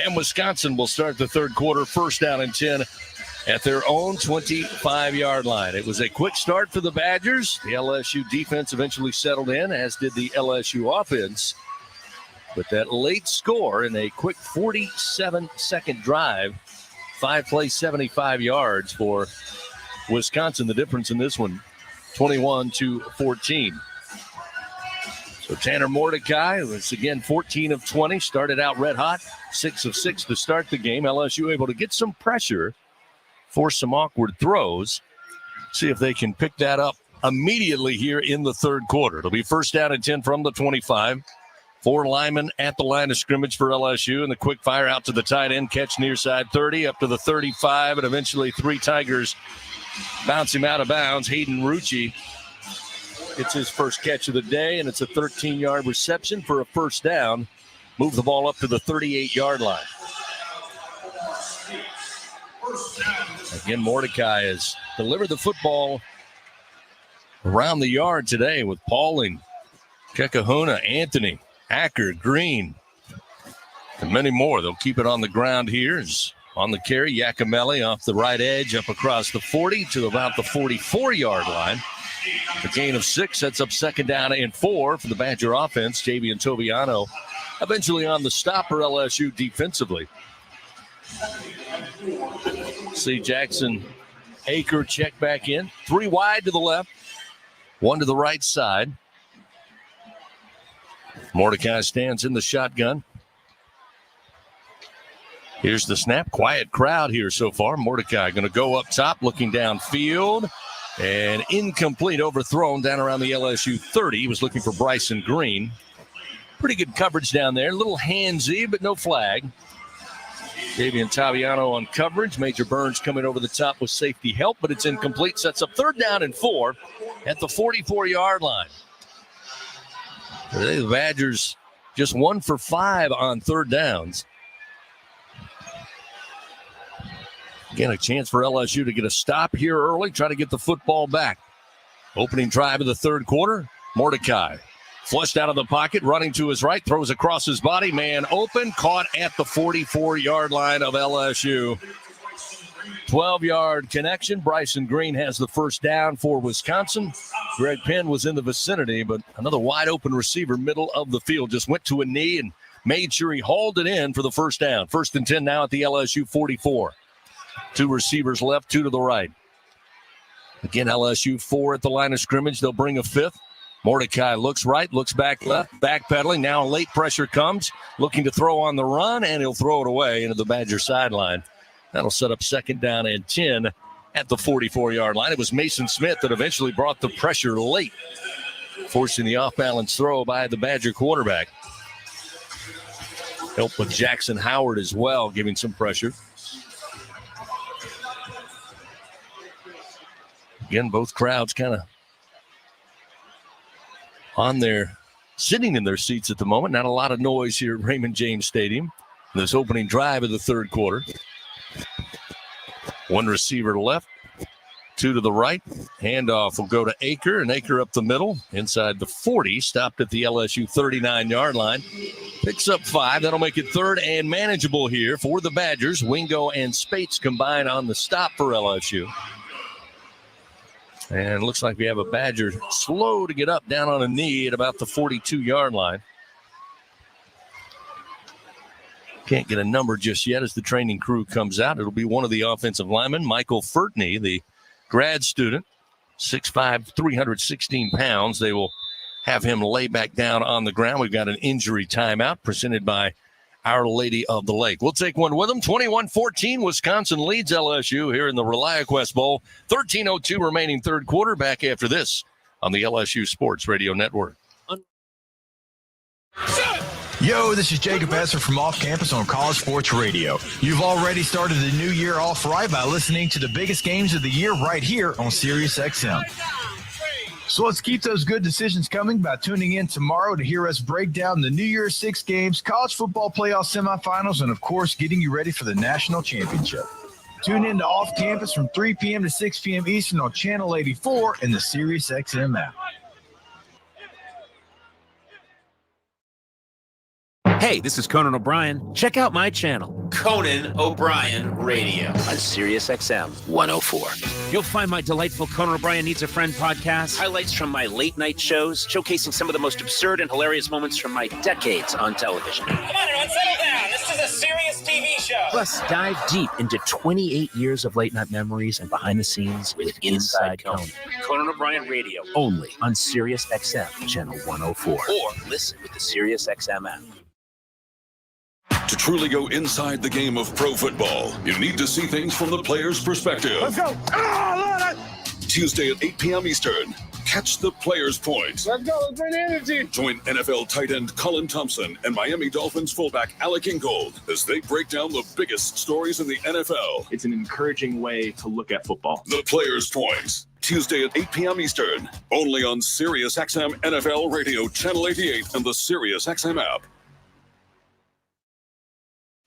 And Wisconsin will start the third quarter, first down and 10 at their own 25-yard line. It was a quick start for the Badgers. The LSU defense eventually settled in, as did the LSU offense. But that late score in a quick 47-second drive, 5 plays, 75 yards for Wisconsin. The difference in this one, 21-14. So Tanner Mordecai was, again, 14 of 20, started out red hot, 6 of 6 to start the game. LSU able to get some pressure, force some awkward throws, see if they can pick that up immediately here in the third quarter. It'll be first down and 10 from the 25. 4 linemen at the line of scrimmage for LSU, and the quick fire out to the tight end, catch near side 30, up to the 35, and eventually 3 Tigers bounce him out of bounds. Hayden Rucci gets his first catch of the day, and it's a 13-yard reception for a first down. Move the ball up to the 38-yard line. Again, Mordecai has delivered the football around the yard today with Pauling, Kekahuna, Anthony, Acker, Green, and many more. They'll keep it on the ground here. Is on the carry, Yakimelli off the right edge, up across the 40 to about the 44-yard line. The gain of 6 sets up second down and 4 for the Badger offense. Javian Toviano eventually on the stop for LSU defensively. See Jackson Aker check back in. 3 wide to the left, 1 to the right side. Mordecai stands in the shotgun. Here's the snap. Quiet crowd here so far. Mordecai going to go up top, looking downfield. And incomplete, overthrown down around the LSU 30. He was looking for Bryson Green. Pretty good coverage down there. A little handsy, but no flag. Davian Taviano on coverage. Major Burns coming over the top with safety help, but it's incomplete. Sets up third down and 4 at the 44-yard line. The Badgers just 1 for 5 on third downs. Again, a chance for LSU to get a stop here early, try to get the football back. Opening drive of the third quarter, Mordecai flushed out of the pocket, running to his right, throws across his body, man open, caught at the 44-yard line of LSU. 12-yard connection. Bryson Green has the first down for Wisconsin. Greg Penn was in the vicinity, but another wide-open receiver, middle of the field, just went to a knee and made sure he hauled it in for the first down. First and 10 now at the LSU 44. 2 receivers left, 2 to the right. Again, LSU 4 at the line of scrimmage. They'll bring a 5th. Mordecai looks right, looks back left, backpedaling. Now late pressure comes, looking to throw on the run, and he'll throw it away into the Badger sideline. That'll set up second down and 10 at the 44-yard line. It was Mason Smith that eventually brought the pressure late, forcing the off-balance throw by the Badger quarterback. Helped with Jackson Howard as well, giving some pressure. Again, both crowds kind of on there, sitting in their seats at the moment. Not a lot of noise here at Raymond James Stadium. This opening drive of the third quarter. 1 receiver left, 2 to the right. Handoff will go to Aker, and Aker up the middle, inside the 40, stopped at the LSU 39-yard line. Picks up 5. That'll make it third and manageable here for the Badgers. Wingo and Spates combine on the stop for LSU. And it looks like we have a Badger slow to get up, down on a knee at about the 42-yard line. Can't get a number just yet as the training crew comes out. It'll be one of the offensive linemen, Michael Furtney, the grad student, 6'5", 316 pounds. They will have him lay back down on the ground. We've got an injury timeout presented by Our Lady of the Lake. We'll take one with them. 21-14, Wisconsin leads LSU here in the ReliaQuest Bowl. 13:02 remaining third quarter. Back after this on the LSU Sports Radio Network. Yo, this is Jacob Esser from Off Campus on College Sports Radio. You've already started the new year off right by listening to the biggest games of the year right here on SiriusXM. So let's keep those good decisions coming by tuning in tomorrow to hear us break down the New Year's 6 games, college football playoff semifinals, and, of course, getting you ready for the national championship. Tune in to Off Campus from 3 p.m. to 6 p.m. Eastern on Channel 84 and the SiriusXM app. Hey, this is Conan O'Brien. Check out my channel, Conan O'Brien Radio, on SiriusXM 104. You'll find my delightful Conan O'Brien Needs a Friend podcast, highlights from my late night shows, showcasing some of the most absurd and hilarious moments from my decades on television. Come on, everyone, settle down. This is a serious TV show. Plus, dive deep into 28 years of late night memories and behind the scenes with Inside Conan. Conan O'Brien Radio, only on SiriusXM channel 104. Or listen with the SiriusXM app. To truly go inside the game of pro football, you need to see things from the player's perspective. Let's go. Tuesday at 8 p.m. Eastern. Catch the Players' Point. Let's go. Let's bring the energy. Join NFL tight end Colin Thompson and Miami Dolphins fullback Alec Ingold as they break down the biggest stories in the NFL. It's an encouraging way to look at football. The Players' Point. Tuesday at 8 p.m. Eastern. Only on SiriusXM NFL Radio Channel 88 and the SiriusXM app.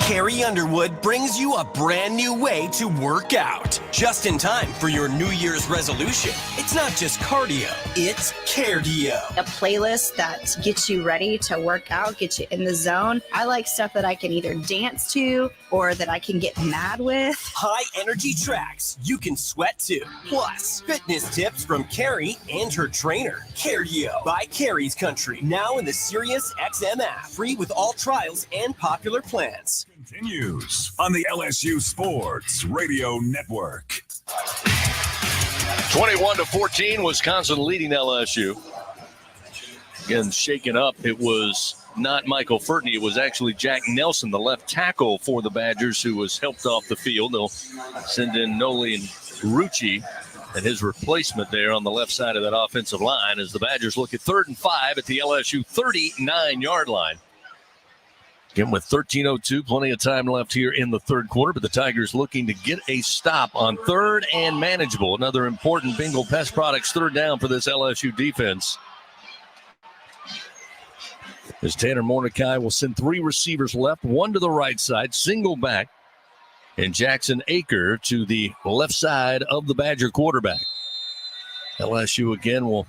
Carrie Underwood brings you a brand new way to work out. Just in time for your New Year's resolution. It's not just cardio, it's cardio. A playlist that gets you ready to work out, gets you in the zone. I like stuff that I can either dance to or that I can get mad with. High energy tracks you can sweat to. Plus, fitness tips from Carrie and her trainer. Cardio by Carrie's Country. Now in the SiriusXM app. Free with all trials and popular plans. Continues on the LSU Sports Radio Network. 21-14, Wisconsin leading LSU. Again, shaken up. It was not Michael Furtney. It was actually Jack Nelson, the left tackle for the Badgers, who was helped off the field. They'll send in Noli and Rucci and his replacement there on the left side of that offensive line as the Badgers look at 3rd and 5 at the LSU 39-yard line. Again, with 13:02, plenty of time left here in the third quarter, but the Tigers looking to get a stop on 3rd and manageable. Another important Bengal Pest Products 3rd down for this LSU defense. As Tanner Mordecai will send 3 receivers left, 1 to the right side, single back, and Jackson Aker to the left side of the Badger quarterback. LSU again will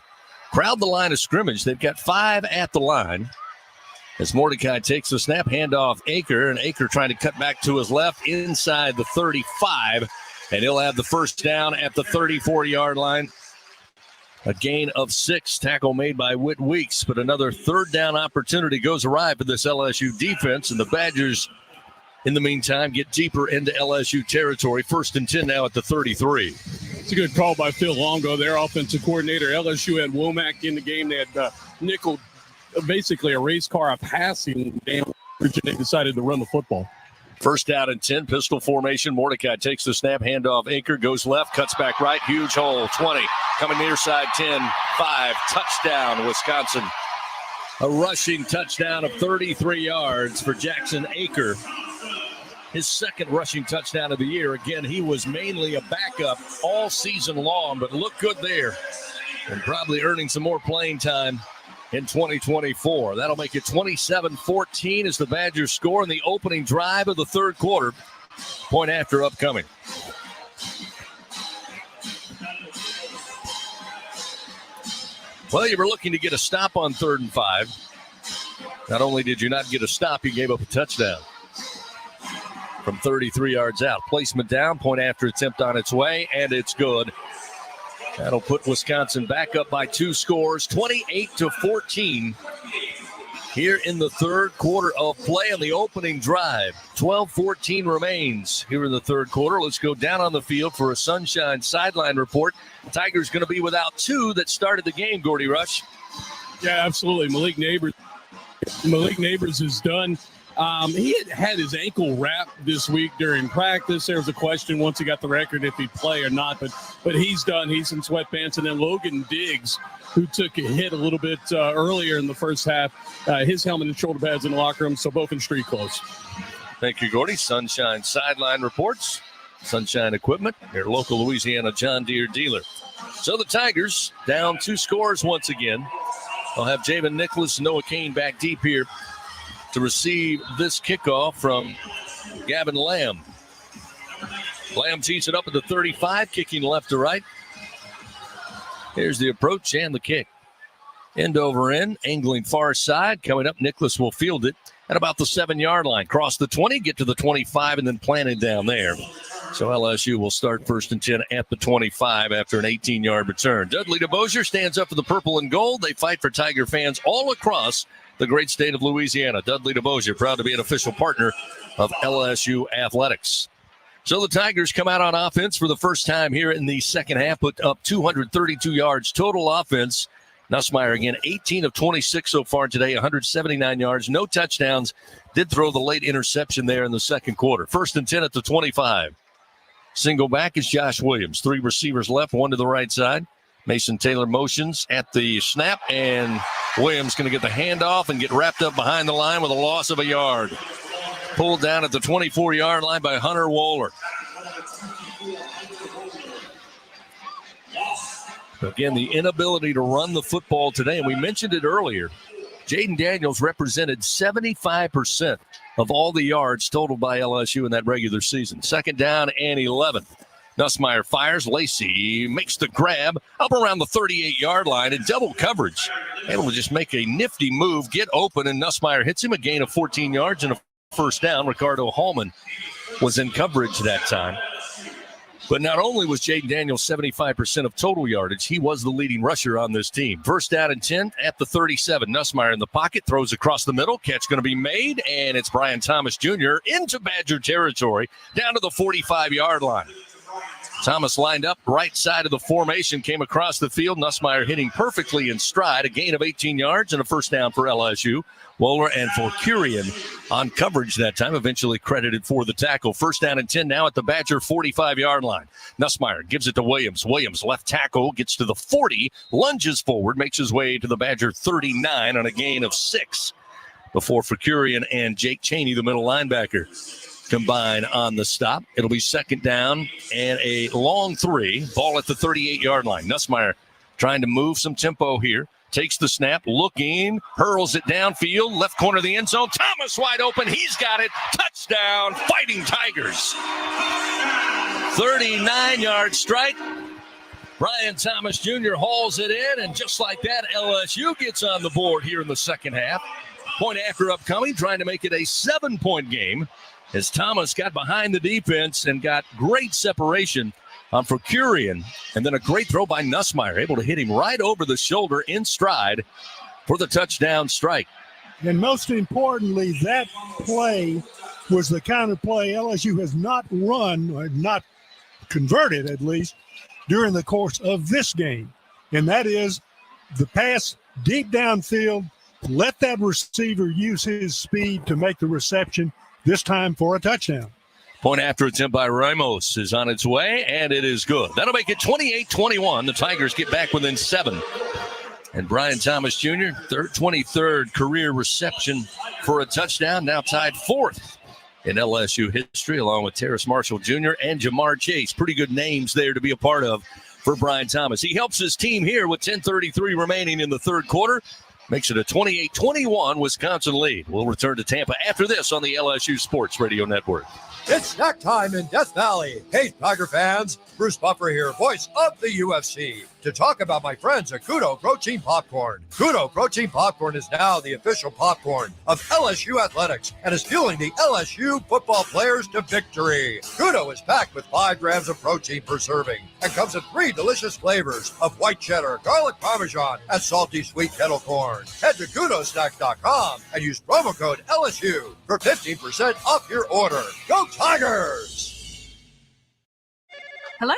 crowd the line of scrimmage. They've got 5 at the line. As Mordecai takes the snap, handoff Aker, and Aker trying to cut back to his left inside the 35, and he'll have the first down at the 34-yard line. A gain of 6, tackle made by Whit Weeks, but another 3rd down opportunity goes awry for this LSU defense, and the Badgers, in the meantime, get deeper into LSU territory. 1st and 10 now at the 33. It's a good call by Phil Longo, their offensive coordinator. LSU had Womack in the game. They had nickel, basically a race car, a passing game. They decided to run the football. 1st down and 10, pistol formation. Mordecai takes the snap, handoff Aker, goes left, cuts back right, huge hole, 20, coming near side, 10, 5, touchdown, Wisconsin. A rushing touchdown of 33 yards for Jackson Aker. His 2nd rushing touchdown of the year. Again, he was mainly a backup all season long, but looked good there and probably earning some more playing time in 2024. That'll make it 27-14 as the Badgers score in the opening drive of the 3rd quarter. Point after upcoming. Well, you were looking to get a stop on 3rd and 5. Not only did you not get a stop, you gave up a touchdown from 33 yards out. Placement down, point after attempt on its way, and it's good. That'll put Wisconsin back up by 2 scores, 28-14 here in the 3rd quarter of play on the opening drive. 12-14 remains here in the 3rd quarter. Let's go down on the field for a Sunshine sideline report. The Tigers going to be without 2 that started the game, Gordy Rush. Yeah, absolutely. Malik Neighbors is done. He had his ankle wrapped this week during practice. There was a question once he got the record if he'd play or not, but he's done. He's in sweatpants. And then Logan Diggs, who took a hit a little bit earlier in the first half, his helmet and shoulder pads in the locker room, so both in street clothes. Thank you, Gordy. Sunshine sideline reports. Sunshine Equipment, your local Louisiana John Deere dealer. So the Tigers down 2 scores once again. They'll have Javen Nicholas and Noah Kane back deep here to receive this kickoff from Gavin Lamb. Lamb tees it up at the 35, kicking left to right. Here's the approach and the kick. End over end, angling far side. Coming up, Nicholas will field it at about the 7-yard line. Cross the 20, get to the 25, and then plant it down there. So LSU will start 1st and 10 at the 25 after an 18-yard return. Dudley DeBosier stands up for the purple and gold. They fight for Tiger fans all across the great state of Louisiana. Dudley DeBosier, proud to be an official partner of LSU Athletics. So the Tigers come out on offense for the first time here in the second half, put up 232 yards total offense. Nussmeier again, 18 of 26 so far today, 179 yards, no touchdowns. Did throw the late interception there in the second quarter. 1st and 10 at the 25. Single back is Josh Williams. 3 receivers left, 1 to the right side. Mason Taylor motions at the snap, and Williams going to get the handoff and get wrapped up behind the line with a loss of a yard. Pulled down at the 24-yard line by Hunter Wohler. Again, the inability to run the football today, and we mentioned it earlier. Jayden Daniels represented 75% of all the yards totaled by LSU in that regular season. 2nd down and 11. Nussmeier fires. Lacey makes the grab up around the 38-yard line in double coverage. Able to just make a nifty move, get open, and Nussmeier hits him. A gain of 14 yards and a first down. Ricardo Hallman was in coverage that time. But not only was Jayden Daniels 75% of total yardage, he was the leading rusher on this team. 1st down and 10 at the 37. Nussmeier in the pocket, throws across the middle. Catch going to be made, and it's Brian Thomas Jr. into Badger territory, down to the 45-yard line. Thomas lined up right side of the formation, came across the field. Nussmeier hitting perfectly in stride. A gain of 18 yards and a first down for LSU. Wohler and Forcurian on coverage that time, eventually credited for the tackle. 1st down and 10 now at the Badger 45-yard line. Nussmeier gives it to Williams. Williams, left tackle, gets to the 40, lunges forward, makes his way to the Badger 39 on a gain of 6 before Forcurian and Jake Chaney, the middle linebacker, combine on the stop. It'll be 2nd down and a long 3. Ball at the 38-yard line. Nussmeier trying to move some tempo here. Takes the snap, looking, hurls it downfield, left corner of the end zone. Thomas wide open. He's got it. Touchdown, Fighting Tigers. 39-yard strike. Brian Thomas Jr. hauls it in, and just like that, LSU gets on the board here in the second half. Point after upcoming, trying to make it a 7-point game, as Thomas got behind the defense and got great separation on Forcurian, and then a great throw by Nussmeier, able to hit him right over the shoulder in stride for the touchdown strike. And most importantly, that play was the kind of play LSU has not run, or not converted at least, during the course of this game. And that is the pass deep downfield, let that receiver use his speed to make the reception, this time for a touchdown. Point after attempt by Ramos is on its way, and it is good. That'll make it 28-21. The Tigers get back within 7. And Brian Thomas Jr., 23rd career reception for a touchdown, now tied 4th in LSU history, along with Terrace Marshall Jr. and Jamar Chase. Pretty good names there to be a part of for Brian Thomas. He helps his team here with 10:33 remaining in the third quarter. Makes it a 28-21 Wisconsin lead. We'll return to Tampa after this on the LSU Sports Radio Network. It's snack time in Death Valley. Hey, Tiger fans. Bruce Buffer here, voice of the UFC, to talk about my friends at Kudo Protein Popcorn. Kudo Protein Popcorn is now the official popcorn of LSU Athletics and is fueling the LSU football players to victory. Kudo is packed with 5 grams of protein per serving and comes in 3 delicious flavors of white cheddar, garlic parmesan, and salty sweet kettle corn. Head to kudosnack.com and use promo code LSU for 15% off your order. Go Tigers! Hello,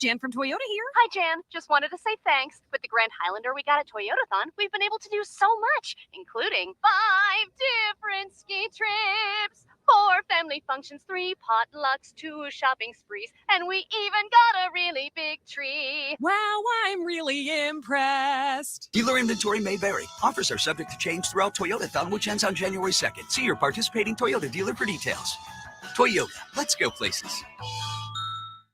Jan from Toyota here. Hi, Jan. Just wanted to say thanks. With the Grand Highlander we got at Toyotathon, we've been able to do so much, including 5 different ski trips, 4 family functions, 3 potlucks, 2 shopping sprees, and we even got a really big tree. Wow, I'm really impressed. Dealer inventory may vary. Offers are subject to change throughout Toyotathon, which ends on January 2nd. See your participating Toyota dealer for details. Toyota, let's go places.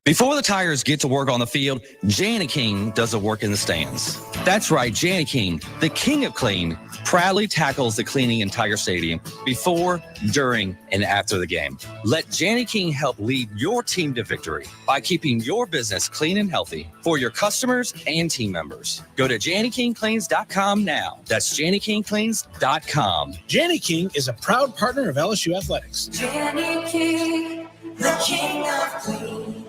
Before the Tigers get to work on the field, Janny King does the work in the stands. That's right, Janny King, the king of clean, proudly tackles the cleaning in Tiger Stadium before, during, and after the game. Let Janny King help lead your team to victory by keeping your business clean and healthy for your customers and team members. Go to JannyKingCleans.com now. That's JannyKingCleans.com. Janny King is a proud partner of LSU Athletics. Janny King, the king of clean.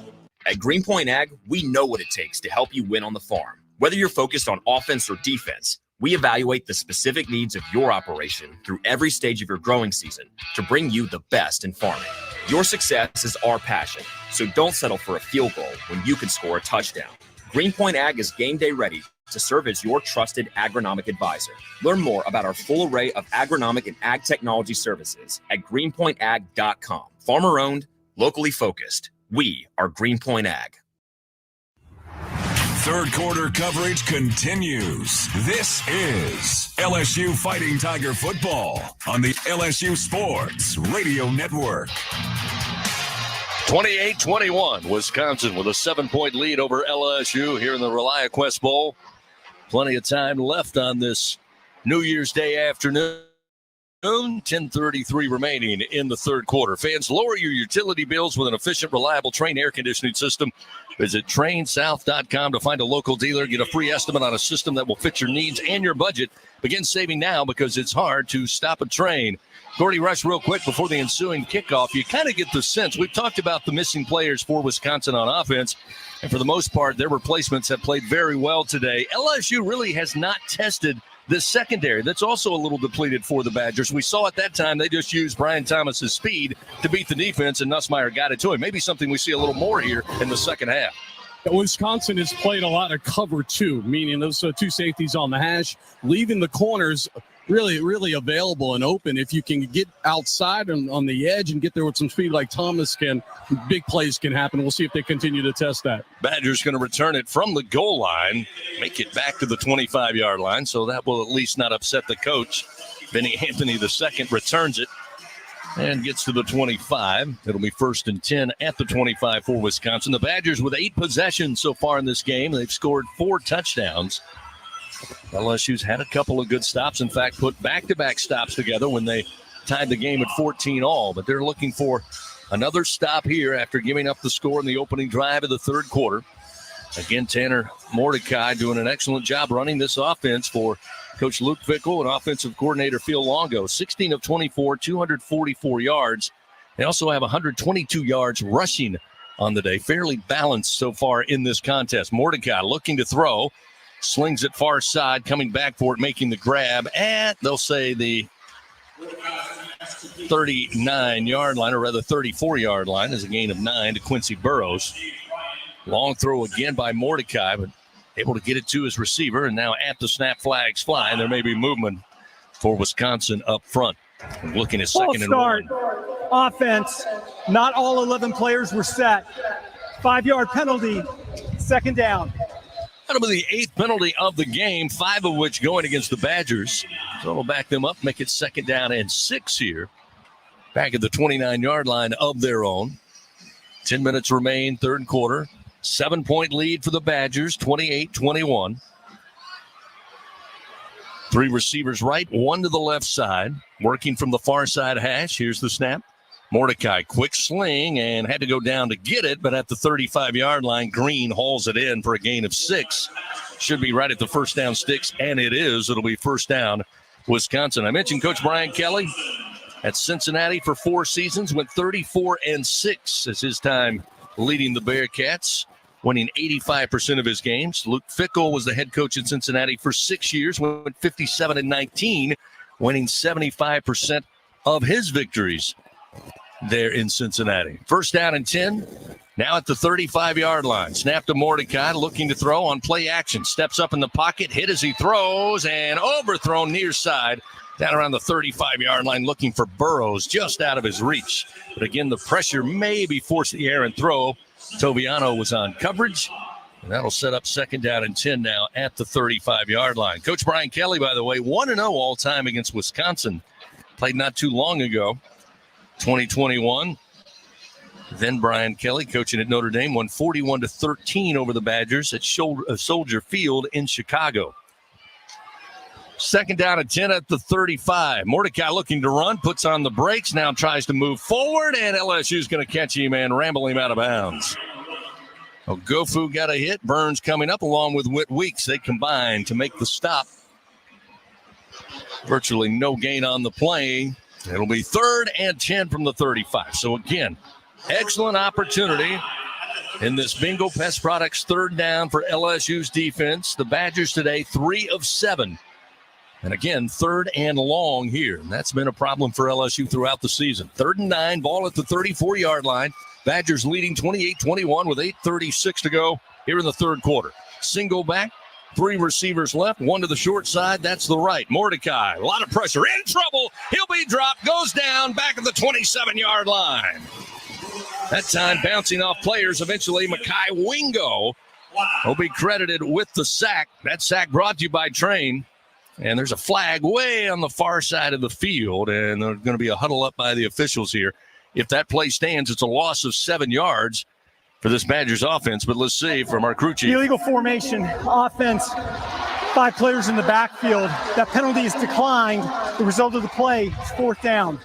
At Greenpoint Ag, we know what it takes to help you win on the farm. Whether you're focused on offense or defense, we evaluate the specific needs of your operation through every stage of your growing season to bring you the best in farming. Your success is our passion, so don't settle for a field goal when you can score a touchdown. Greenpoint Ag is game day ready to serve as your trusted agronomic advisor. Learn more about our full array of agronomic and ag technology services at greenpointag.com. Farmer owned, locally focused. We are Greenpoint Ag. Third quarter coverage continues. This is LSU Fighting Tiger football on the LSU Sports Radio Network. 28-21, Wisconsin with a 7-point lead over LSU here in the ReliaQuest Bowl. Plenty of time left on this New Year's Day afternoon. 10:33 remaining in the third quarter. Fans, lower your utility bills with an efficient, reliable Trane air conditioning system. Visit TraneSouth.com to find a local dealer. Get a free estimate on a system that will fit your needs and your budget. Begin saving now because it's hard to stop a train. Gordy Rush, real quick before the ensuing kickoff, you kind of get the sense. We've talked about the missing players for Wisconsin on offense, and for the most part, their replacements have played very well today. LSU really has not tested this secondary. That's also a little depleted for the Badgers. We saw at that time they just used Brian Thomas's speed to beat the defense, and Nussmeier got it to him. Maybe something we see a little more here in the second half. Wisconsin has played a lot of cover two, meaning those two safeties on the hash, leaving the corners really available and open. If you can get outside on the edge and get there with some speed like Thomas can, big plays can happen. We'll see if they continue to test that. Badgers going to return it from the goal line, make it back to the 25-yard line, so that will at least not upset the coach. Benny Anthony II returns it and gets to the 25. It'll be 1st and 10 at the 25 for Wisconsin. The Badgers with 8 possessions so far in this game. They've scored 4 touchdowns. LSU's had a couple of good stops. In fact, put back-to-back stops together when they tied the game at 14-all. But they're looking for another stop here after giving up the score in the opening drive of the third quarter. Again, Tanner Mordecai doing an excellent job running this offense for Coach Luke Fickell and offensive coordinator Phil Longo. 16 of 24, 244 yards. They also have 122 yards rushing on the day. Fairly balanced so far in this contest. Mordecai looking to throw. Slings it far side, coming back for it, making the grab at, they'll say, the 39-yard line, or rather 34-yard line, is a gain of 9 to Quincy Burrows. Long throw again by Mordecai, but able to get it to his receiver, and now at the snap, flags fly, and there may be movement for Wisconsin up front. I'm looking at second and 1. Offense, not all 11 players were set. 5-yard penalty, second down. That'll be the 8th penalty of the game, 5 of which going against the Badgers. So it'll back them up, make it 2nd down and 6 here. Back at the 29-yard line of their own. 10 minutes remain, third quarter. 7-point lead for the Badgers, 28-21. 3 receivers right, 1 to the left side. Working from the far side hash. Here's the snap. Mordecai, quick sling, and had to go down to get it, but at the 35-yard line, Green hauls it in for a gain of 6. Should be right at the first down sticks, and it is. It'll be first down, Wisconsin. I mentioned Coach Brian Kelly at Cincinnati for 4 seasons, went 34-6 as his time leading the Bearcats, winning 85% of his games. Luke Fickell was the head coach at Cincinnati for 6 years, went 57-19, winning 75% of his victories there in Cincinnati. First down and 10. Now at the 35-yard line. Snap to Mordecai, looking to throw on play action. Steps up in the pocket, hit as he throws, and overthrown near side. Down around the 35-yard line, looking for Burrows, just out of his reach. But again, the pressure maybe forced the errant throw. Toviano was on coverage. And that'll set up 2nd down and 10 now at the 35-yard line. Coach Brian Kelly, by the way, 1-0 all time against Wisconsin. Played not too long ago. 2021. Then Brian Kelly, coaching at Notre Dame, won 41-13 over the Badgers at Soldier Field in Chicago. 2nd down and 10 at the 35. Mordecai looking to run, puts on the brakes, now tries to move forward, and LSU's going to catch him and ramble him out of bounds. Gofu got a hit. Burns coming up along with Whit Weeks. They combine to make the stop. Virtually no gain on the play. It'll be 3rd and 10 from the 35. So again, excellent opportunity in this Bingo Pest Products 3rd down for LSU's defense. The Badgers today, 3 of 7. And again, 3rd and long here. And that's been a problem for LSU throughout the season. 3rd and 9, ball at the 34-yard line. Badgers leading 28-21 with 8:36 to go here in the third quarter. Single back. 3 receivers left, 1 to the short side. That's the right. Mordecai, a lot of pressure, in trouble. He'll be dropped, goes down, back at the 27-yard line. That time bouncing off players. Eventually, Mekhi Wingo will be credited with the sack. That sack brought to you by Train. And there's a flag way on the far side of the field, and there's going to be a huddle up by the officials here. If that play stands, it's a loss of 7 yards for this Badgers offense. But let's see from our crew chief. Illegal formation, offense, 5 players in the backfield. That penalty is declined. The result of the play is 4th down.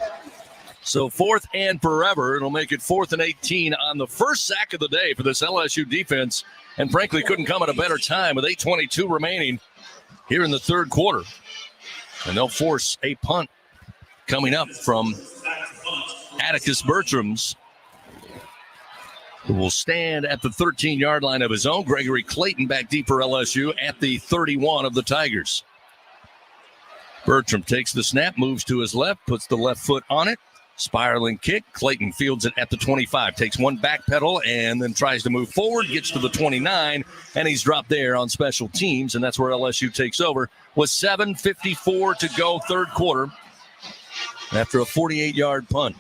So 4th and forever. It'll make it 4th and 18 on the first sack of the day for this LSU defense. And frankly, couldn't come at a better time with 8:22 remaining here in the third quarter. And they'll force a punt coming up from Atticus Bertrams, who will stand at the 13-yard line of his own. Gregory Clayton back deep for LSU at the 31 of the Tigers. Bertram takes the snap, moves to his left, puts the left foot on it. Spiraling kick. Clayton fields it at the 25. Takes one back pedal and then tries to move forward. Gets to the 29, and he's dropped there on special teams, and that's where LSU takes over with 7:54 to go third quarter after a 48-yard punt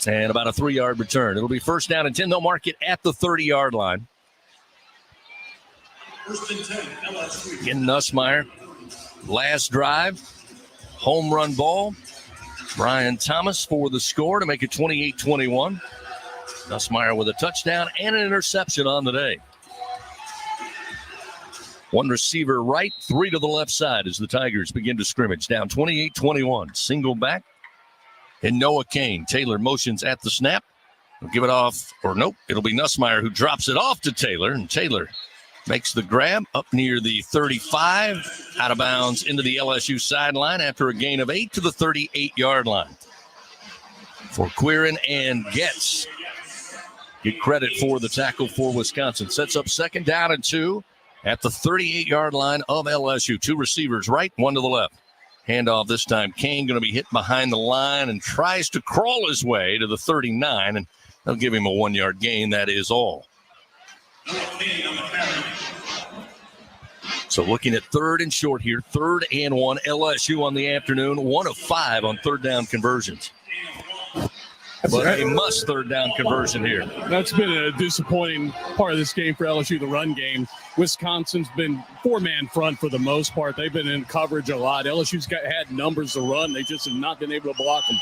and about a 3-yard return. It'll be first down and 10. They'll mark it at the 30-yard line. First and 10, LSU. Again, Nussmeier. Last drive. Home run ball. Brian Thomas for the score to make it 28-21. Nussmeier with a touchdown and an interception on the day. 1 receiver right, 3 to the left side as the Tigers begin to scrimmage. Down 28-21. Single back. And Noah Kane. Taylor motions at the snap. He'll give it off, or nope, it'll be Nussmeier who drops it off to Taylor. And Taylor makes the grab up near the 35, out of bounds into the LSU sideline after a gain of 8 to the 38-yard line. For Quirin and Getz, get credit for the tackle for Wisconsin. Sets up second down and 2 at the 38-yard line of LSU. 2 receivers right, 1 to the left. Handoff this time. Kane going to be hit behind the line and tries to crawl his way to the 39, and they'll give him a 1-yard gain. That is all. So looking at 3rd and short here, 3rd and 1. LSU on the afternoon, 1 of 5 on third down conversions. But a must third down conversion here. That's been a disappointing part of this game for LSU, the run game. Wisconsin's been 4-man front for the most part. They've been in coverage a lot. LSU's had numbers to run. They just have not been able to block them.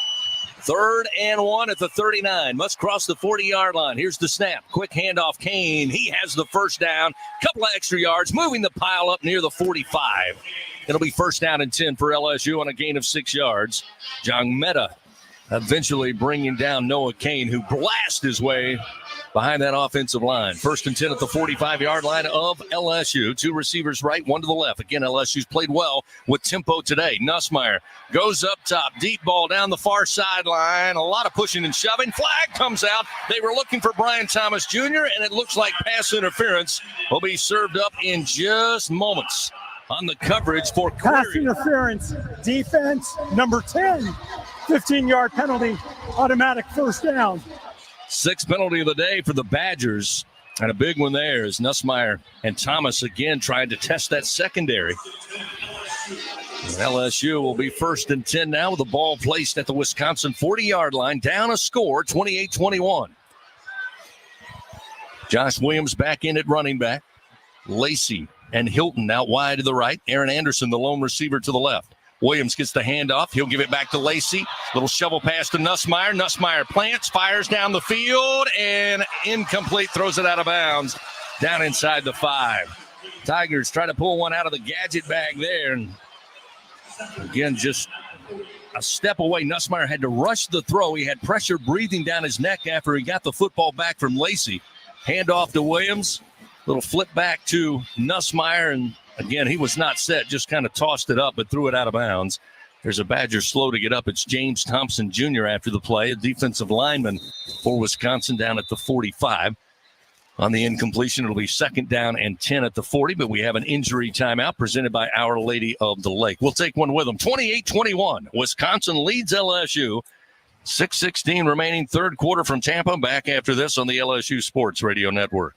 3rd and 1 at the 39. Must cross the 40-yard line. Here's the snap. Quick handoff. Kane. He has the first down. Couple of extra yards. Moving the pile up near the 45. It'll be first down and 10 for LSU on a gain of 6 yards. John Meta eventually bringing down Noah Kane, who blasts his way behind that offensive line. First and 10 at the 45-yard line of LSU. 2 receivers right, 1 to the left. Again, LSU's played well with tempo today. Nussmeier goes up top. Deep ball down the far sideline. A lot of pushing and shoving. Flag comes out. They were looking for Brian Thomas Jr., and it looks like pass interference will be served up in just moments on the coverage for Pass interference. Defense, number 10. 15-yard penalty. Automatic first down. 6th penalty of the day for the Badgers. And a big one there as Nussmeier and Thomas again tried to test that secondary. And LSU will be first and 10 now with the ball placed at the Wisconsin 40-yard line. Down a score, 28-21. Josh Williams back in at running back. Lacey and Hilton out wide to the right. Aaron Anderson, the lone receiver, to the left. Williams gets the handoff. He'll give it back to Lacey. Little shovel pass to Nussmeier. Nussmeier plants, fires down the field, and incomplete. Throws it out of bounds down inside the 5. Tigers try to pull one out of the gadget bag there. And again, just a step away. Nussmeier had to rush the throw. He had pressure breathing down his neck after he got the football back from Lacey. Handoff to Williams. Little flip back to Nussmeier, and again, he was not set, just kind of tossed it up but threw it out of bounds. There's a Badger slow to get up. It's James Thompson Jr. after the play, a defensive lineman for Wisconsin down at the 45. On the incompletion, it'll be second down and 10 at the 40, but we have an injury timeout presented by Our Lady of the Lake. We'll take one with them. 28-21. Wisconsin leads LSU. 6:16 remaining, third quarter from Tampa. Back after this on the LSU Sports Radio Network.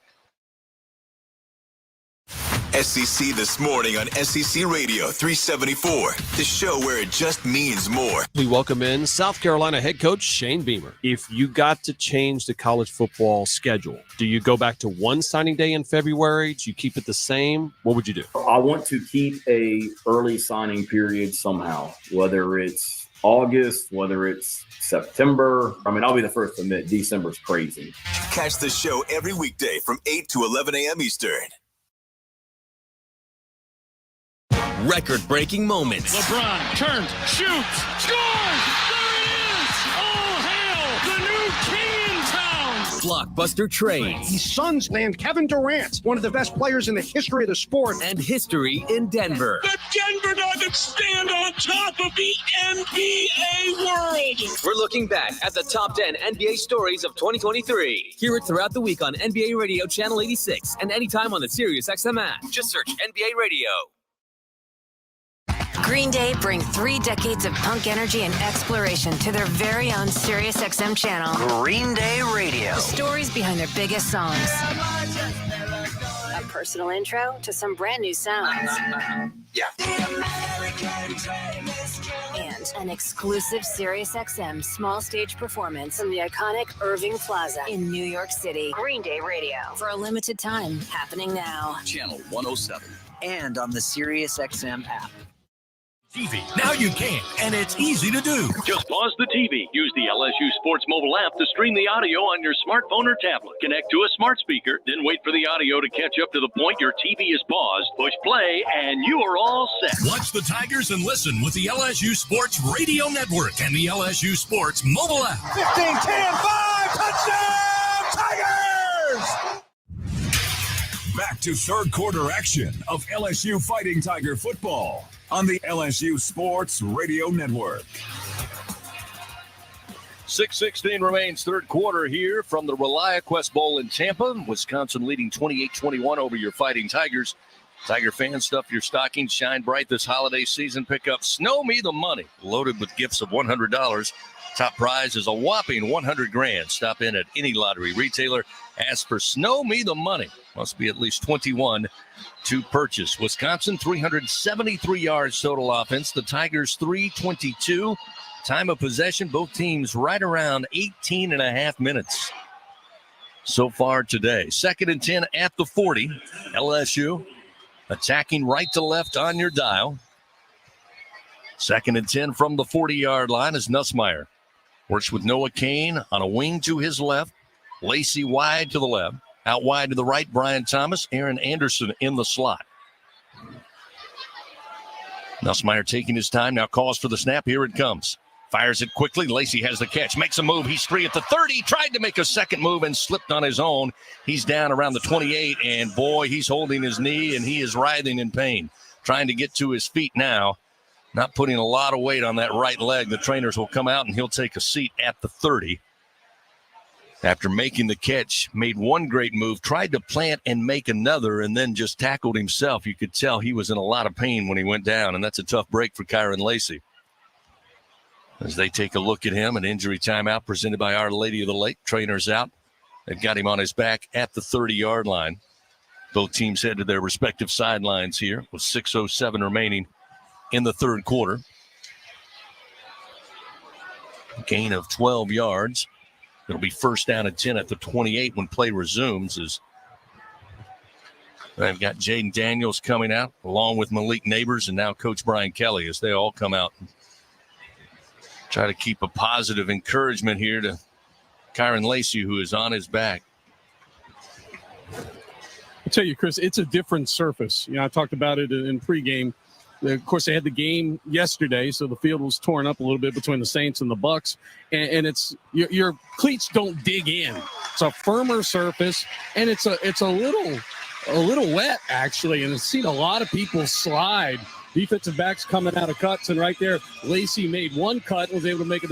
SEC This Morning on SEC Radio 374, the show where it just means more. We welcome in South Carolina head coach Shane Beamer. If you got to change the college football schedule, do you go back to one signing day in February? Do you keep it the same? What would you do? I want to keep a early signing period somehow, whether it's August, whether it's September. I mean, I'll be the first to admit December's crazy. Catch the show every weekday from 8 to 11 a.m. Eastern. Record-breaking moments. LeBron turns, shoots, scores! There it is! Oh, hail! The new king in town! Blockbuster trades. The Suns land Kevin Durant, one of the best players in the history of the sport. And history in Denver. The Denver Nuggets stand on top of the NBA world! We're looking back at the top 10 NBA stories of 2023. Hear it throughout the week on NBA Radio Channel 86 and anytime on the SiriusXM app. Just search NBA Radio. Green Day bring 3 decades of punk energy and exploration to their very own SiriusXM channel. Green Day Radio. The stories behind their biggest songs. A personal intro to some brand new sounds. Yeah. And an exclusive SiriusXM small stage performance from the iconic Irving Plaza in New York City. Green Day Radio. For a limited time, happening now. Channel 107. And on the SiriusXM app. TV. Now you can, and it's easy to do. Just pause the TV. Use the LSU Sports mobile app to stream the audio on your smartphone or tablet. Connect to a smart speaker, then wait for the audio to catch up to the point your TV is paused. Push play, and you are all set. Watch the Tigers and listen with the LSU Sports Radio Network and the LSU Sports mobile app. 15, 10, 5, touchdown, Tigers! Back to third quarter action of LSU Fighting Tiger football on the LSU Sports Radio Network. 6:16 remains third quarter here from the ReliaQuest Bowl in Tampa. Wisconsin leading 28-21 over your Fighting Tigers. Tiger fans, stuff your stockings, shine bright this holiday season. Pick up Snow Me the Money, loaded with gifts of $100. Top prize is a whopping $100,000. Stop in at any lottery retailer. Ask for Snow Me the Money. Must be at least 21 to purchase. Wisconsin, 373 yards total offense. The Tigers, 322. Time of possession, both teams right around 18 and a half minutes so far today. 2nd and 10 at the 40. LSU attacking right to left on your dial. 2nd and 10 from the 40-yard line is Nussmeier. Works with Noah Kane on a wing to his left. Lacey wide to the left. Out wide to the right, Brian Thomas. Aaron Anderson in the slot. Nussmeier taking his time. Now calls for the snap. Here it comes. Fires it quickly. Lacey has the catch. Makes a move. He's free at the 30. Tried to make a second move and slipped on his own. He's down around the 28. And, boy, he's holding his knee, and he is writhing in pain. Trying to get to his feet now. Not putting a lot of weight on that right leg. The trainers will come out, and he'll take a seat at the 30. After making the catch, made one great move, tried to plant and make another, and then just tackled himself. You could tell he was in a lot of pain when he went down, and that's a tough break for Kyron Lacey. As they take a look at him, an injury timeout presented by Our Lady of the Lake. Trainers out. They've got him on his back at the 30-yard line. Both teams head to their respective sidelines here with 6:07 remaining in the third quarter. Gain of 12 yards. It'll be 1st down and 10 at the 28 when play resumes. As they've got Jayden Daniels coming out, along with Malik Neighbors and now Coach Brian Kelly, as they all come out and try to keep a positive encouragement here to Kyron Lacey, who is on his back. I'll tell you, Chris, it's a different surface. You know, I talked about it in pregame. Of course, they had the game yesterday, so the field was torn up a little bit between the Saints and the Bucks. And it's your cleats don't dig in. It's a firmer surface, and it's a little wet actually. And I've seen a lot of people slide. Defensive backs coming out of cuts, and right there, Lacey made one cut, was able to make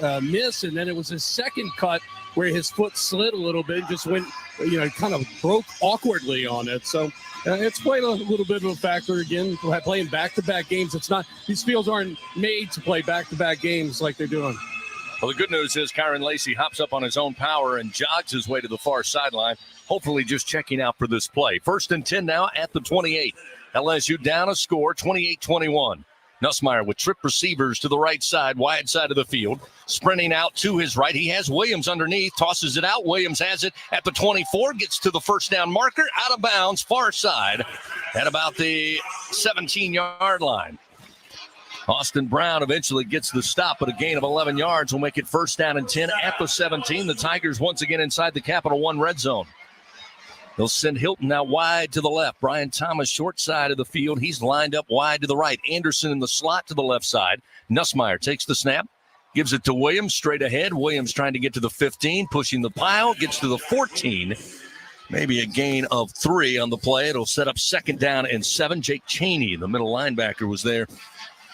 a miss, and then it was his second cut where his foot slid a little bit, just went, kind of broke awkwardly on it. So it's playing a little bit of a factor again, playing back-to-back games. It's not, these fields aren't made to play back-to-back games like they're doing. Well, the good news is Kyron Lacey hops up on his own power and jogs his way to the far sideline, hopefully just checking out for this play. 1st and 10 now at the 28. LSU down a score, 28-21. Nussmeier with trip receivers to the right side, wide side of the field. Sprinting out to his right. He has Williams underneath, tosses it out. Williams has it at the 24, gets to the first down marker, out of bounds, far side, at about the 17-yard line. Austin Brown eventually gets the stop, but a gain of 11 yards will make it 1st down and 10 at the 17. The Tigers once again inside the Capital One red zone. They'll send Hilton now wide to the left. Brian Thomas short side of the field. He's lined up wide to the right. Anderson in the slot to the left side. Nussmeier takes the snap, gives it to Williams straight ahead. Williams trying to get to the 15, pushing the pile, gets to the 14. Maybe a gain of 3 on the play. It'll set up 2nd down and 7. Jake Chaney, the middle linebacker, was there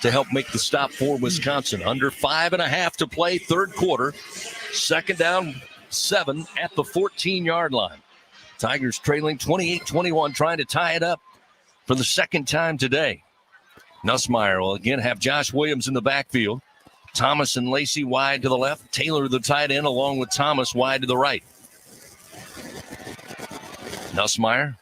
to help make the stop for Wisconsin. Under 5.5 to play, 3rd quarter. 2nd down, 7 at the 14-yard line. Tigers trailing 28-21, trying to tie it up for the 2nd time today. Nussmeier will again have Josh Williams in the backfield. Thomas and Lacey wide to the left. Taylor, the tight end, along with Thomas wide to the right. Nussmeier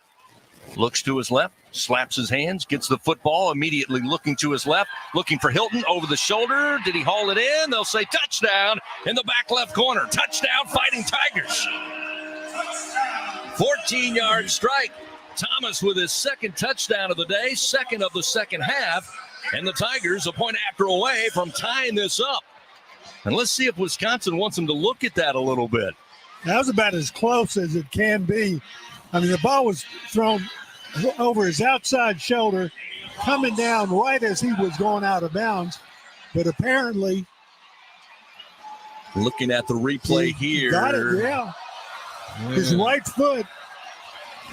looks to his left, slaps his hands, gets the football, immediately looking to his left, looking for Hilton over the shoulder. Did he haul it in? They'll say touchdown in the back left corner. Touchdown, Fighting Tigers. 14-yard strike. Thomas with his 2nd touchdown of the day, 2nd of the 2nd half. And the Tigers a point after away from tying this up. And let's see if Wisconsin wants them to look at that a little bit. That was about as close as it can be. I mean, the ball was thrown over his outside shoulder, coming down right as he was going out of bounds. But apparently, looking at the replay here. Got it, yeah. His right foot.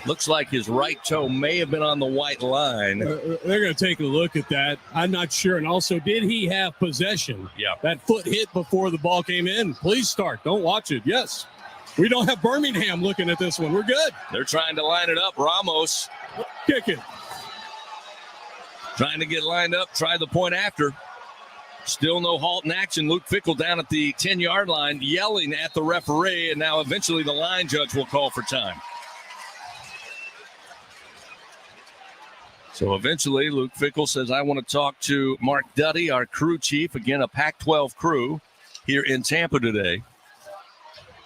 Looks like his right toe may have been on the white line. They're going to take a look at that. I'm not sure. And also, did he have possession? Yeah. That foot hit before the ball came in. Please start. Don't watch it. Yes. We don't have Birmingham looking at this one. We're good. They're trying to line it up. Ramos kicking. Trying to get lined up. Try the point after. Still no halt in action. Luke Fickell down at the 10-yard line yelling at the referee, and now eventually the line judge will call for time. So eventually Luke Fickell says, I want to talk to Mark Duddy, our crew chief, again, a Pac-12 crew here in Tampa today.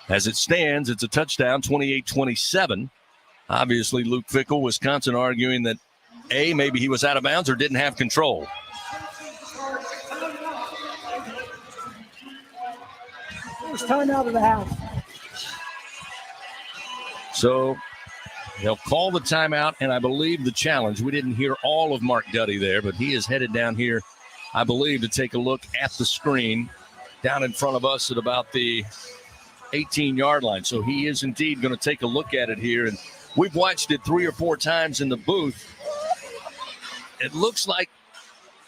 As it stands, it's a touchdown, 28-27. Obviously, Luke Fickell, Wisconsin, arguing that, A, maybe he was out of bounds or didn't have control. First time out of the house. So they'll call the timeout and I believe the challenge. We didn't hear all of Mark Duddy there, but he is headed down here, I believe, to take a look at the screen down in front of us at about the 18-yard line. So he is indeed going to take a look at it here. And we've watched it 3 or 4 times in the booth. It looks like,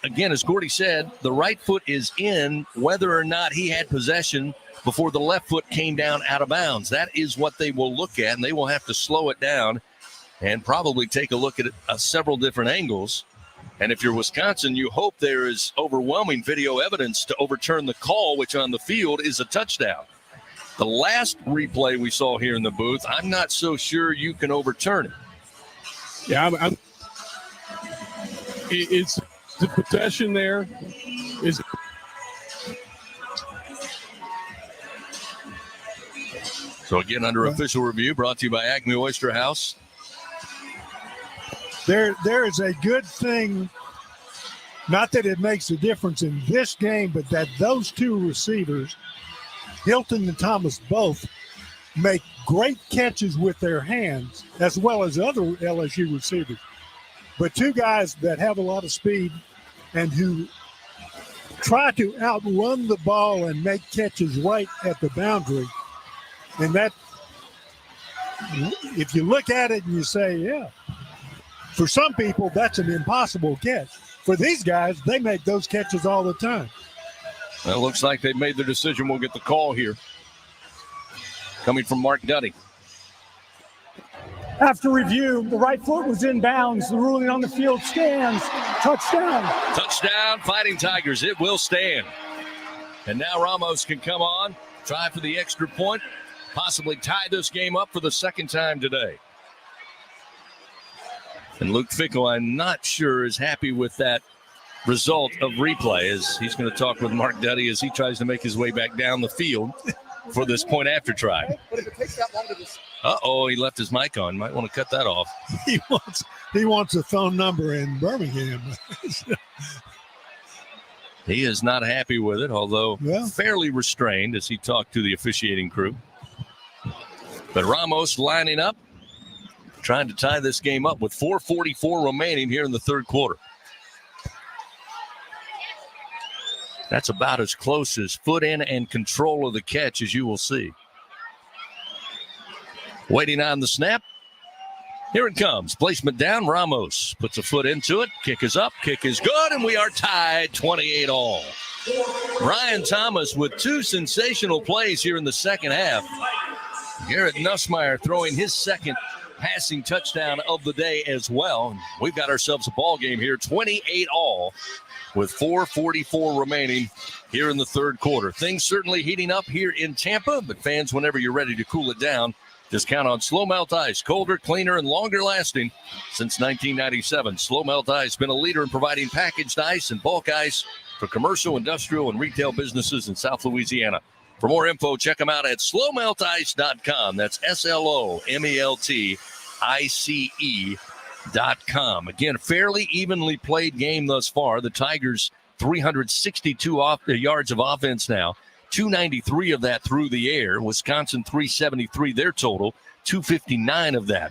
again, as Gordy said, the right foot is in whether or not he had possession before the left foot came down out of bounds. That is what they will look at, and they will have to slow it down and probably take a look at it several different angles. And if you're Wisconsin, you hope there is overwhelming video evidence to overturn the call, which on the field is a touchdown. The last replay we saw here in the booth, I'm not so sure you can overturn it. Yeah, it's the possession there is. So again, under official review, brought to you by Acme Oyster House. There is a good thing, not that it makes a difference in this game, but that those two receivers, Hilton and Thomas, both make great catches with their hands, as well as other LSU receivers. But two guys that have a lot of speed and who try to outrun the ball and make catches right at the boundary. And that, if you look at it and you say, yeah, for some people, that's an impossible catch. For these guys, they make those catches all the time. Well, it looks like they've made their decision. We'll get the call here. Coming from Mark Duddy. After review, the right foot was in bounds. The ruling on the field stands. Touchdown. Touchdown, Fighting Tigers. It will stand. And now Ramos can come on, try for the extra point, possibly tie this game up for the second time today. And Luke Fickell, I'm not sure, is happy with that result of replay, as he's going to talk with Mark Duddy as he tries to make his way back down the field for this point after try. But if it takes that long to just... Uh-oh, he left his mic on. Might want to cut that off. He wants a phone number in Birmingham. He is not happy with it, although fairly restrained as he talked to the officiating crew. But Ramos lining up, trying to tie this game up with 4:44 remaining here in the third quarter. That's about as close as foot in and control of the catch as you will see. Waiting on the snap. Here it comes. Placement down. Ramos puts a foot into it. Kick is up. Kick is good. And we are tied 28-all. Brian Thomas with two sensational plays here in the second half. Garrett Nussmeier throwing his second passing touchdown of the day as well. And we've got ourselves a ball game here, 28-all, with 4:44 remaining here in the third quarter. Things certainly heating up here in Tampa, but fans, whenever you're ready to cool it down, just count on Slow Melt Ice, colder, cleaner, and longer lasting since 1997. Slow Melt Ice has been a leader in providing packaged ice and bulk ice for commercial, industrial, and retail businesses in South Louisiana. For more info, check them out at slowmeltice.com. That's SLOMELTICE.com. Again, fairly evenly played game thus far. The Tigers, 362 yards of offense now. 293 of that through the air. Wisconsin, 373 their total. 259 of that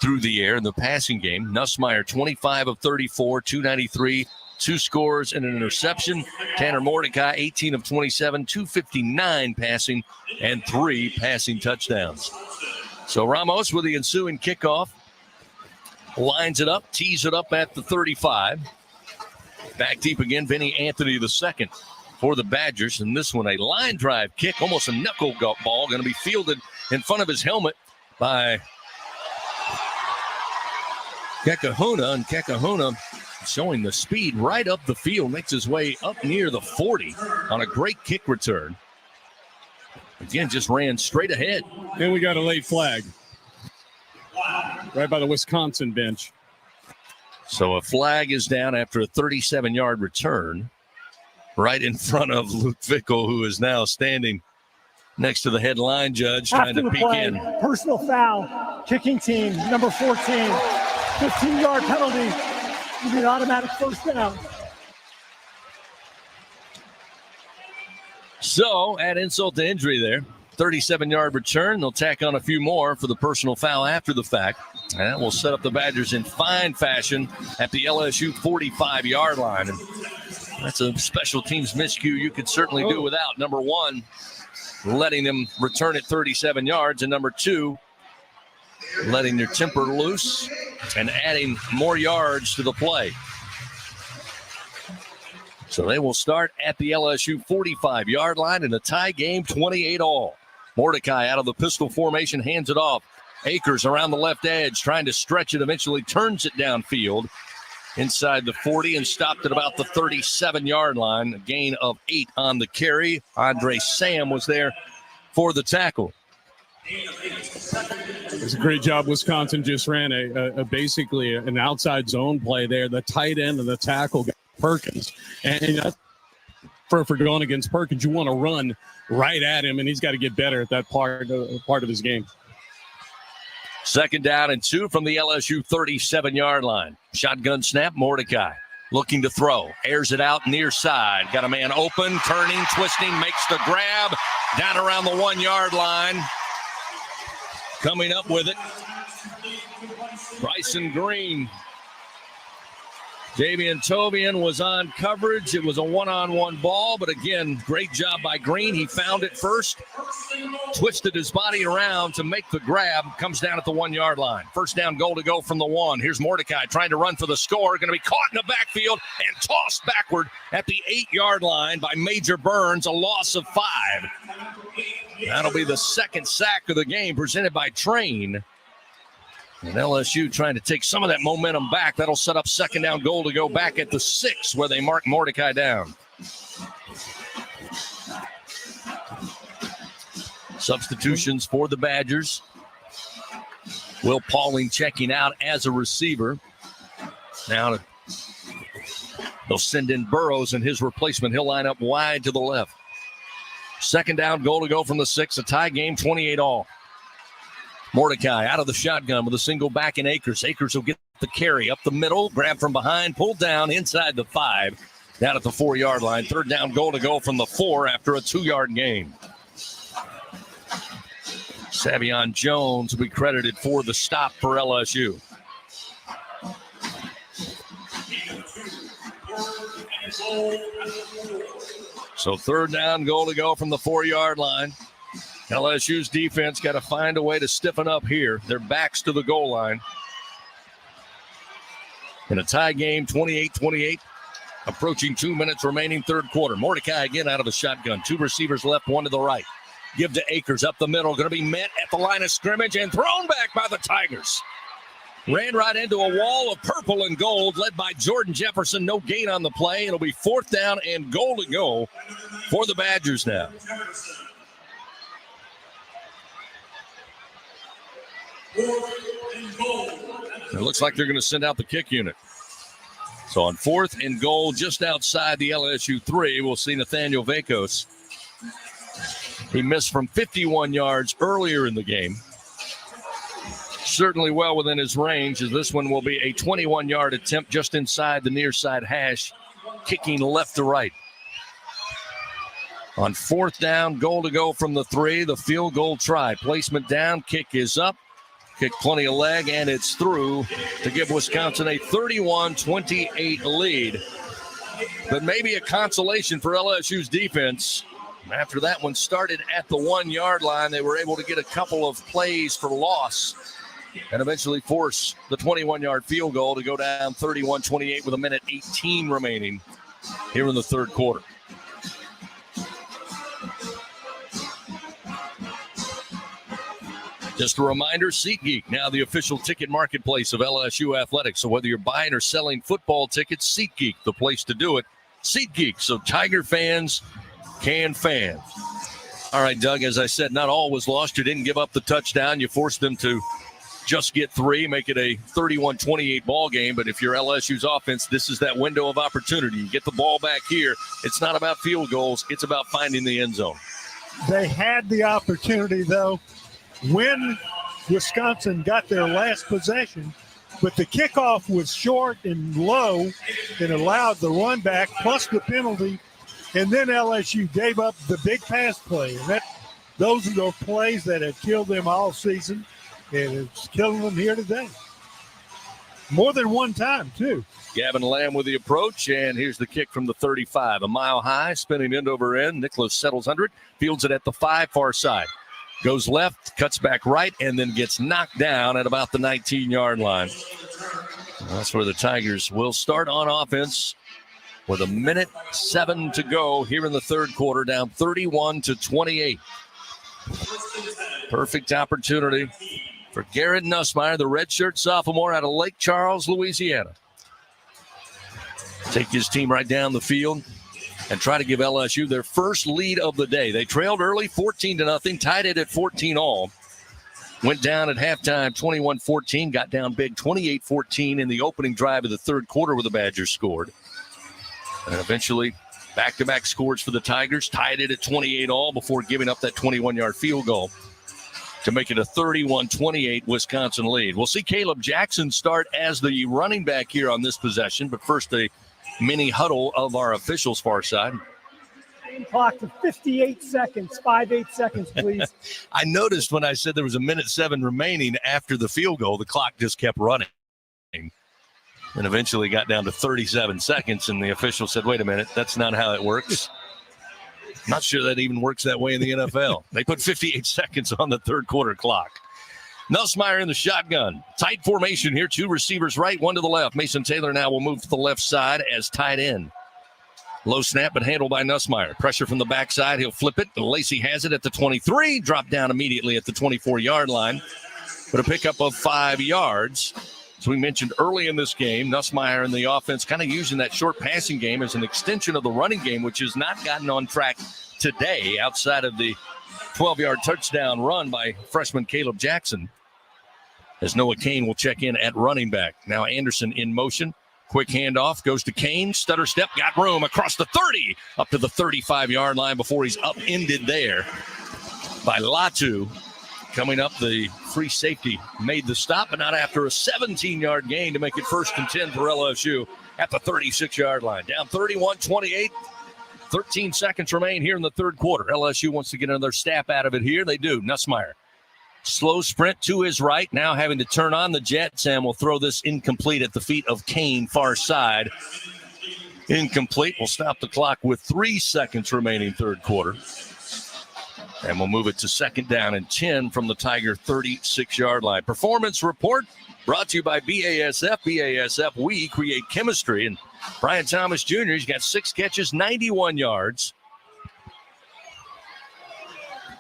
through the air in the passing game. Nussmeier, 25 of 34, 293, 2 scores and an interception. Tanner Mordecai, 18 of 27, 259 passing, and 3 passing touchdowns. So Ramos with the ensuing kickoff lines it up, tees it up at the 35. Back deep again, Vinny Anthony the second for the Badgers. And this one, a line drive kick, almost a knuckle ball, going to be fielded in front of his helmet by Kekahuna. And Kekahuna showing the speed right up the field, makes his way up near the 40 on a great kick return. Again, just ran straight ahead. And we got a late flag right by the Wisconsin bench. So a flag is down after a 37-yard return right in front of Luke Fickell, who is now standing next to the head line judge trying to peek in. Personal foul, kicking team, number 14, 15-yard penalty, will be an automatic first down. So, add insult to injury there. 37-yard return. They'll tack on a few more for the personal foul after the fact. And that will set up the Badgers in fine fashion at the LSU 45-yard line. And that's a special teams miscue you could certainly do without. Number one, letting them return at 37 yards. And number two, letting their temper loose and adding more yards to the play. So they will start at the LSU 45-yard line in a tie game, 28-all. Mordecai out of the pistol formation, hands it off. Akers around the left edge, trying to stretch it, eventually turns it downfield inside the 40 and stopped at about the 37-yard line. A gain of 8 on the carry. Andre Sam was there for the tackle. It's a great job. Wisconsin just ran a basically an outside zone play there. The tight end and the tackle got Perkins. And that's for going against Perkins, you want to run right at him, and he's got to get better at that part of his game. Second down and 2 from the LSU 37-yard line. Shotgun snap, Mordecai looking to throw. Airs it out near side. Got a man open, turning, twisting, makes the grab. Down around the 1-yard line. Coming up with it, Bryson Green. Davian Tovian was on coverage. It was a one-on-one ball, but again, great job by Green. He found it first, twisted his body around to make the grab, comes down at the 1-yard line. First down goal to go from the 1. Here's Mordecai trying to run for the score, going to be caught in the backfield and tossed backward at the 8-yard line by Major Burns, a loss of 5. That'll be the second sack of the game presented by Train. And LSU trying to take some of that momentum back. That'll set up second down goal to go back at the 6 where they mark Mordecai down. Substitutions for the Badgers. Will Pauling checking out as a receiver. Now they'll send in Burrows and his replacement. He'll line up wide to the left. Second down, goal to go from the 6. A tie game, 28-all. Mordecai out of the shotgun with a single back in Akers. Akers will get the carry up the middle, grab from behind, pulled down inside the 5, down at the 4-yard line. Third down, goal to go from the 4 after a 2-yard gain. Savion Jones will be credited for the stop for LSU. So third down, goal to go from the 4-yard line. LSU's defense got to find a way to stiffen up here. Their backs to the goal line. In a tie game, 28-28. Approaching 2 minutes remaining, third quarter. Mordecai again out of the shotgun. 2 receivers left, 1 to the right. Give to Akers up the middle. Going to be met at the line of scrimmage and thrown back by the Tigers. Ran right into a wall of purple and gold led by Jordan Jefferson. No gain on the play. It'll be fourth down and goal to go for the Badgers now. It looks like they're going to send out the kick unit. So on 4th and goal, just outside the LSU 3, we'll see Nathaniel Vakos. He missed from 51 yards earlier in the game. Certainly well within his range, as this one will be a 21-yard attempt just inside the near side hash, kicking left to right. On 4th down, goal to go from the 3, the field goal try. Placement down, kick is up. Kick plenty of leg, and it's through to give Wisconsin a 31-28 lead. But maybe a consolation for LSU's defense. After that one started at the 1-yard line, they were able to get a couple of plays for loss and eventually force the 21-yard field goal to go down 31-28 with a minute 18 remaining here in the third quarter. Just a reminder, SeatGeek, now the official ticket marketplace of LSU Athletics. So whether you're buying or selling football tickets, SeatGeek, the place to do it. SeatGeek, so Tiger fans can fan. All right, Doug, as I said, not all was lost. You didn't give up the touchdown. You forced them to just get 3, make it a 31-28 ball game. But if you're LSU's offense, this is that window of opportunity. You get the ball back here. It's not about field goals. It's about finding the end zone. They had the opportunity, though, when Wisconsin got their last possession, but the kickoff was short and low and allowed the run back plus the penalty, and then LSU gave up the big pass play. And those are the plays that have killed them all season, and it's killing them here today. More than one time, too. Gavin Lamb with the approach, and here's the kick from the 35. A mile high, spinning end over end. Nicholas settles under it, fields it at the 5 far side. Goes left, cuts back right, and then gets knocked down at about the 19-yard line. That's where the Tigers will start on offense with a minute 7 to go here in the third quarter, down 31-28. Perfect opportunity for Garrett Nussmeier, the redshirt sophomore out of Lake Charles, Louisiana. Take his team right down the field and try to give LSU their first lead of the day. They trailed early, 14-0, tied it at 14-all. Went down at halftime, 21-14, got down big, 28-14 in the opening drive of the third quarter where the Badgers scored. And eventually, back-to-back scores for the Tigers, tied it at 28-all before giving up that 21-yard field goal to make it a 31-28 Wisconsin lead. We'll see Caleb Jackson start as the running back here on this possession, but first a mini huddle of our officials far side. Clock to 58 seconds, 5-8 seconds, please. I noticed when I said there was a minute 7 remaining after the field goal, the clock just kept running. And eventually got down to 37 seconds, and the official said, wait a minute, that's not how it works. Not sure that even works that way in the NFL. They put 58 seconds on the third quarter clock. Nussmeier in the shotgun. Tight formation here. 2 receivers right, 1 to the left. Mason Taylor now will move to the left side as tight end. Low snap, but handled by Nussmeier. Pressure from the backside. He'll flip it. Lacey has it at the 23. Drop down immediately at the 24-yard line. But a pickup of 5 yards. As we mentioned early in this game, Nussmeier and the offense kind of using that short passing game as an extension of the running game, which has not gotten on track today outside of the 12-yard touchdown run by freshman Caleb Jackson, as Noah Kane will check in at running back. Now Anderson in motion. Quick handoff, goes to Kane. Stutter step, got room across the 30, up to the 35-yard line before he's upended there by Latu. Coming up, the free safety made the stop, but not after a 17-yard gain to make it 1st and 10 for LSU at the 36-yard line. Down 31-28. 13 seconds remain here in the third quarter. LSU wants to get another snap out of it here. They do. Nussmeier. Slow sprint to his right. Now having to turn on the jets, and will throw this incomplete at the feet of Kane, far side. Incomplete. We'll stop the clock with 3 seconds remaining third quarter. And we'll move it to 2nd down and 10 from the Tiger 36-yard line. Performance report brought to you by BASF. BASF, we create chemistry. And Brian Thomas Jr., he's got 6 catches, 91 yards.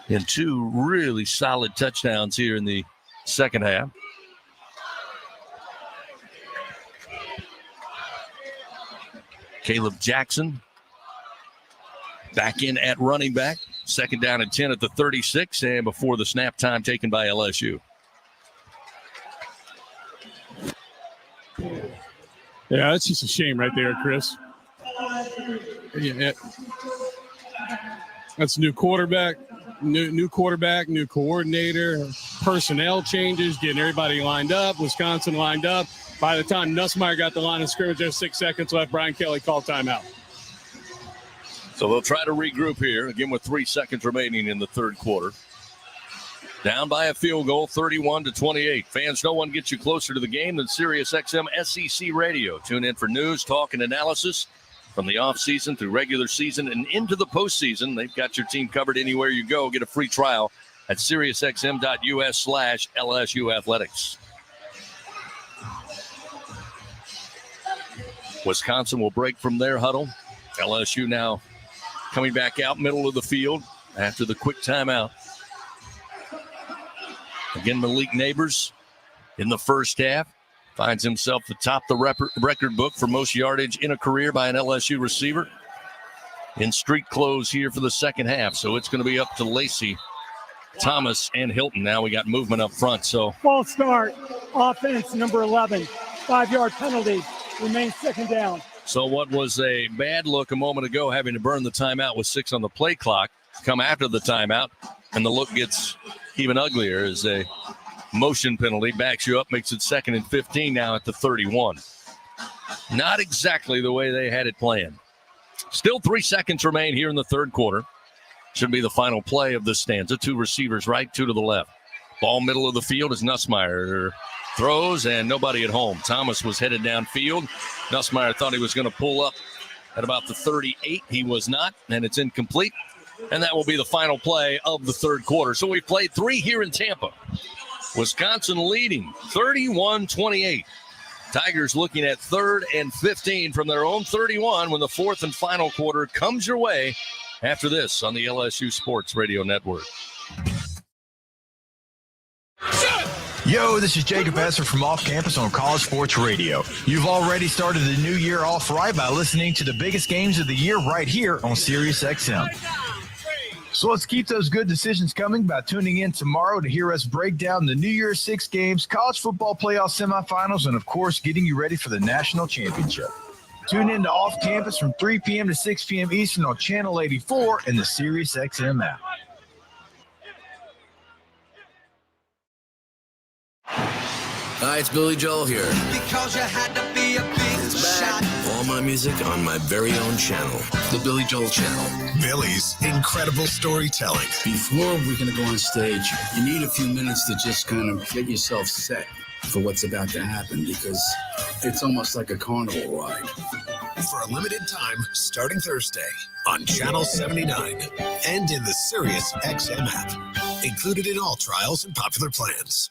And 2 really solid touchdowns here in the second half. Caleb Jackson back in at running back. 2nd down and 10 at the 36, and before the snap time taken by LSU. Yeah, that's just a shame right there, Chris. Yeah. That's new quarterback, new quarterback, new coordinator, personnel changes, getting everybody lined up, Wisconsin lined up. By the time Nussmeier got the line of scrimmage, there's 6 seconds left. Brian Kelly called timeout. So they'll try to regroup here, again with 3 seconds remaining in the third quarter. Down by a field goal, 31-28. Fans, no one gets you closer to the game than SiriusXM SEC Radio. Tune in for news, talk, and analysis from the offseason through regular season and into the postseason. They've got your team covered anywhere you go. Get a free trial at SiriusXM.us/LSU Athletics. Wisconsin will break from their huddle. LSU now coming back out middle of the field after the quick timeout. Again, Malik Neighbors in the first half finds himself atop the record book for most yardage in a career by an LSU receiver. In street clothes here for the second half, so it's going to be up to Lacey, Thomas, and Hilton. Now we got movement up front. So false start, offense number 11, 5-yard penalty, remains 2nd down. So what was a bad look a moment ago, having to burn the timeout with 6 on the play clock, come after the timeout, and the look gets even uglier as a motion penalty backs you up, makes it 2nd and 15 now at the 31. Not exactly the way they had it planned. Still 3 seconds remain here in the third quarter. Should be the final play of this stanza. 2 receivers right, 2 to the left. Ball middle of the field as Nussmeier throws, and nobody at home. Thomas was headed downfield. Nussmeier thought he was going to pull up at about the 38. He was not, and it's incomplete. And that will be the final play of the third quarter. So we've played 3 here in Tampa. Wisconsin leading 31-28. Tigers looking at 3rd and 15 from their own 31 when the 4th and final quarter comes your way after this on the LSU Sports Radio Network. Yo, this is Jacob Esser from Off Campus on College Sports Radio. You've already started the new year off right by listening to the biggest games of the year right here on SiriusXM. So let's keep those good decisions coming by tuning in tomorrow to hear us break down the New Year's 6 games, college football playoff semifinals, and, of course, getting you ready for the national championship. Tune in to Off Campus from 3 p.m. to 6 p.m. Eastern on Channel 84 and the SiriusXM app. Hi, it's Billy Joel here. Because you had to be a big shot. All my music on my very own channel, the Billy Joel Channel. Billy's incredible storytelling. Before we're going to go on stage, you need a few minutes to just kind of get yourself set for what's about to happen, because it's almost like a carnival ride. For a limited time, starting Thursday on Channel 79 and in the SiriusXM app. Included in all trials and popular plans.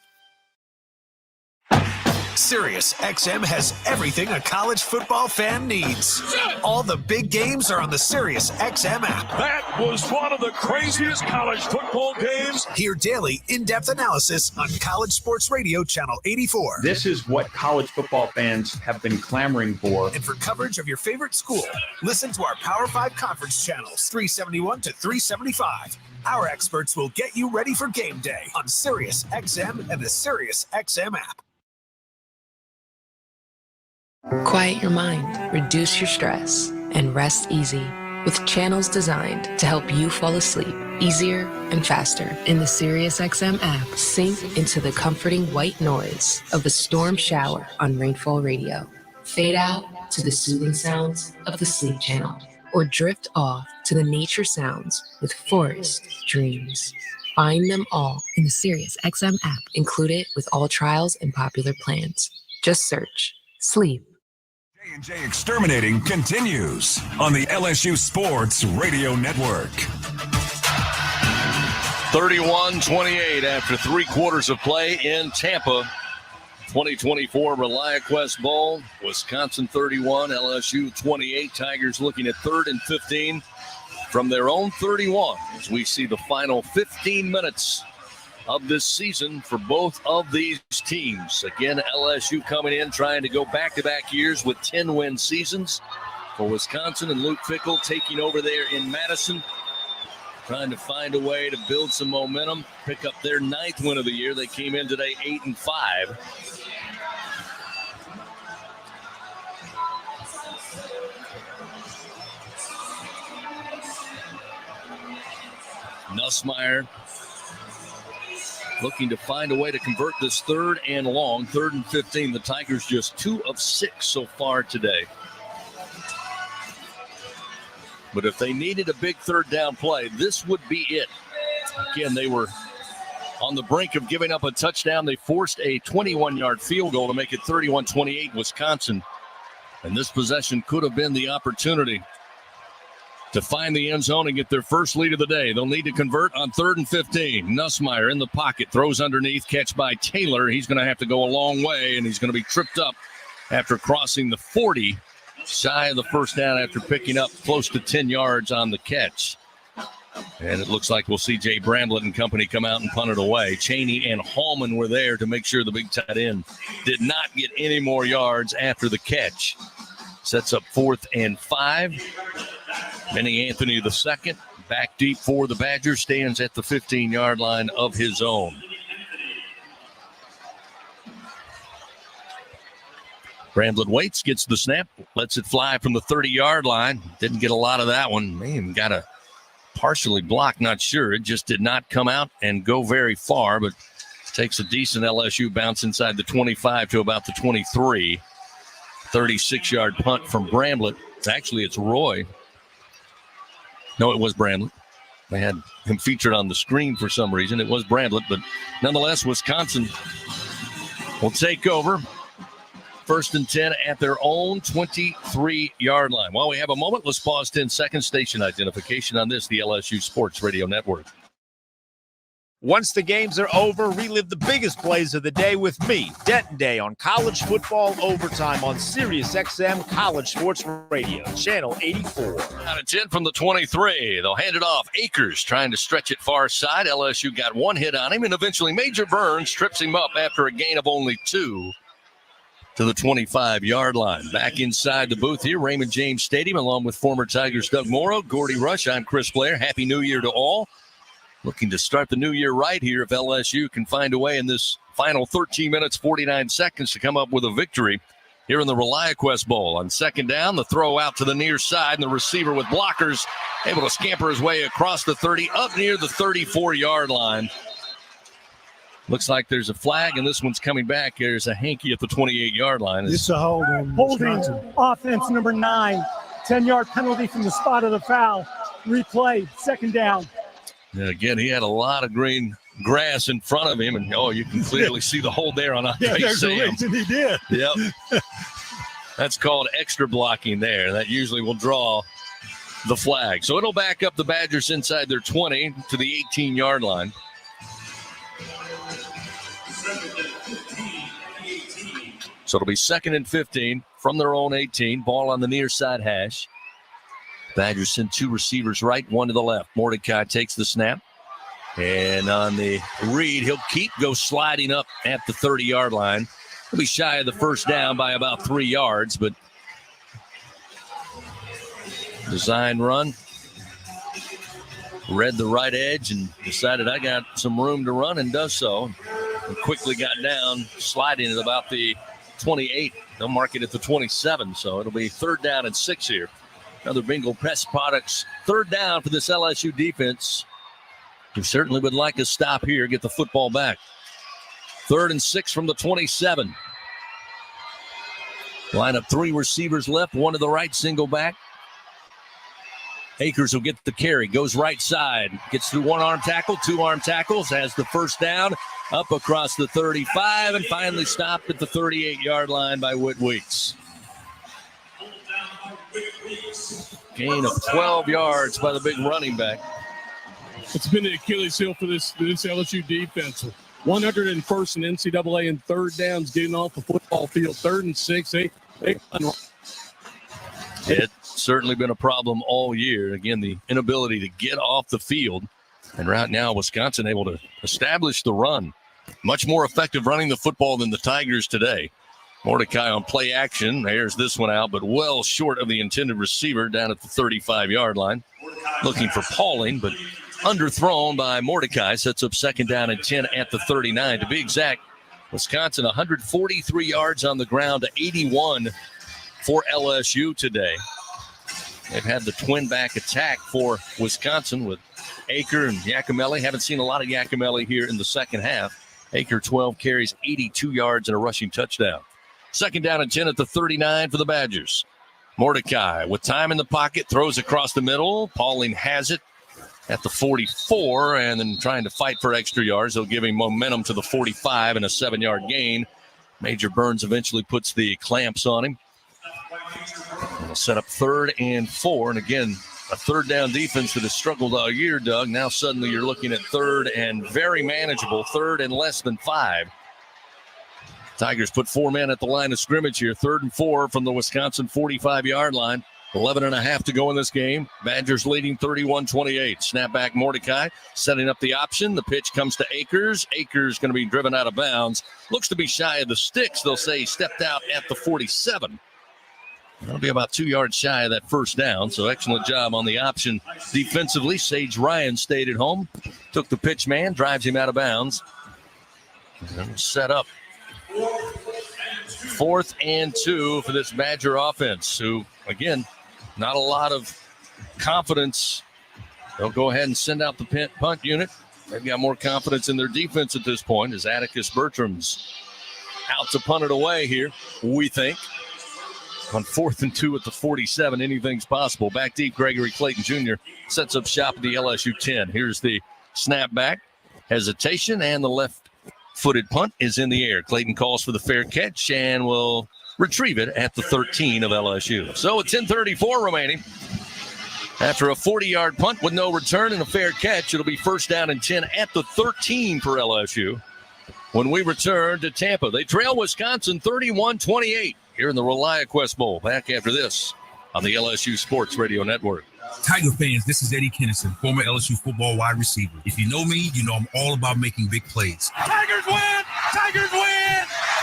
SiriusXM has everything a college football fan needs. All the big games are on the SiriusXM app. That was one of the craziest college football games. Hear daily, in-depth analysis on College Sports Radio Channel 84. This is what college football fans have been clamoring for. And for coverage of your favorite school, listen to our Power 5 conference channels, 371 to 375. Our experts will get you ready for game day on SiriusXM and the SiriusXM app. Quiet your mind, reduce your stress, and rest easy with channels designed to help you fall asleep easier and faster. In the SiriusXM app, sink into the comforting white noise of a storm shower on Rainfall Radio. Fade out to the soothing sounds of the Sleep Channel, or drift off to the nature sounds with Forest Dreams. Find them all in the SiriusXM app, included with all trials and popular plans. Just search Sleep. J&J Exterminating continues on the LSU Sports Radio Network. 31-28 after 3 quarters of play in Tampa. 2024 ReliaQuest Bowl. Wisconsin 31, LSU 28. Tigers looking at 3rd and 15 from their own 31 as we see the final 15 minutes of this season for both of these teams. Again, LSU coming in trying to go back-to-back years with 10-win seasons for Wisconsin, and Luke Fickell taking over there in Madison, trying to find a way to build some momentum, pick up their 9th win of the year. They came in today 8-5. Nussmeier looking to find a way to convert this 3rd and long, 3rd and 15. The Tigers just 2 of 6 so far today. But if they needed a big 3rd down play, this would be it. Again, they were on the brink of giving up a touchdown. They forced a 21-yard field goal to make it 31-28 Wisconsin. And this possession could have been the opportunity to find the end zone and get their first lead of the day. They'll need to convert on 3rd and 15. Nussmeier in the pocket, throws underneath, catch by Taylor. He's going to have to go a long way, and he's going to be tripped up after crossing the 40, shy of the first down after picking up close to 10 yards on the catch. And it looks like we'll see Jay Bramblett and company come out and punt it away. Cheney and Hallman were there to make sure the big tight end did not get any more yards after the catch. Sets up 4th and 5. Benny Anthony II, back deep for the Badgers, stands at the 15-yard line of his own. Bramblett waits, gets the snap, lets it fly from the 30-yard line. Didn't get a lot of that one. Man, got a partially blocked, not sure. It just did not come out and go very far, but takes a decent LSU bounce inside the 25 to about the 23. 36-yard punt from Bramblett. Actually, it's Roy. No, it was Bramblett. They had him featured on the screen for some reason. It was Bramblett, but nonetheless, Wisconsin will take over. 1st and 10 at their own 23-yard line. While we have a moment, let's pause 10 seconds. Station identification on this, the LSU Sports Radio Network. Once the games are over, relive the biggest plays of the day with me, Denton Day, on College Football Overtime on SiriusXM College Sports Radio, Channel 84. Out of 10 from the 23. They'll hand it off. Akers trying to stretch it far side. LSU got one hit on him, and eventually Major Burns trips him up after a gain of only 2 to the 25-yard line. Back inside the booth here, Raymond James Stadium, along with former Tigers Doug Morrow, Gordy Rush. I'm Chris Blair. Happy New Year to all. Looking to start the new year right here if LSU can find a way in this final 13 minutes, 49 seconds to come up with a victory here in the ReliaQuest Bowl. On 2nd down, the throw out to the near side, and the receiver with blockers able to scamper his way across the 30, up near the 34-yard line. Looks like there's a flag, and this one's coming back. There's a hanky at the 28-yard line. It's a holding. Holding offense number 9. 10-yard penalty from the spot of the foul. Replay, 2nd down. Yeah, again, he had a lot of green grass in front of him, and you can clearly see the hold there on Andre there's Sam. a reason he did. Yep. That's called extra blocking there. That usually will draw the flag. So it'll back up the Badgers inside their 20 to the 18-yard line. So it'll be 2nd and 15 from their own 18. Ball on the near side hash. Badgers send 2 receivers right, 1 to the left. Mordecai takes the snap. And on the read, he'll go sliding up at the 30-yard line. He'll be shy of the first down by about 3 yards, but design run. read the right edge and decided I got some room to run and does so. And quickly got down, sliding at about the 28. They'll mark it at the 27, so it'll be 3rd down and 6 here. Another Bengal Pest Products 3rd down for this LSU defense, who certainly would like a stop here, get the football back. 3rd and 6 from the 27. Line up 3 receivers left, 1 to the right, single back. Akers will get the carry, goes right side, gets through 1 arm tackle, 2 arm tackles, has the 1st down, up across the 35, and finally stopped at the 38-yard line by Whit Weeks. Gain of 12 yards by the big running back. It's been the Achilles heel for this LSU defense. 101st in NCAA in 3rd downs, getting off the football field. 3rd and 6. It's certainly been a problem all year. Again, the inability to get off the field. And right now, Wisconsin able to establish the run. Much more effective running the football than the Tigers today. Mordecai on play action. Airs this one out, but well short of the intended receiver down at the 35-yard line. Looking for Pauling, but underthrown by Mordecai. Sets up 2nd down and 10 at the 39. To be exact, Wisconsin 143 yards on the ground to 81 for LSU today. They've had the twin back attack for Wisconsin with Aker and Yakimelli. Haven't seen a lot of Yakimelli here in the second half. Aker 12 carries, 82 yards and a rushing touchdown. 2nd down and 10 at the 39 for the Badgers. Mordecai with time in the pocket, throws across the middle. Pauling has it at the 44 and then trying to fight for extra yards. They'll give him momentum to the 45 and a 7-yard gain. Major Burns eventually puts the clamps on him. They'll set up 3rd and 4. And again, a 3rd down defense that has struggled all year, Doug. Now suddenly you're looking at 3rd and very manageable, 3rd and less than 5. Tigers put 4 men at the line of scrimmage here. 3rd and 4 from the Wisconsin 45-yard line. 11.5 to go in this game. Badgers leading 31-28. Snapback Mordecai setting up the option. The pitch comes to Akers. Akers going to be driven out of bounds. Looks to be shy of the sticks. They'll say he stepped out at the 47. That'll be about 2 yards shy of that 1st down. So excellent job on the option defensively. Sage Ryan stayed at home. Took the pitch man, drives him out of bounds. And set up 4th and 2 for this Badger offense, who, again, not a lot of confidence. They'll go ahead and send out the punt unit. They've got more confidence in their defense at this point as Atticus Bertram's out to punt it away here, we think. On 4th and 2 at the 47, anything's possible. Back deep, Gregory Clayton Jr. sets up shop at the LSU 10. Here's the snap back. Hesitation, and the left-footed punt is in the air. Clayton calls for the fair catch and will retrieve it at the 13 of LSU. So with 10:34 remaining, after a 40-yard punt with no return and a fair catch, it'll be 1st down and 10 at the 13 for LSU. When we return to Tampa, they trail Wisconsin 31-28 here in the ReliaQuest Bowl. Back after this on the LSU Sports Radio Network. Tiger fans, this is Eddie Kennison, former LSU football wide receiver. If you know me, you know I'm all about making big plays. Tigers win! Tigers win!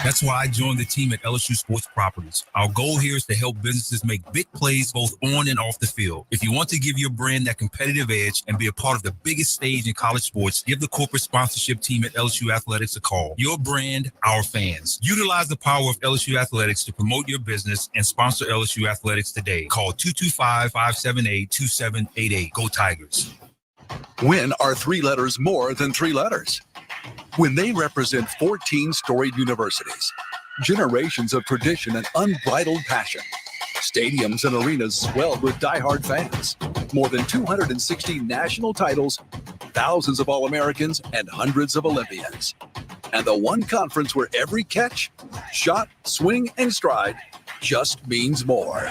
That's why I joined the team at LSU Sports Properties. Our goal here is to help businesses make big plays both on and off the field. If you want to give your brand that competitive edge and be a part of the biggest stage in college sports, give the corporate sponsorship team at LSU Athletics a call. Your brand, our fans. Utilize the power of LSU Athletics to promote your business and sponsor LSU Athletics today. Call 225-578-2788. Go Tigers. When are 3 letters more than 3 letters? When they represent 14 storied universities, generations of tradition and unbridled passion, stadiums and arenas swelled with diehard fans, more than 260 national titles, thousands of All-Americans, and hundreds of Olympians. And the one conference where every catch, shot, swing, and stride just means more.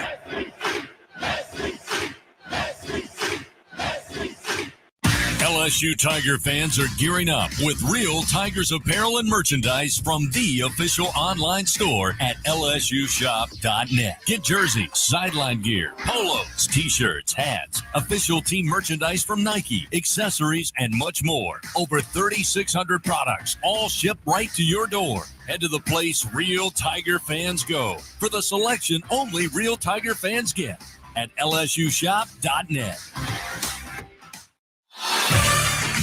LSU Tiger fans are gearing up with real Tigers apparel and merchandise from the official online store at lsushop.net. Get jerseys, sideline gear, polos, t-shirts, hats, official team merchandise from Nike, accessories, and much more. Over 3,600 products, all shipped right to your door. Head to the place real Tiger fans go for the selection only real Tiger fans get at lsushop.net.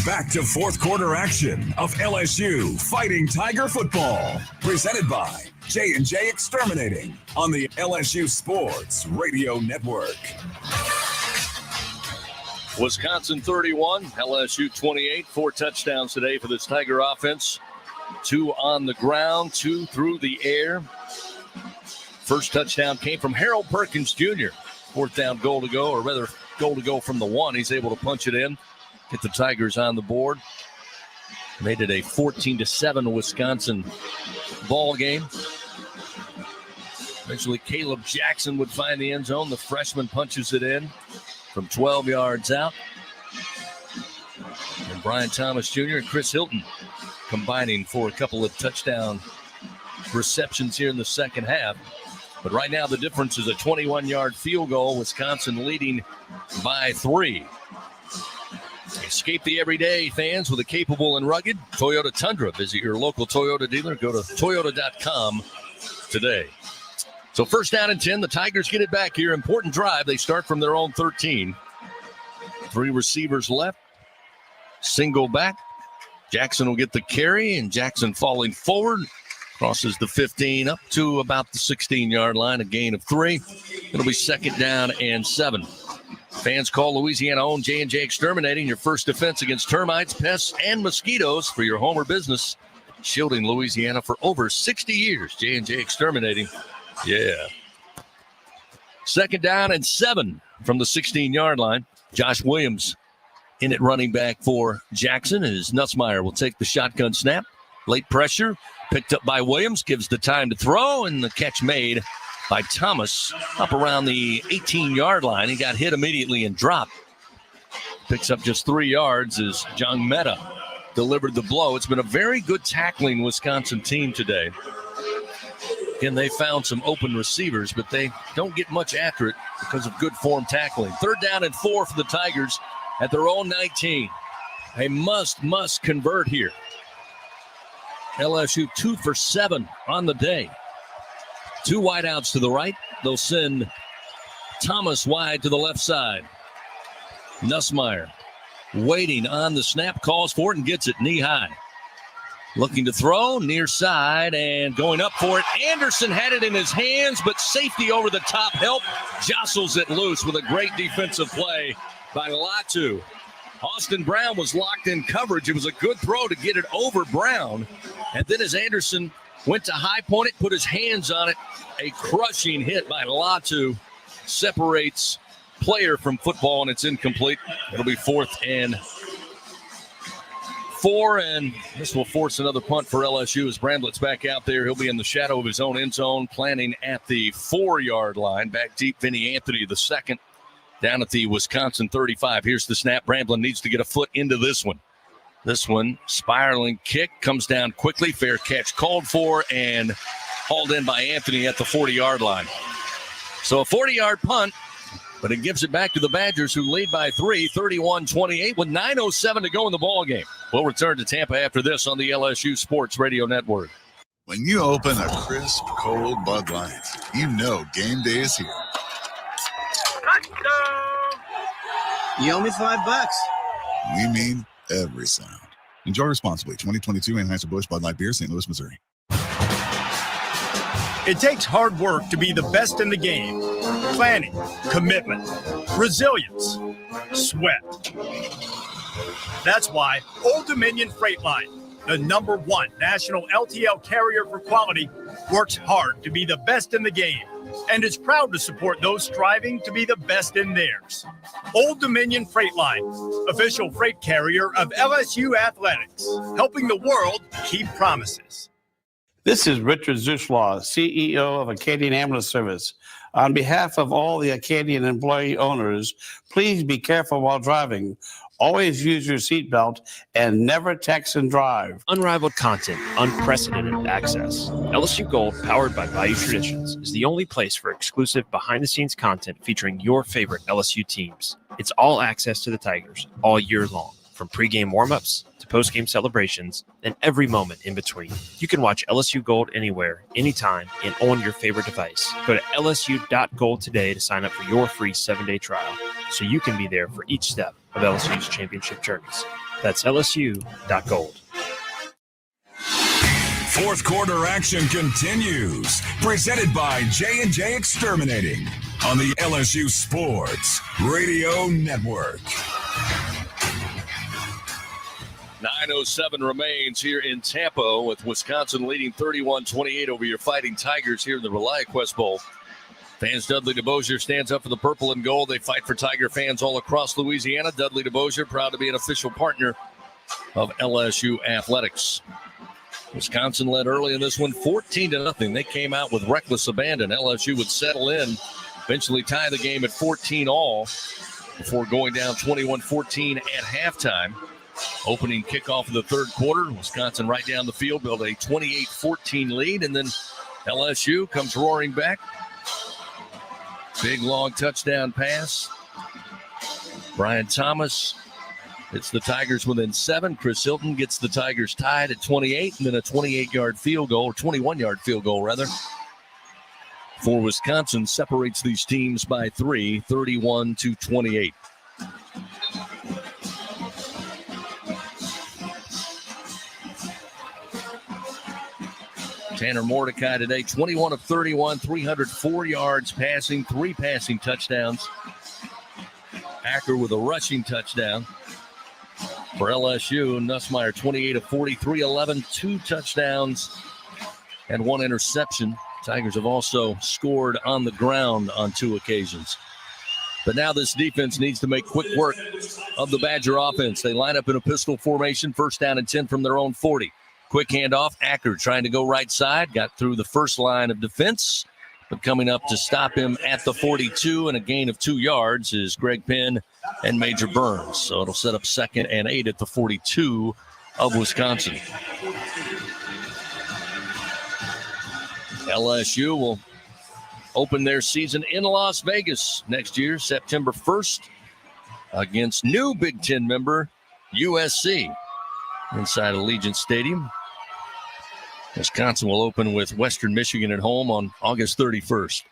Back to fourth quarter action of LSU Fighting Tiger football. Presented by J&J Exterminating on the LSU Sports Radio Network. Wisconsin 31, LSU 28. 4 touchdowns today for this Tiger offense. 2 on the ground, 2 through the air. First touchdown came from Harold Perkins Jr. 4th down goal to go, or rather goal to go from the 1. He's able to punch it in, get the Tigers on the board. Made it a 14-7 Wisconsin ball game. Eventually Caleb Jackson would find the end zone. The freshman punches it in from 12 yards out. And Brian Thomas Jr. and Chris Hilton combining for a couple of touchdown receptions here in the second half. But right now the difference is a 21-yard field goal. Wisconsin leading by 3. Escape the everyday, fans, with a capable and rugged Toyota Tundra. Visit your local Toyota dealer. Go to toyota.com today. So 1st down and 10. The Tigers get it back here. Important drive. They start from their own 13. 3 receivers left. Single back. Jackson will get the carry, and Jackson falling forward. Crosses the 15 up to about the 16-yard line. A gain of 3. It'll be 2nd down and 7. Fans call Louisiana-owned J&J Exterminating, your first defense against termites, pests, and mosquitoes for your home or business. Shielding Louisiana for over 60 years. J&J Exterminating. Yeah. 2nd down and 7 from the 16-yard line. Josh Williams in at running back for Jackson as Nussmeier will take the shotgun snap. Late pressure picked up by Williams, gives the time to throw, and the catch made by Thomas up around the 18-yard line. He got hit immediately and dropped. Picks up just 3 yards as John Mehta delivered the blow. It's been a very good tackling Wisconsin team today. Again, they found some open receivers, but they don't get much after it because of good form tackling. 3rd down and 4 for the Tigers at their own 19. They must convert here. LSU 2 for 7 on the day. 2 wideouts to the right. They'll send Thomas wide to the left side. Nussmeier waiting on the snap, calls for it and gets it knee high. Looking to throw, near side, and going up for it. Anderson had it in his hands, but safety over the top help. Jostles it loose with a great defensive play by Latu. Austin Brown was locked in coverage. It was a good throw to get it over Brown. And then as Anderson went to high point it, put his hands on it, a crushing hit by Latu separates player from football, and it's incomplete. It'll be 4th and 4, and this will force another punt for LSU as Bramblett's back out there. He'll be in the shadow of his own end zone, planning at the 4-yard line. Back deep, Vinny Anthony, the second, down at the Wisconsin 35. Here's the snap. Bramblett needs to get a foot into this one. This one, spiraling kick, comes down quickly. Fair catch called for and hauled in by Anthony at the 40-yard line. So a 40-yard punt, but it gives it back to the Badgers, who lead by 3, 31-28, with 9:07 to go in the ball game. We'll return to Tampa after this on the LSU Sports Radio Network. When you open a crisp, cold Bud Light, you know game day is here. You owe me $5. We mean every sound. Enjoy responsibly. 2022 Anheuser-Busch Bud Light Beer, St. Louis, Missouri. It takes hard work to be the best in the game. Planning, commitment, resilience, sweat. That's why Old Dominion Freight Line, the #1 national LTL carrier for quality, works hard to be the best in the game and is proud to support those striving to be the best in theirs. Old Dominion Freight Line, official freight carrier of LSU Athletics, helping the world keep promises. This is Richard Zuslaw, CEO of Acadian Ambulance Service. On behalf of all the Acadian employee owners, please be careful while driving. Always use your seatbelt and never text and drive. Unrivaled content, unprecedented access. LSU Gold, powered by Bayou Traditions, is the only place for exclusive behind-the-scenes content featuring your favorite LSU teams. It's all access to the Tigers all year long, from pregame warm-ups to postgame celebrations and every moment in between. You can watch LSU Gold anywhere, anytime, and on your favorite device. Go to lsu.gold today to sign up for your free 7-day trial so you can be there for each step of LSU's championship journeys. That's LSU.gold. Fourth quarter action continues. Presented by J&J Exterminating on the LSU Sports Radio Network. 9:07 remains here in Tampa with Wisconsin leading 31-28 over your Fighting Tigers here in the ReliaQuest Bowl. Fans Dudley DeBosier stands up for the purple and gold. They fight for Tiger fans all across Louisiana. Dudley DeBosier proud to be an official partner of LSU Athletics. Wisconsin led early in this one 14-0. They came out with reckless abandon. LSU would settle in, eventually tie the game at 14-all before going down 21-14 at halftime. Opening kickoff of the third quarter, Wisconsin right down the field, built a 28-14 lead, and then LSU comes roaring back. Big, long touchdown pass. Brian Thomas hits the Tigers within 7. Chris Hilton gets the Tigers tied at 28, and then a 28-yard field goal, or 21-yard field goal, rather, for Wisconsin separates these teams by 3, 31-28. Tanner Mordecai today, 21 of 31, 304 yards passing, 3 passing touchdowns. Acker with a rushing touchdown for LSU. Nussmeier, 28 of 43, 11, 2 touchdowns and 1 interception. Tigers have also scored on the ground on 2 occasions. But now this defense needs to make quick work of the Badger offense. They line up in a pistol formation, first down and 10 from their own 40. Quick handoff. Acker trying to go right side. Got through the first line of defense. But coming up to stop him at the 42 and a gain of 2 yards is Greg Penn and Major Burns. So it'll set up 2nd and 8 at the 42 of Wisconsin. LSU will open their season in Las Vegas next year, September 1st, against new Big Ten member USC inside Allegiant Stadium. Wisconsin will open with Western Michigan at home on August 31st.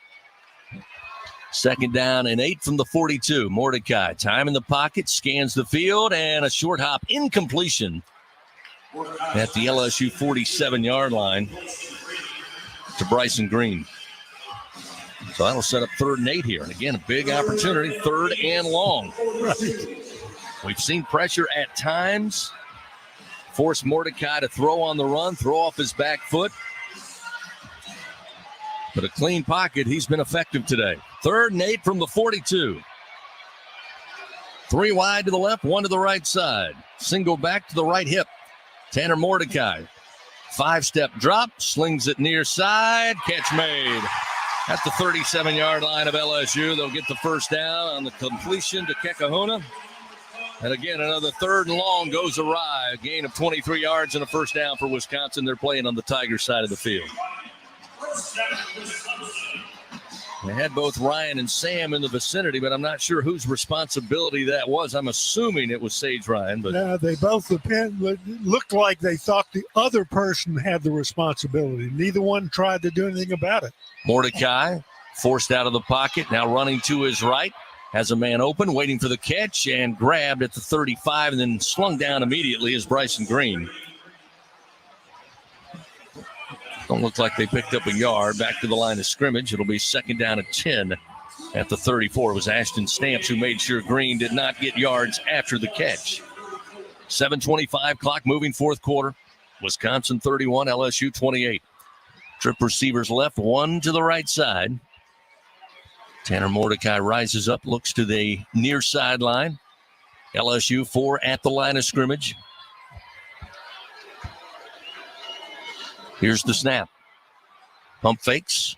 2nd down and 8 from the 42. Mordecai, time in the pocket, scans the field, and a short hop incompletion at the LSU 47-yard line to Bryson Green. So that'll set up 3rd and 8 here. And again, a big opportunity, 3rd and long. We've seen pressure at times. Force Mordecai to throw on the run, throw off his back foot. But a clean pocket, he's been effective today. 3rd and 8 from the 42. 3 wide to the left, 1 to the right side. Single back to the right hip. Tanner Mordecai. 5-step drop, slings it near side, catch made. At the 37-yard line of LSU, they'll get the first down on the completion to Kekahuna. And again, another 3rd and long goes awry. A gain of 23 yards and a first down for Wisconsin. They're playing on the Tiger side of the field. They had both Ryan and Sam in the vicinity, but I'm not sure whose responsibility that was. I'm assuming it was Sage Ryan. But they both looked like they thought the other person had the responsibility. Neither one tried to do anything about it. Mordecai forced out of the pocket, now running to his right. Has a man open, waiting for the catch, and grabbed at the 35, and then slung down immediately is Bryson Green. Don't look like they picked up a yard. Back to the line of scrimmage. It'll be 2nd down and 10 at the 34. It was Ashton Stamps who made sure Green did not get yards after the catch. 7:25 clock moving, 4th quarter. Wisconsin 31, LSU 28. Trip receivers left, 1 to the right side. Tanner Mordecai rises up, looks to the near sideline. LSU 4 at the line of scrimmage. Here's the snap. Pump fakes.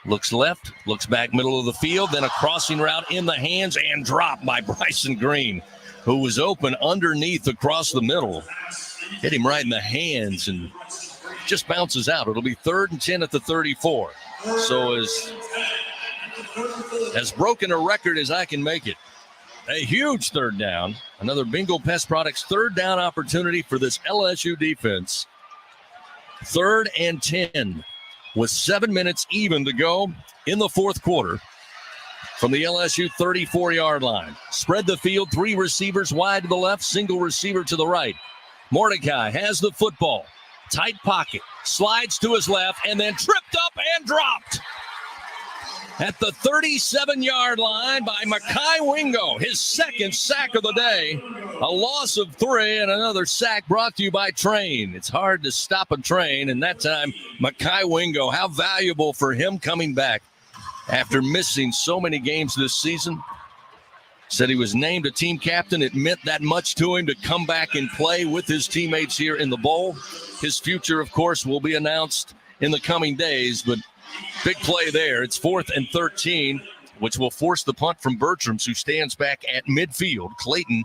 Looks left. Looks back middle of the field. Then a crossing route in the hands and dropped by Bryson Green, who was open underneath across the middle. Hit him right in the hands and just bounces out. It'll be 3rd and 10 at the 34. So as broken a record as I can make it. A huge 3rd down. Another Bingo Pest Products 3rd down opportunity for this LSU defense. 3rd and 10 with 7 minutes even to go in the 4th quarter. from the LSU 34-yard line. Spread the field, 3 receivers wide to the left, single receiver to the right. Mordecai has the football. Tight pocket, slides to his left, and then tripped up and dropped. At the 37-yard line by Mekhi Wingo, his second sack of the day. A loss of 3 and another sack brought to you by Train. It's hard to stop a train, and that time, Mekhi Wingo, how valuable for him coming back after missing so many games this season. Said he was named a team captain. It meant that much to him to come back and play with his teammates here in the bowl. His future, of course, will be announced in the coming days, but big play there. It's 4th and 13, which will force the punt from Bertrams, who stands back at midfield. Clayton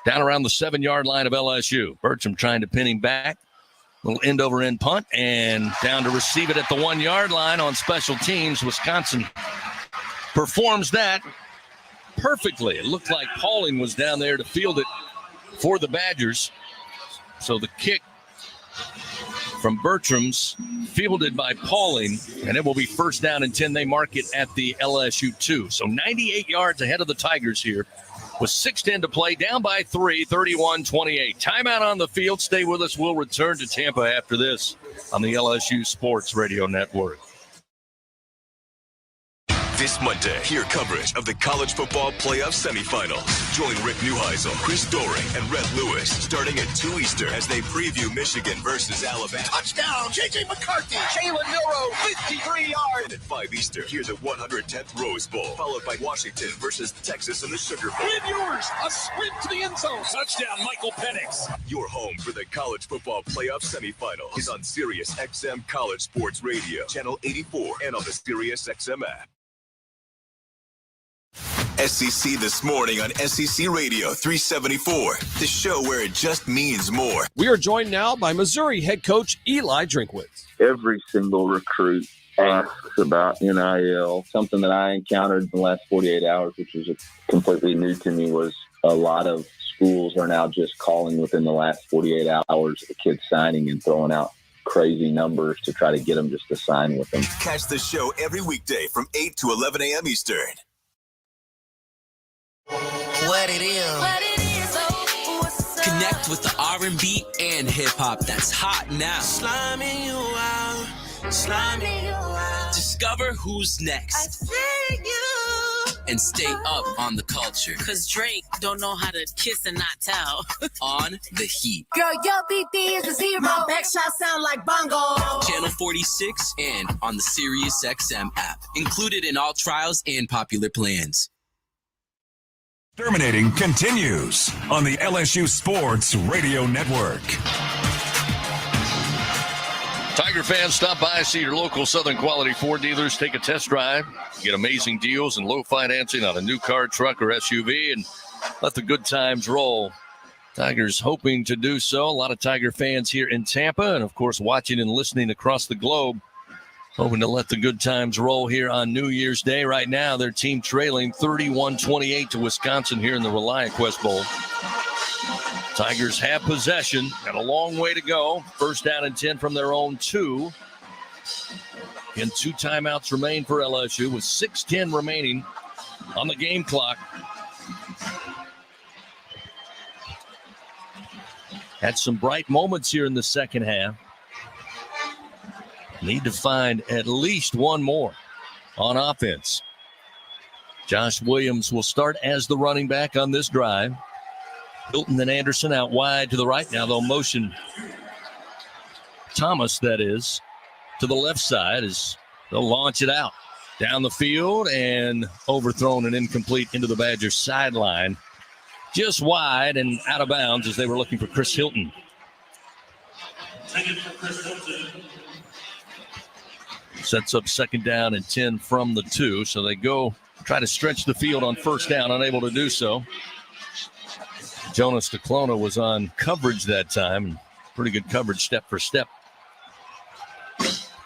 down around the 7-yard line of LSU. Bertram trying to pin him back. Little end-over-end punt, and down to receive it at the 1-yard line on special teams. Wisconsin performs that perfectly. It looked like Pauling was down there to field it for the Badgers. So the kick from Bertrams, fielded by Pauling, and it will be 1st down and 10. They mark it at the LSU 2. So 98 yards ahead of the Tigers here with 6:10 to play, down by 3, 31-28. Timeout on the field. Stay with us. We'll return to Tampa after this on the LSU Sports Radio Network. This Monday, hear coverage of the college football playoff semifinals. Join Rick Neuheisel, Chris Doring, and Red Lewis starting at 2 Eastern as they preview Michigan versus Alabama. Touchdown, J.J. McCarthy. Jalen Milroe, 53 yards. At 5 Eastern, hear the 110th Rose Bowl, followed by Washington versus Texas in the Sugar Bowl. Win yours, a sprint to the end zone. Touchdown, Michael Penix. Your home for the college football playoff semifinals is on Sirius XM College Sports Radio, Channel 84, and on the Sirius XM app. SEC This Morning on SEC Radio 374, the show where it just means more. We are joined now by Missouri head coach Eli Drinkwitz. Every single recruit asks about NIL. Something that I encountered in the last 48 hours, which was completely new to me, was a lot of schools are now just calling within the last 48 hours of the kids signing and throwing out crazy numbers to try to get them just to sign with them. Catch the show every weekday from 8 to 11 a.m. Eastern. What it is. Connect with the R&B and hip-hop that's hot now. Slamming you out. Discover who's next. And stay up on the culture. Cause Drake don't know how to kiss and not tell. On the heat. Girl, your BD is a 0. My back shot sound like bongo. Channel 46 and on the Sirius XM app. Included in all trials and popular plans. Terminating continues on the LSU Sports Radio Network. Tiger fans, stop by, see your local Southern Quality Ford dealers, take a test drive, get amazing deals and low financing on a new car, truck, or SUV, and let the good times roll. Tigers hoping to do so. A lot of Tiger fans here in Tampa, and of course watching and listening across the globe. Hoping to let the good times roll here on New Year's Day. Right now, their team trailing 31-28 to Wisconsin here in the ReliaQuest Bowl. Tigers have possession. Got a long way to go. 1st down and 10 from their own 2. And 2 timeouts remain for LSU with 6:10 remaining on the game clock. Had some bright moments here in the second half. Need to find at least one more on offense. Josh Williams will start as the running back on this drive. Hilton and Anderson out wide to the right. Now they'll motion Thomas, that is, to the left side as they'll launch it out. Down the field and overthrown and incomplete into the Badgers sideline. Just wide and out of bounds as they were looking for Chris Hilton. Sets up 2nd down and 10 from the 2. So they go try to stretch the field on 1st down, unable to do so. Jonas DeClona was on coverage that time. Pretty good coverage step for step.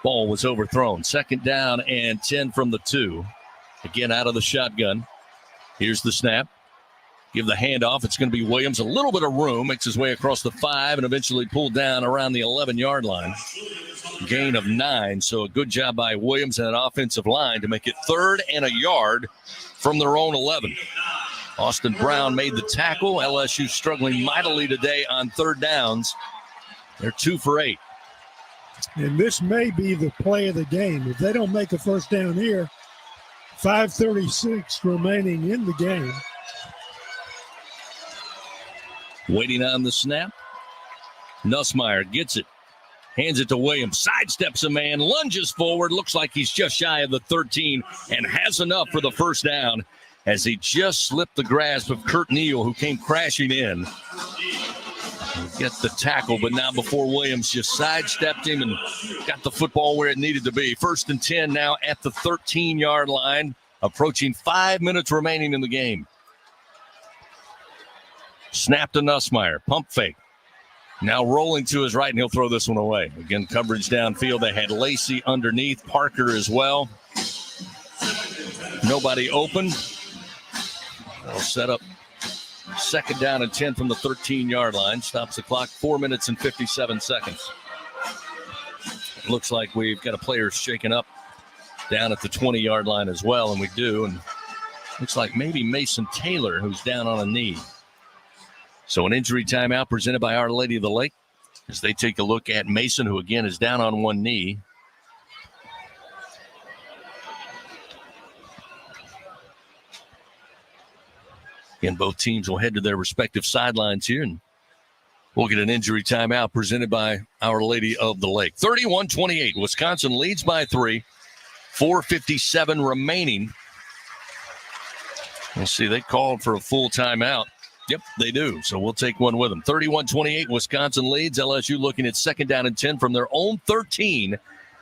Ball was overthrown. 2nd down and 10 from the 2. Again, out of the shotgun. Here's the snap. Give the handoff. It's going to be Williams. A little bit of room. Makes his way across the 5 and eventually pulled down around the 11-yard line. gain of 9. So a good job by Williams and an offensive line to make it 3rd and a yard from their own 11. Austin Brown made the tackle. LSU struggling mightily today on 3rd downs. They're 2 for 8. And this may be the play of the game. If they don't make a first down here, 5:36 remaining in the game. Waiting on the snap. Nussmeier gets it. Hands it to Williams. Sidesteps a man. Lunges forward. Looks like he's just shy of the 13 and has enough for the first down as he just slipped the grasp of Kurt Neal, who came crashing in. Get the tackle, but now before Williams just sidestepped him and got the football where it needed to be. 1st and 10 now at the 13-yard line, approaching 5 minutes remaining in the game. Snap to Nussmeier, pump fake. Now rolling to his right, and he'll throw this one away. Again, coverage downfield. They had Lacey underneath, Parker as well. Nobody open. They'll set up 2nd down and 10 from the 13-yard line. Stops the clock, 4 minutes and 57 seconds. Looks like we've got a player shaken up down at the 20-yard line as well, and we do. And looks like maybe Mason Taylor, who's down on a knee. So an injury timeout presented by Our Lady of the Lake as they take a look at Mason, who again is down on one knee. Again, both teams will head to their respective sidelines here, and we'll get an injury timeout presented by Our Lady of the Lake. 31-28, Wisconsin leads by 3. 4:57 remaining. We'll see, they called for a full timeout. Yep, they do. So we'll take one with them. 31-28, Wisconsin leads. LSU looking at 2nd down and 10 from their own 13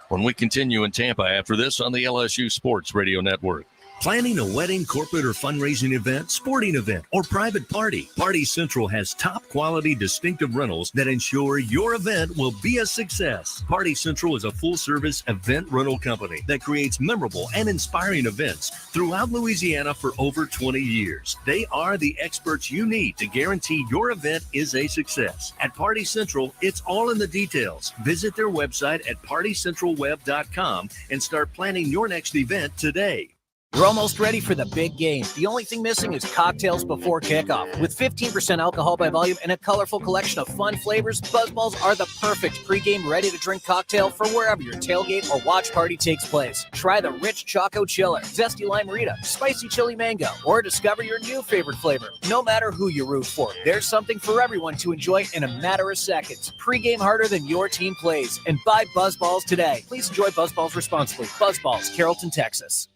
when we continue in Tampa after this on the LSU Sports Radio Network. Planning a wedding, corporate, or fundraising event, sporting event, or private party? Party Central has top-quality, distinctive rentals that ensure your event will be a success. Party Central is a full-service event rental company that creates memorable and inspiring events throughout Louisiana for over 20 years. They are the experts you need to guarantee your event is a success. At Party Central, it's all in the details. Visit their website at partycentralweb.com and start planning your next event today. We're almost ready for the big game. The only thing missing is cocktails before kickoff. With 15% alcohol by volume and a colorful collection of fun flavors, Buzzballs are the perfect pregame ready-to-drink cocktail for wherever your tailgate or watch party takes place. Try the rich Choco Chiller, Zesty Limerita, Spicy Chili Mango, or discover your new favorite flavor. No matter who you root for, there's something for everyone to enjoy in a matter of seconds. Pregame harder than your team plays, and buy Buzzballs today. Please enjoy Buzzballs responsibly. Buzzballs, Carrollton, Texas.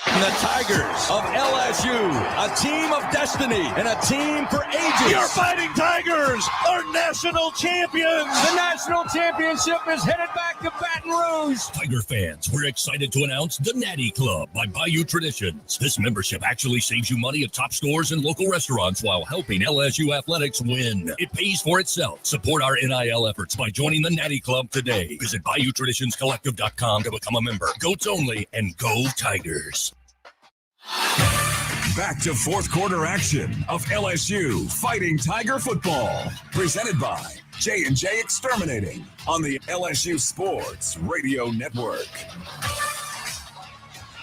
The Tigers of LSU, a team of destiny and a team for ages. Your Fighting Tigers are national champions. The national championship is headed back to Baton Rouge. Tiger fans, we're excited to announce the Natty Club by Bayou Traditions. This membership actually saves you money at top stores and local restaurants while helping LSU athletics win. It pays for itself. Support our NIL efforts by joining the Natty Club today. Visit BayouTraditionsCollective.com to become a member. Goats only, and go Tigers. Back to 4th quarter action of LSU Fighting Tiger football, presented by J&J Exterminating on the LSU Sports Radio Network.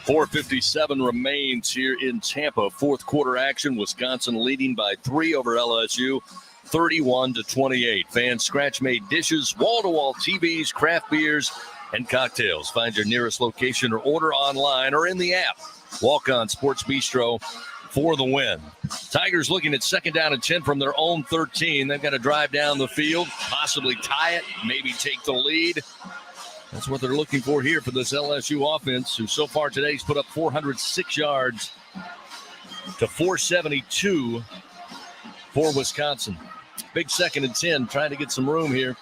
4:57 remains here in Tampa. 4th quarter action. Wisconsin leading by 3 over LSU, 31-28. Fans scratch-made dishes, wall-to-wall TVs, craft beers, and cocktails. Find your nearest location or order online or in the app. Walk-On Sports Bistro for the win. Tigers looking at 2nd down and 10 from their own 13. They've got to drive down the field, possibly tie it, maybe take the lead. That's what they're looking for here for this LSU offense, who so far today has put up 406 yards to 472 for Wisconsin. Big 2nd and 10, trying to get some room here.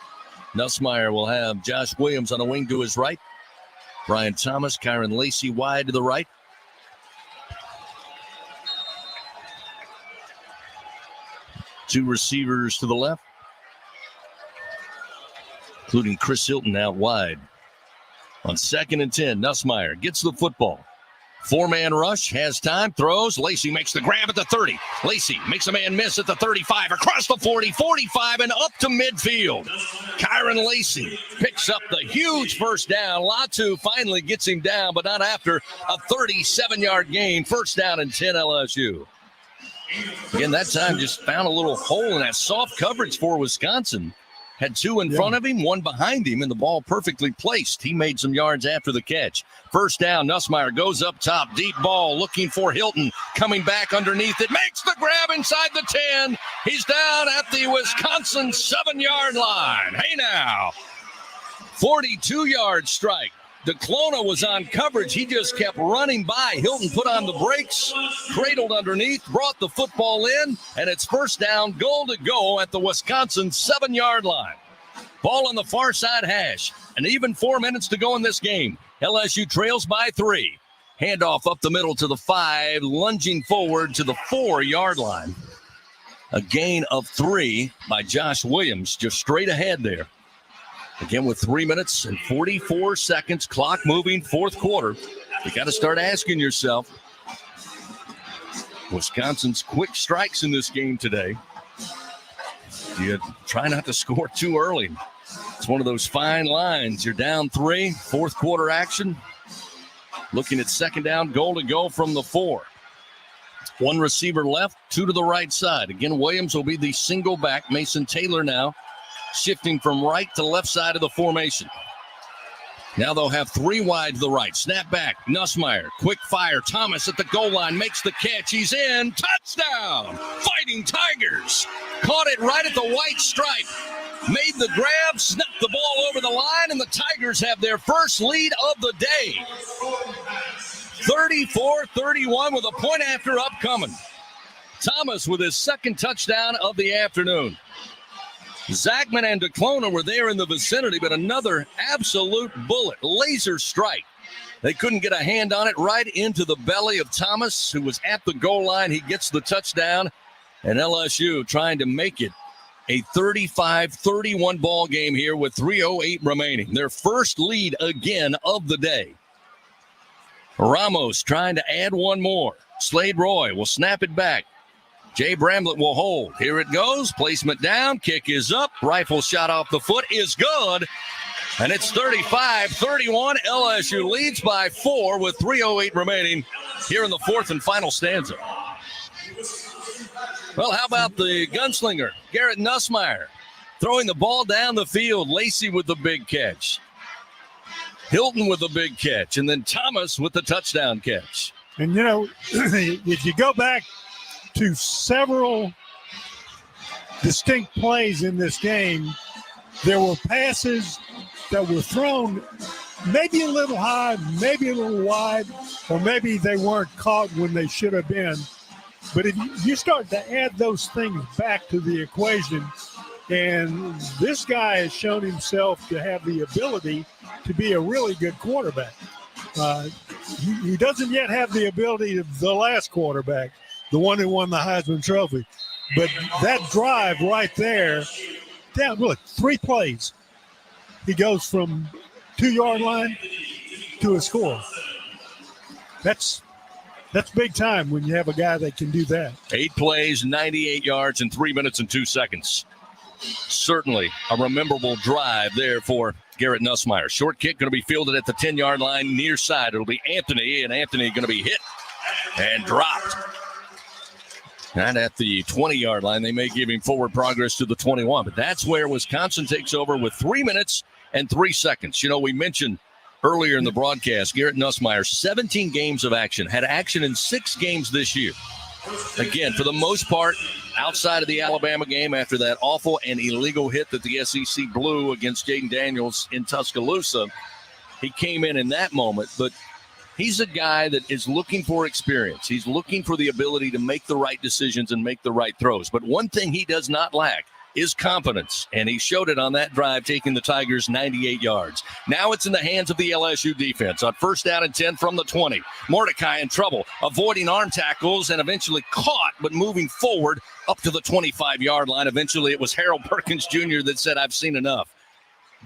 Nussmeier will have Josh Williams on a wing to his right. Brian Thomas, Kyron Lacey wide to the right. Two receivers to the left, including Chris Hilton out wide. On 2nd and 10, Nussmeier gets the football. Four-man rush, has time, throws. Lacey makes the grab at the 30. Lacey makes a man miss at the 35, across the 40, 45, and up to midfield. Kyron Lacey picks up the huge first down. Latu finally gets him down, but not after a 37-yard gain. First down and 10 LSU. Again, that time just found a little hole in that soft coverage for Wisconsin. Had two in front of him, one behind him, and the ball perfectly placed. He made some yards after the catch. First down, Nussmeier goes up top, deep ball, looking for Hilton, coming back underneath it, makes the grab inside the 10. He's down at the Wisconsin 7-yard line. Hey now, 42-yard strike. DeClona was on coverage. He just kept running by. Hilton put on the brakes, cradled underneath, brought the football in, and it's first down, goal to go at the Wisconsin 7-yard line. Ball on the far side hash, and even 4 minutes to go in this game. LSU trails by 3. Handoff up the middle to the 5, lunging forward to the 4-yard line. A gain of 3 by Josh Williams, just straight ahead there. Again, with 3 minutes and 44 seconds, clock moving, fourth quarter, you got to start asking yourself, Wisconsin's quick strikes in this game today. You try not to score too early. It's one of those fine lines. You're down 3, fourth quarter action. Looking at second down, goal to go from the 4. One receiver left, 2 to the right side. Again, Williams will be the single back. Mason Taylor now shifting from right to left side of the formation. Now they'll have 3 wide to the right. Snap back. Nussmeier. Quick fire. Thomas at the goal line makes the catch. He's in. Touchdown. Fighting Tigers. Caught it right at the white stripe. Made the grab. Snuck the ball over the line. And the Tigers have their first lead of the day. 34-31 with a point after upcoming. Thomas with his second touchdown of the afternoon. Zachman and DeClona were there in the vicinity, but another absolute bullet, laser strike. They couldn't get a hand on it, right into the belly of Thomas, who was at the goal line. He gets the touchdown, and LSU trying to make it a 35-31 ball game here with 3:08 remaining. Their first lead again of the day. Ramos trying to add one more. Slade Roy will snap it back. Jay Bramlett will hold. Here it goes. Placement down. Kick is up. Rifle shot off the foot is good. And it's 35-31. LSU leads by 4 with 3:08 remaining here in the fourth and final stanza. Well, how about the gunslinger, Garrett Nussmeier, throwing the ball down the field. Lacey with the big catch. Hilton with the big catch. And then Thomas with the touchdown catch. And, you know, if you go back to several distinct plays in this game, there were passes that were thrown maybe a little high, maybe a little wide, or maybe they weren't caught when they should have been. But if you start to add those things back to the equation, and this guy has shown himself to have the ability to be a really good quarterback. He doesn't yet have the ability of the last quarterback, the one who won the Heisman Trophy. But that drive right there, down, look, 3 plays. He goes from 2-yard line to a score. That's big time when you have a guy that can do that. 8 plays, 98 yards in 3 minutes and 2 seconds. Certainly a memorable drive there for Garrett Nussmeier. Short kick going to be fielded at the 10-yard line near side. It'll be Anthony, and Anthony going to be hit and dropped. Not at the 20-yard line. They may give him forward progress to the 21, but that's where Wisconsin takes over with 3 minutes and 3 seconds. You know, we mentioned earlier in the broadcast, Garrett Nussmeier, 17 games of action, had action in 6 games this year. Again, for the most part, outside of the Alabama game after that awful and illegal hit that the SEC blew against Jayden Daniels in Tuscaloosa, he came in that moment, but he's a guy that is looking for experience. He's looking for the ability to make the right decisions and make the right throws. But one thing he does not lack is confidence, and he showed it on that drive, taking the Tigers 98 yards. Now it's in the hands of the LSU defense on first down and 10 from the 20. Mordecai in trouble, avoiding arm tackles and eventually caught, but moving forward up to the 25-yard line. Eventually it was Harold Perkins Jr. that said, "I've seen enough."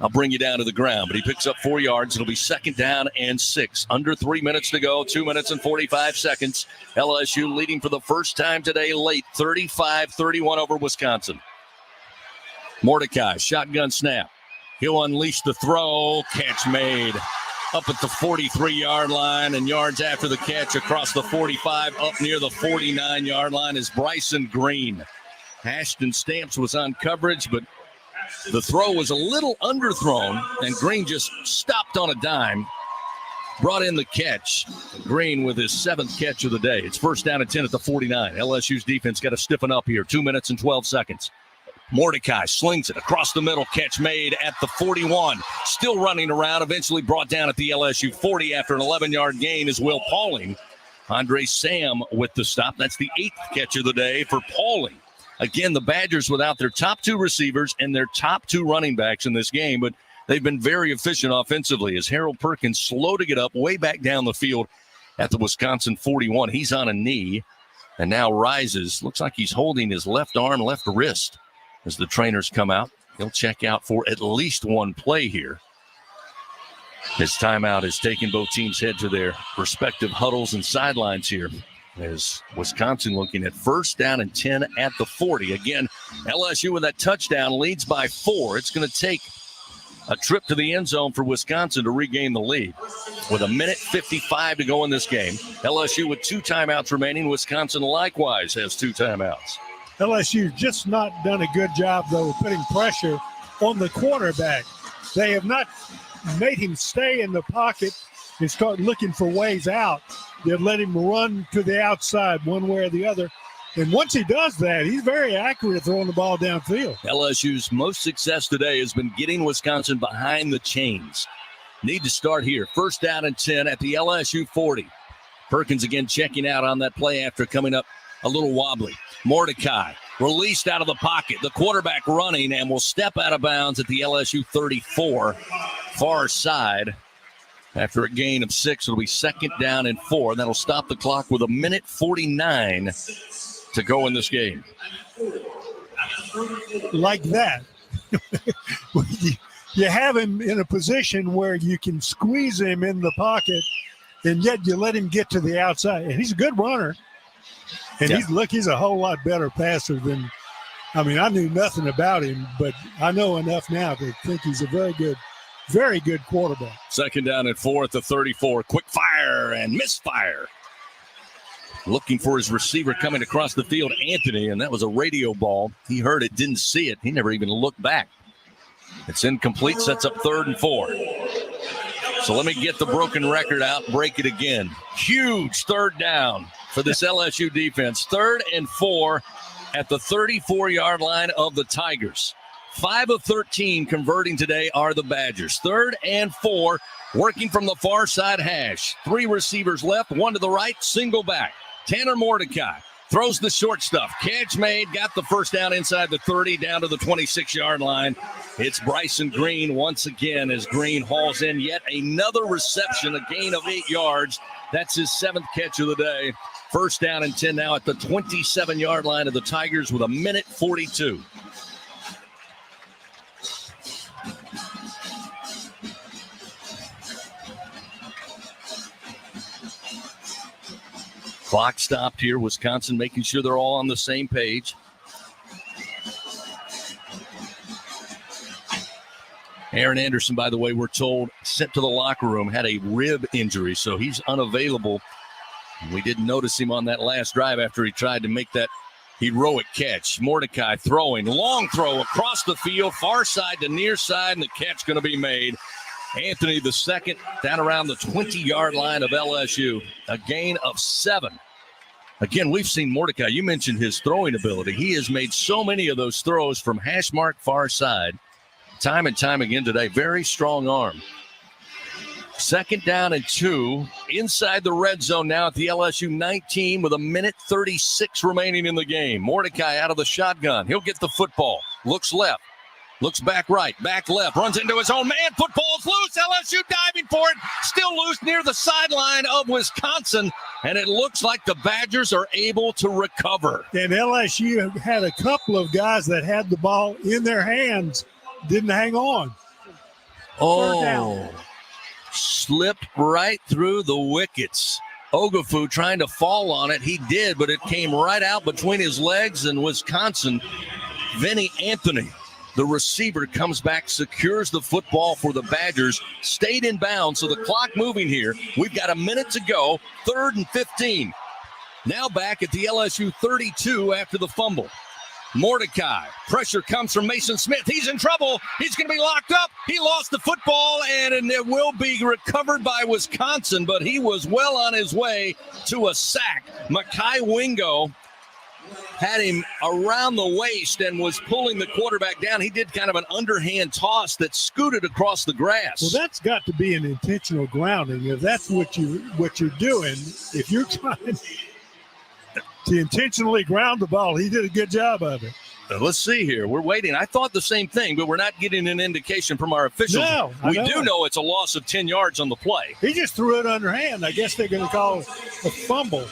I'll bring you down to the ground, but he picks up 4 yards. It'll be 2nd down and 6. Under 3 minutes to go, 2 minutes and 45 seconds. LSU leading for the first time today late, 35-31 over Wisconsin. Mordecai, shotgun snap. He'll unleash the throw. Catch made up at the 43-yard line, and yards after the catch across the 45, up near the 49-yard line is Bryson Green. Ashton Stamps was on coverage, but the throw was a little underthrown, and Green just stopped on a dime, brought in the catch. Green with his 7th catch of the day. It's 1st down and 10 at the 49. LSU's defense got to stiffen up here. 2 minutes and 12 seconds. Mordecai slings it across the middle. Catch made at the 41. Still running around. Eventually brought down at the LSU 40 after an 11-yard gain is Will Pauling. Andre Sam with the stop. That's the 8th catch of the day for Pauling. Again, the Badgers without their top 2 receivers and their top 2 running backs in this game, but they've been very efficient offensively as Harold Perkins slow to get up way back down the field at the Wisconsin 41. He's on a knee and now rises. Looks like he's holding his left arm, left wrist as the trainers come out. He'll check out for at least one play here. His timeout has taken. Both teams head to their respective huddles and sidelines here. As Wisconsin looking at 1st down and 10 at the 40. Again, LSU with that touchdown leads by 4. It's going to take a trip to the end zone for Wisconsin to regain the lead. With 1:55 to go in this game, LSU with 2 timeouts remaining. Wisconsin likewise has 2 timeouts. LSU just not done a good job, though, of putting pressure on the quarterback. They have not made him stay in the pocket and start looking for ways out. They've let him run to the outside one way or the other. And once he does that, he's very accurate throwing the ball downfield. LSU's most success today has been getting Wisconsin behind the chains. Need to start here. 1st down and 10 at the LSU 40. Perkins again checking out on that play after coming up a little wobbly. Mordecai released out of the pocket. The quarterback running and will step out of bounds at the LSU 34, far side. After a gain of 6, it'll be 2nd down and 4. That'll stop the clock with 1:49 to go in this game. Like that. You have him in a position where you can squeeze him in the pocket, and yet you let him get to the outside. And he's a good runner. And he's a whole lot better passer than, I knew nothing about him, but I know enough now to think he's a very good quarterback. 2nd down and 4 at the 34. Quick fire and misfire. Looking for his receiver coming across the field, Anthony, and that was a radio ball. He heard it, didn't see it. He never even looked back. It's incomplete, sets up 3rd and 4. So let me get the broken record out, break it again. Huge 3rd down for this LSU defense. 3rd and 4 at the 34-yard line of the Tigers. 5 of 13 converting today are the Badgers. 3rd and 4, working from the far side hash. 3 receivers left, 1 to the right, single back. Tanner Mordecai throws the short stuff. Catch made, got the 1st down inside the 30, down to the 26-yard line. It's Bryson Green once again as Green hauls in yet another reception, a gain of 8 yards. That's his 7th catch of the day. 1st down and 10 now at the 27-yard line of the Tigers with 1:42. Clock stopped here. Wisconsin making sure they're all on the same page. Aaron Anderson, by the way, we're told, sent to the locker room, had a rib injury, so he's unavailable. We didn't notice him on that last drive after he tried to make that heroic catch. Mordecai throwing, long throw across the field, far side to near side, and the catch going to be made. Anthony the second, down around the 20-yard line of LSU. A gain of 7. Again, we've seen Mordecai. You mentioned his throwing ability. He has made so many of those throws from hash mark far side. Time and time again today. Very strong arm. 2nd down and 2. Inside the red zone now at the LSU 19 with 1:36 remaining in the game. Mordecai out of the shotgun. He'll get the football. Looks left. Looks back right, back left, runs into his own man. Football's loose. LSU diving for it. Still loose near the sideline of Wisconsin. And it looks like the Badgers are able to recover. And LSU had a couple of guys that had the ball in their hands, didn't hang on. down. Slipped right through the wickets. Ogafu trying to fall on it. He did, but it came right out between his legs, and Wisconsin, Vinny Anthony, the receiver, comes back, secures the football for the Badgers, stayed in bounds, so the clock moving here. We've got a minute to go, 3rd and 15. Now back at the LSU 32 after the fumble. Mordecai. Pressure comes from Mason Smith. He's in trouble. He's going to be locked up. He lost the football, and it will be recovered by Wisconsin, but he was well on his way to a sack. Makai Wingo had him around the waist and was pulling the quarterback down. He did kind of an underhand toss that scooted across the grass. Well, that's got to be an intentional grounding. If that's what you're doing, if you're trying to intentionally ground the ball, he did a good job of it. Let's see here. We're waiting. I thought the same thing, but we're not getting an indication from our officials. No, we do know it's a loss of 10 yards on the play. He just threw it underhand. I guess they're going to call a fumble.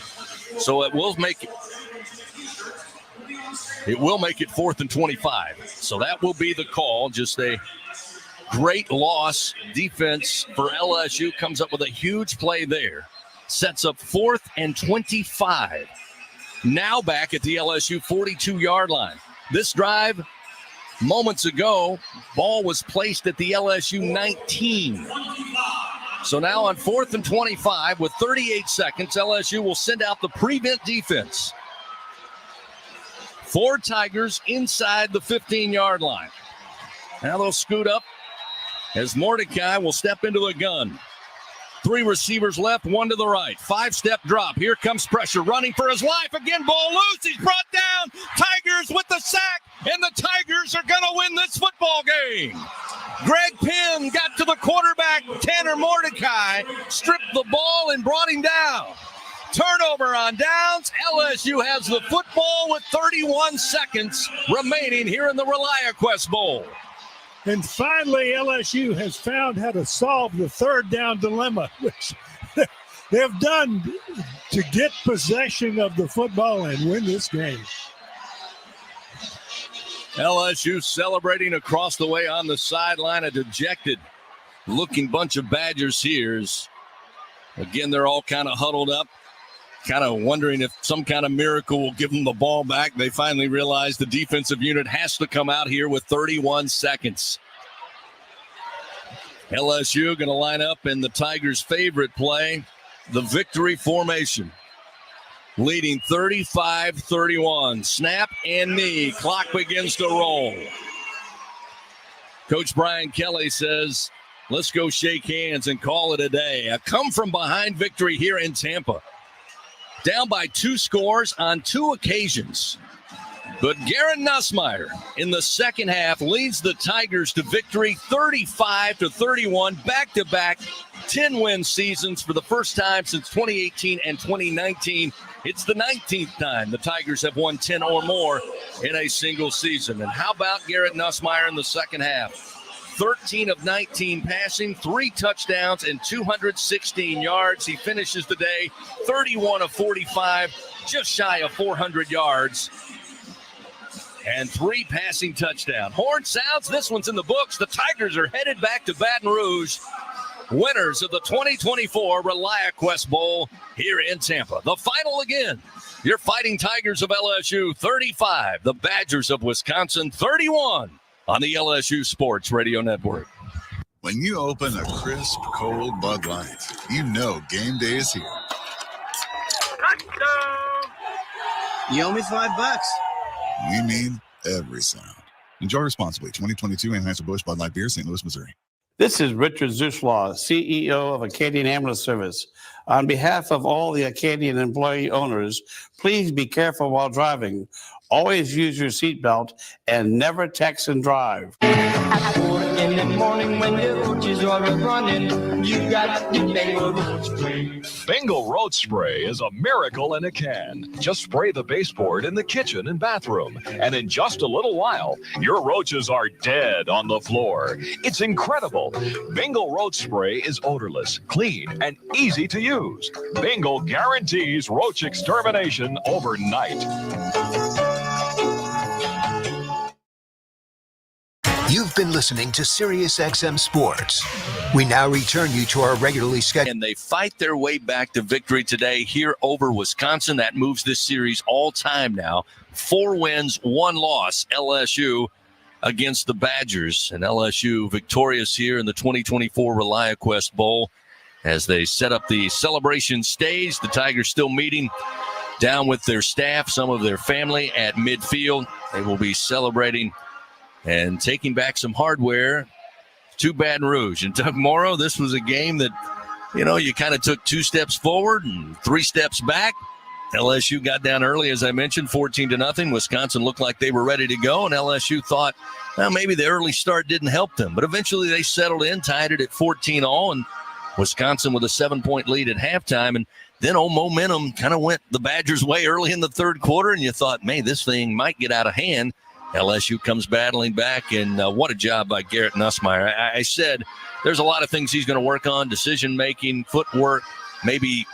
So it will make it 4th and 25. So that will be the call. Just a great loss. Defense for LSU comes up with a huge play there. Sets up 4th and 25. Now back at the LSU 42-yard line. This drive, moments ago, ball was placed at the LSU 19. So now on 4th and 25 with 38 seconds, LSU will send out the prevent defense. 4 Tigers inside the 15-yard line. Now they'll scoot up as Mordecai will step into the gun. 3 receivers left, 1 to the right. 5-step drop. Here comes pressure. Running for his life. Again, ball loose. He's brought down. Tigers with the sack. And the Tigers are going to win this football game. Greg Penn got to the quarterback. Tanner Mordecai stripped the ball and brought him down. Turnover on downs. LSU has the football with 31 seconds remaining here in the ReliaQuest Bowl. And finally, LSU has found how to solve the 3rd down dilemma, which they've done to get possession of the football and win this game. LSU celebrating across the way on the sideline, a dejected-looking bunch of Badgers here. Again, they're all kind of huddled up, kind of wondering if some kind of miracle will give them the ball back. They finally realize the defensive unit has to come out here with 31 seconds. LSU going to line up in the Tigers' favorite play, the victory formation. Leading 35-31. Snap and knee. Clock begins to roll. Coach Brian Kelly says, let's go shake hands and call it a day. A come-from-behind victory here in Tampa. Down by 2 scores on 2 occasions. But Garrett Nussmeier in the second half leads the Tigers to victory 35-31, back-to-back 10-win seasons for the first time since 2018 and 2019. It's the 19th time the Tigers have won 10 or more in a single season. And how about Garrett Nussmeier in the second half? 13 of 19 passing, 3 touchdowns, and 216 yards. He finishes the day 31 of 45, just shy of 400 yards, and 3 passing touchdowns. Horn sounds. This one's in the books. The Tigers are headed back to Baton Rouge, winners of the 2024 ReliaQuest Bowl here in Tampa. The final again. Your Fighting Tigers of LSU 35, the Badgers of Wisconsin 31. On the LSU Sports Radio Network. When you open a crisp, cold Bud Light, you know game day is here. You owe me $5. We mean every sound. Enjoy responsibly. 2022 Anheuser-Busch Bud Light Beer, St. Louis, Missouri. This is Richard Zuslaw, CEO of Acadian Ambulance Service. On behalf of all the Acadian employee owners, please be careful while driving. Always use your seatbelt and never text and drive. In the morning when the roaches are running, you got the Bengal road spray. Bengal road spray is a miracle in a can. Just spray the baseboard in the kitchen and bathroom, and in just a little while, your roaches are dead on the floor. It's incredible. Bengal road spray is odorless, clean, and easy to use. Bengal guarantees roach extermination overnight. You've been listening to SiriusXM Sports. We now return you to our regularly scheduled. And they fight their way back to victory today here over Wisconsin. That moves this series all time now. 4 wins, 1 loss, LSU against the Badgers. And LSU victorious here in the 2024 ReliaQuest Bowl. As they set up the celebration stage, the Tigers still meeting down with their staff, some of their family at midfield. They will be celebrating and taking back some hardware to Baton Rouge. And Doug Morrow, this was a game that, you kind of took 2 steps forward and 3 steps back. LSU got down early, as I mentioned, 14-0. Wisconsin looked like they were ready to go, and LSU thought, well, maybe the early start didn't help them. But eventually they settled in, tied it at 14-all, and Wisconsin with a 7-point lead at halftime. And then momentum kind of went the Badgers' way early in the third quarter, and you thought, man, this thing might get out of hand. LSU comes battling back, and what a job by Garrett Nussmeier. I said there's a lot of things he's going to work on, decision-making, footwork, maybe,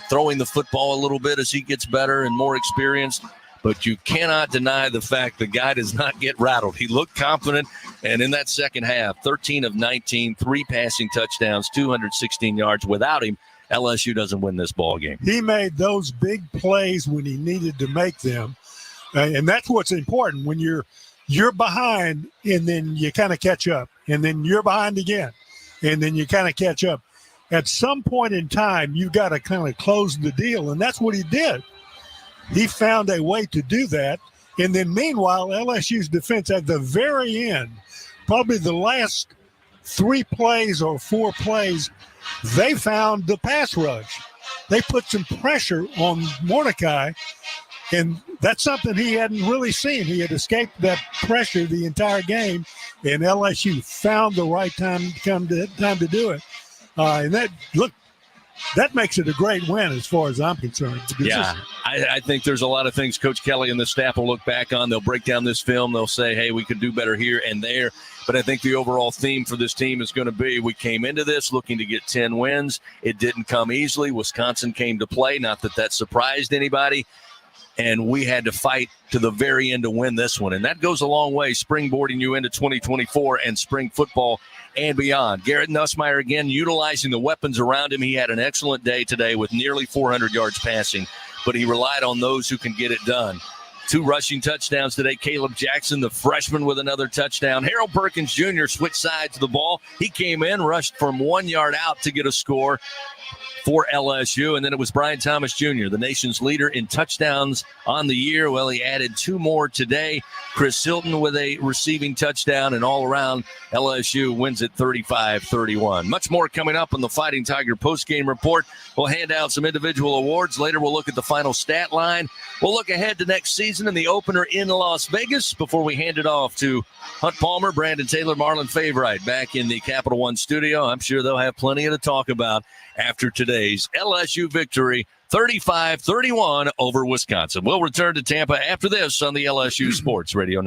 throwing the football a little bit as he gets better and more experienced. But you cannot deny the fact the guy does not get rattled. He looked confident, and in that second half, 13 of 19, 3 passing touchdowns, 216 yards. Without him, LSU doesn't win this ball game. He made those big plays when he needed to make them, and that's what's important. When you're behind, and then you kind of catch up, and then you're behind again, and then you kind of catch up. At some point in time, you've got to kind of close the deal, and that's what he did. He found a way to do that, and then meanwhile, LSU's defense at the very end, probably the last 3 plays or 4 plays, they found the pass rush. They put some pressure on Mordecai, and that's something he hadn't really seen. He had escaped that pressure the entire game, and LSU found the right time to do it. And that makes it a great win as far as I'm concerned. Yeah, I think there's a lot of things Coach Kelly and the staff will look back on. They'll break down this film. They'll say, hey, we could do better here and there. But I think the overall theme for this team is going to be we came into this looking to get 10 wins. It didn't come easily. Wisconsin came to play. Not that surprised anybody. And we had to fight to the very end to win this one. And that goes a long way, springboarding you into 2024 and spring football and beyond. Garrett Nussmeier, again, utilizing the weapons around him. He had an excellent day today with nearly 400 yards passing, but he relied on those who can get it done. 2 rushing touchdowns today. Caleb Jackson, the freshman, with another touchdown. Harold Perkins Jr. switched sides of the ball. He came in, rushed from 1 yard out to get a score for LSU. And then it was Brian Thomas Jr., the nation's leader in touchdowns on the year. Well, he added 2 more today. Chris Hilton with a receiving touchdown, and all around, LSU wins it 35-31. Much more coming up on the Fighting Tiger postgame report. We'll hand out some individual awards. Later, we'll look at the final stat line. We'll look ahead to next season and the opener in Las Vegas before we hand it off to Hunt Palmer, Brandon Taylor, Marlon Favorite back in the Capital One studio. I'm sure they'll have plenty to talk about after today's LSU victory, 35-31 over Wisconsin. We'll return to Tampa after this on the LSU Sports Radio Network.